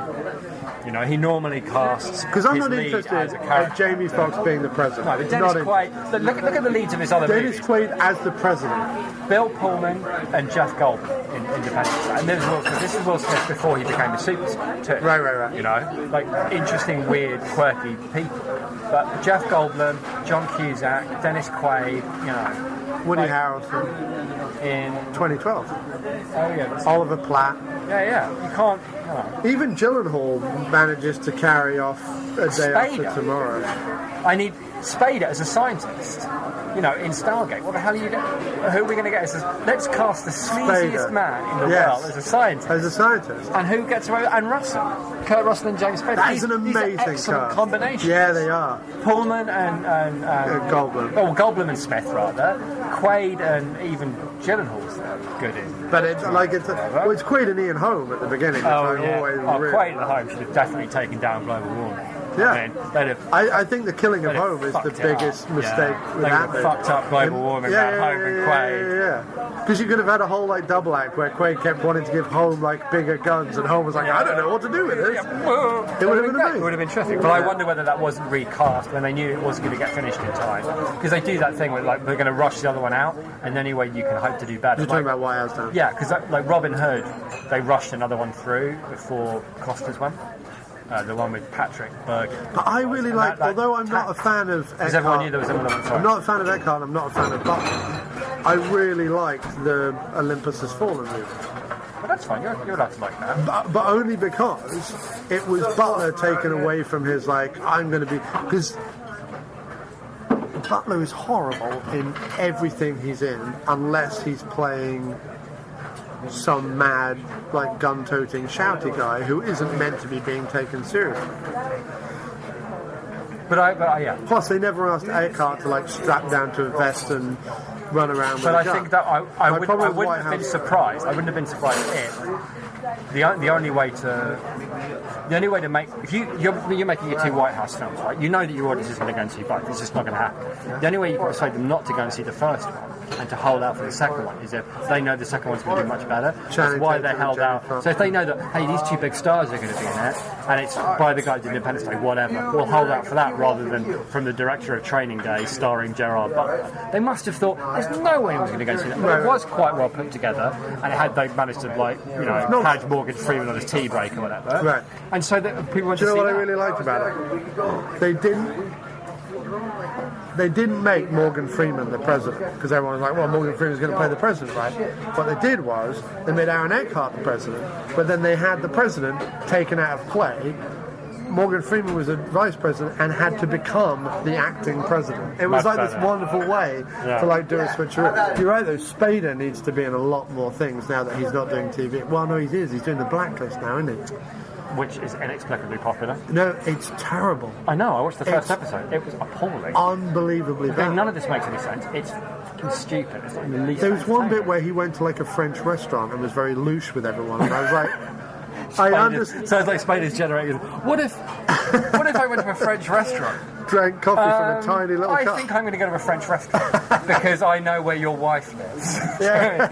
You know, he normally casts. Because I'm not interested in Jamie Foxx being the president. No, but Dennis Quaid. Look at the leads of his other movies. Dennis Quaid as the president. Bill Pullman and Jeff Goldblum in Independence Day. And there's Will Smith. This is Will Smith before he became a superstar too. Right. You know, like interesting, weird, quirky people. But Jeff Goldblum, John Cusack, Dennis Quaid, you know, Woody Harrelson in 2012. Oh yeah, Oliver Platt. Yeah. You can't. Even Gyllenhaal manages to carry off A Day After Tomorrow. I need Spader as a scientist, you know, in Stargate. What the hell are you doing? Who are we going to get? It says, let's cast the sleaziest Spader. man in the Yes. world as a scientist. As a scientist. And who gets away? And Russell, Kurt Russell and James Spader. That is an These are amazing excellent cast. combination. Yeah, they are. Pullman and Goldblum. Oh, Goldblum and Smith rather. Quaid and even Gyllenhaal's good in. But it's like it's Quaid and Ian Holm at the beginning. Oh which I yeah. always Quaid at the home should have definitely taken down global warming. Yeah. I mean, they'd have. I think the killing of They'd have Home is the fucked it biggest up. mistake Yeah. with They that. would have fucked up global warming about Home and Quaid. Yeah. Because you could have had a whole like double act where Quaid kept wanting to give Home like bigger guns, and Home was like, I don't know what to do with this. It would have been great. It would have been terrific. But I wonder whether that wasn't recast when they knew it wasn't going to get finished in time. Because they do that thing where like we're going to rush the other one out, and the only way you can hope to do better. You're talking about White House Down. Yeah, because like Robin Hood, they rushed another one through before Costner's one. The one with Patrick Bergen. But I really like, although I'm not a fan of Because everyone knew Eckhart, there was another one. Sorry. I'm not a fan of Eckhart, I'm not a fan of Butler. I really liked the Olympus Has Fallen movie. But that's fine. You're allowed to like that. But only because it was Butler taken away from his, like, I'm going to be... Because Butler is horrible in everything he's in, unless he's playing some mad, like, gun-toting, shouty guy who isn't meant to be being taken seriously. But yeah. Plus, they never asked Eckhart to, like, strap down to a vest and run around with But a I gun. think that I wouldn't problem with have White been House- surprised. I wouldn't have been surprised if the only way to make if you're making your two White House films, right? You know that your audience is going to go and see both. It's just not going to happen. The only way you can persuade them not to go and see the first one and to hold out for the second one is if they know the second one's going to do much better. That's why they held out. So if they know that, hey, these two big stars are going to be in it, and it's by the guys in Independence Day, whatever, we'll hold out for that rather than from the director of Training Day starring Gerard Butler. They must have thought there's no way anyone's going to go see that. But it was quite well put together, and it had they managed to had Morgan Freeman on his tea break or whatever. Right. And so that people went Do to you know see what I that. really liked about it? They didn't make Morgan Freeman the president, because everyone was like, well, Morgan Freeman's going to play the president, right? What they did was, they made Aaron Eckhart the president, but then they had the president taken out of play. Morgan Freeman was a vice president and had to become the acting president. It was Much like this better. wonderful way to like do a switcheroo. You're right though, Spader needs to be in a lot more things now that he's not doing TV. Well, no, he is. He's doing The Blacklist now, isn't he? Which is inexplicably popular. No, it's terrible. I know, I watched the first It's episode. It was appalling. Unbelievably bad. None of this makes any sense. It's fucking stupid. It's not the least There was one bit entertaining. where he went to like a French restaurant and was very louche with everyone, and I was like, I understand. Sounds like Spader's generated. What if I went to a French restaurant? Drank coffee from a tiny little I cup. think I'm going to go to a French restaurant because I know where your wife lives. Yeah.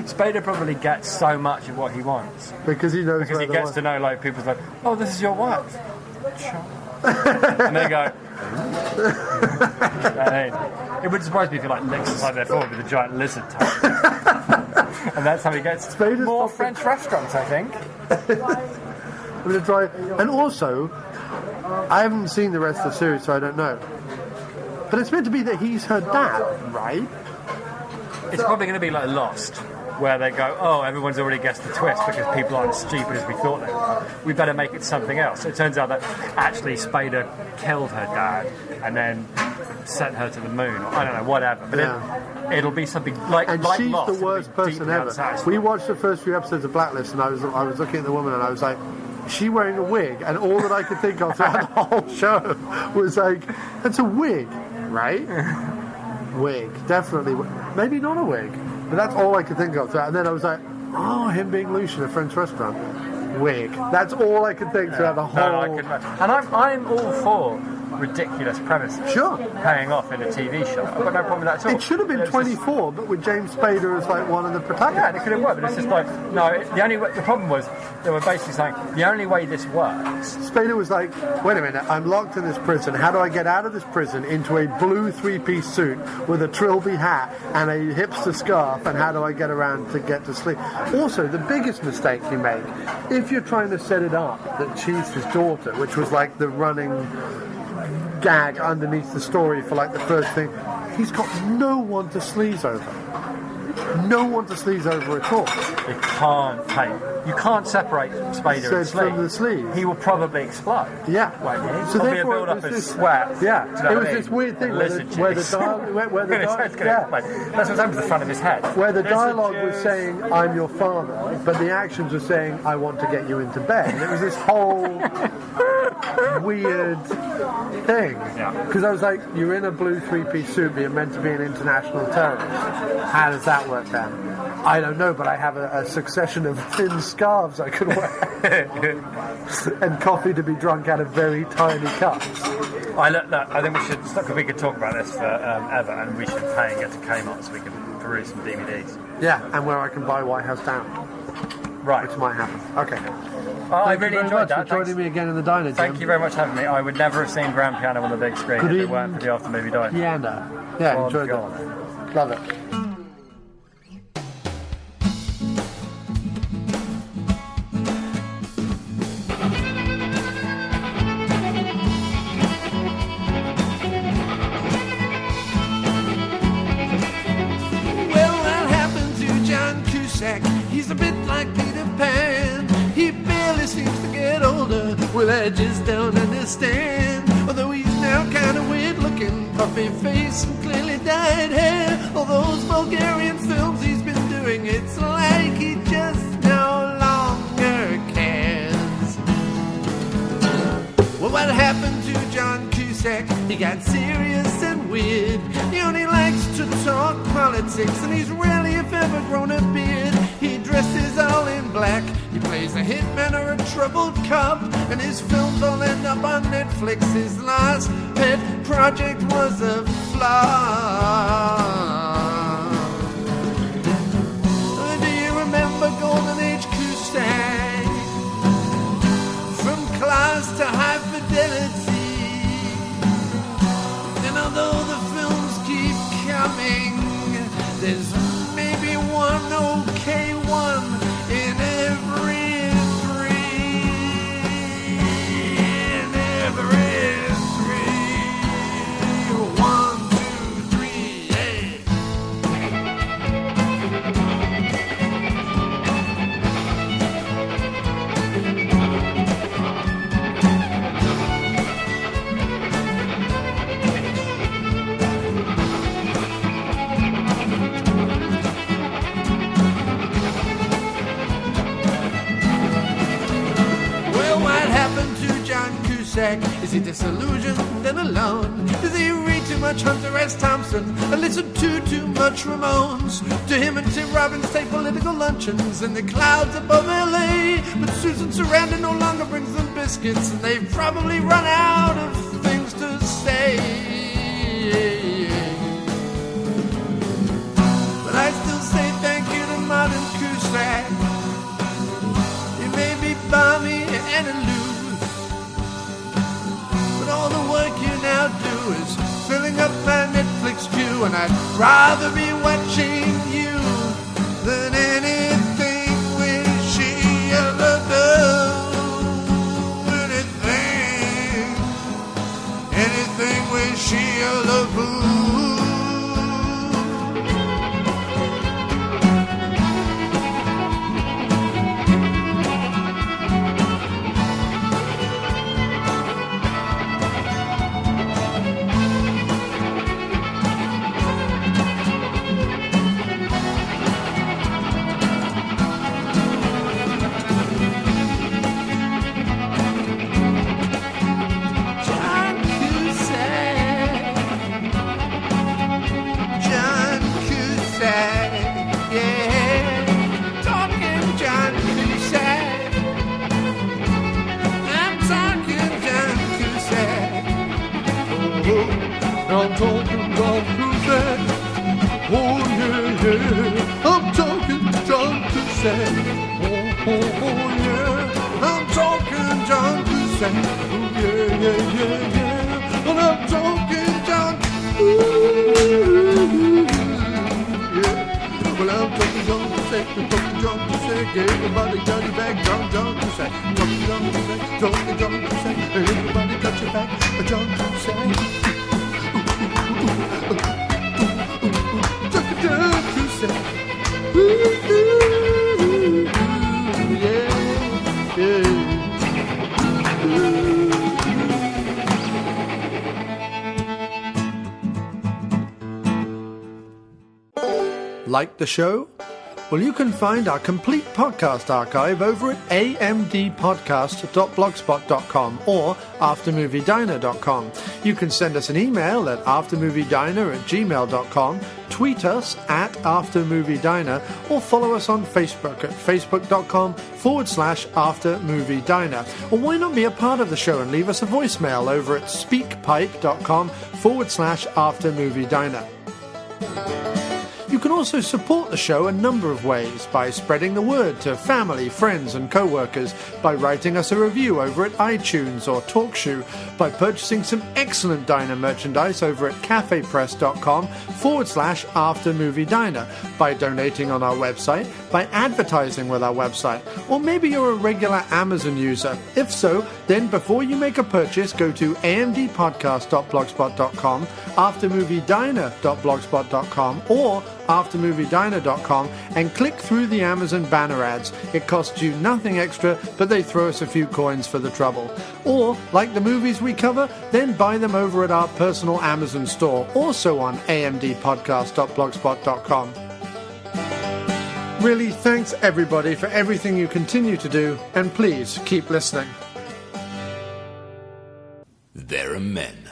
Spader probably gets so much of what he wants because he knows because where he the gets wife- to know like people's like, oh, this is your wife, and they go. It would surprise me if he like licks inside their foot with a giant lizard tongue. And that's how he gets Spader's more popping- French restaurants, I think. I'm going to try. And also, I haven't seen the rest of the series, so I don't know. But it's meant to be that he's her dad, right? It's probably going to be like Lost, where they go, oh, everyone's already guessed the twist because people aren't as stupid as we thought they were. We better make it something else. It turns out that actually Spader killed her dad and then sent her to the moon. Or, I don't know, whatever. But it'll be something like And like she's Lost. the worst It'll be person deeply ever. unsatisfying. We watched the first few episodes of Blacklist, and I was looking at the woman, and I was like, is she wearing a wig? And all that I could think of throughout the whole show was like, that's a wig, right? Wig, definitely. Maybe not a wig, but that's all I could think of. And then I was like, oh, him being loose in a French restaurant. Wig. That's all I could think throughout the whole... No, I couldn't. And I'm all for ridiculous premises Sure. paying off in a TV show. I've got no problem with that at all. It should have been It's 24, but with James Spader as like one of the Yeah, protagonists. it could have worked, but it's just like the problem was they were basically saying the only way this works. Spader was like, wait a minute, I'm locked in this prison. How do I get out of this prison into a blue three-piece suit with a trilby hat and a hipster scarf, and how do I get around to get to sleep? Also, the biggest mistake you make, if you're trying to set it up that she's his daughter, which was like the running gag underneath the story for like the first thing, he's got no one to sleaze over. no one to sleaze over at all. You can't separate Spader So and sleeve. from the sleeve. He will probably explode. Yeah. Won't he? So Probably a therefore, build-up it of was this- sweat. Yeah. Do you know It what was I mean? this weird thing where the Lizard dialogue, juice. where the His head's gonna yeah. explode. That's what's happened to the front of his head. Where the Lizard dialogue was juice. saying, I'm your father, but the actions were saying, I want to get you into bed. And it was this whole weird thing. Yeah. Because I was like, you're in a blue three-piece suit, but you're meant to be an international terrorist. How does that work then? I don't know, but I have a succession of thin scarves I could wear. And coffee to be drunk out of very tiny cups. I think we could talk about this for ever, and we should pay and get to Kmart so we can peruse some DVDs. Yeah, and where I can buy White House Down, Right. which might happen. Okay. Oh, I Thank you really very enjoyed much that. for joining Thanks. me again in the diner, Jim. Thank you very much for having me. I would never have seen Grand Piano on the big screen Good if it evening. weren't for the After Movie Diner. Piano. Yeah, Oh, enjoyed God. it. Love it. Well, what happened to John Cusack? He's a bit like Peter Pan. He barely seems to get older. Well, I just don't understand. Although he's now kind of weird looking, puffy face and clearly dyed hair. All those Bulgarian films he's been doing, it's like he just no longer cares. Well, what happened to John Cusack? He got serious and weird. He only likes to talk politics, and he's rarely, if ever, grown a beard. He dresses all in black. He plays a hitman or a troubled cop, and his films all end up on Netflix. His last pet project was a flop. Do you remember Golden Age Cusack? From class to high fidelity. And although the films keep coming, there's maybe one okay one in every three. In every three. 1, 2, 3, hey. Well, what happened to John Cusack? Is he disillusioned and alone? Does he read too much Hunter S. Thompson and listen to too much Ramones? To him and Tim Robbins take political luncheons in the clouds above L.A. But Susan Sarandon no longer brings them biscuits, and they've probably run out of things to say. But I still say thank you to Martin Cusack. He may be balmy and aloof, but all the work you now do is filling up my Netflix queue, and I'd rather be watching you than anything with she ever does. Anything with she ever does. John Cusack, John Cusack, yeah, talking John Cusack, I'm talking John Cusack, oh, I'm talking John Cusack, oh yeah, yeah, I'm talking John Cusack, oh, oh, oh yeah, I'm talking John Cusack, oh yeah, yeah, yeah, yeah, well, I'm talking John, ooh, yeah, well, I'm talking John Cusack, I'm talking John Cusack, everybody got your back, John Cusack, talking John Cusack, talking John Cusack, everybody got your back, John Cusack, talking John Cusack. Like the show? Well, you can find our complete podcast archive over at amdpodcast.blogspot.com or aftermoviediner.com. You can send us an email at aftermoviediner@gmail.com, tweet us at aftermoviediner, or follow us on Facebook at facebook.com/aftermoviediner. Or why not be a part of the show and leave us a voicemail over at speakpipe.com/aftermoviediner. You can also support the show a number of ways: by spreading the word to family, friends and co-workers, by writing us a review over at iTunes or TalkShoe, by purchasing some excellent diner merchandise over at cafepress.com/aftermoviediner, by donating on our website, by advertising with our website, or maybe you're a regular Amazon user. If so, then before you make a purchase, go to amdpodcast.blogspot.com, aftermoviediner.blogspot.com, or aftermoviediner.com and click through the Amazon banner ads. It costs you nothing extra, but they throw us a few coins for the trouble. Or, like the movies we cover, then buy them over at our personal Amazon store, also on amdpodcast.blogspot.com. Really, thanks everybody for everything you continue to do, and please keep listening. There are men,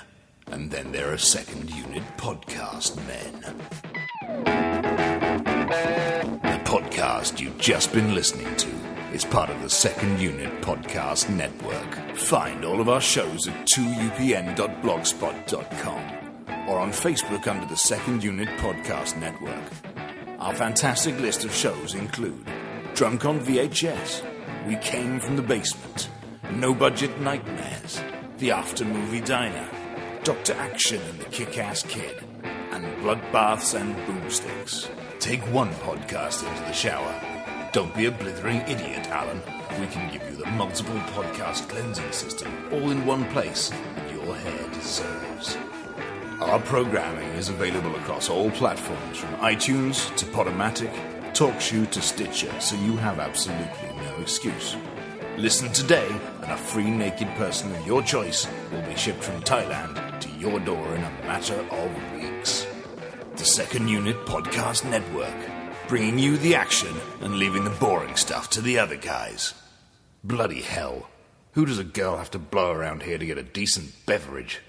and then there are second unit podcast men. The podcast you've just been listening to is part of the Second Unit Podcast Network. Find all of our shows at 2upn.blogspot.com or on Facebook under the Second Unit Podcast Network. Our fantastic list of shows include Drunk on VHS, We Came from the Basement, No Budget Nightmares, The After Movie Diner, Dr.Action and the Kick-Ass Kid, and Bloodbaths and Boomsticks. Take one podcast into the shower. Don't be a blithering idiot, Alan. We can give you the multiple podcast cleansing system all in one place that your hair deserves. Our programming is available across all platforms, from iTunes to Podomatic, TalkShoe to Stitcher, so you have absolutely no excuse. Listen today, and a free naked person of your choice will be shipped from Thailand to your door in a matter of weeks. The Second Unit Podcast Network, bringing you the action and leaving the boring stuff to the other guys. Bloody hell. Who does a girl have to blow around here to get a decent beverage?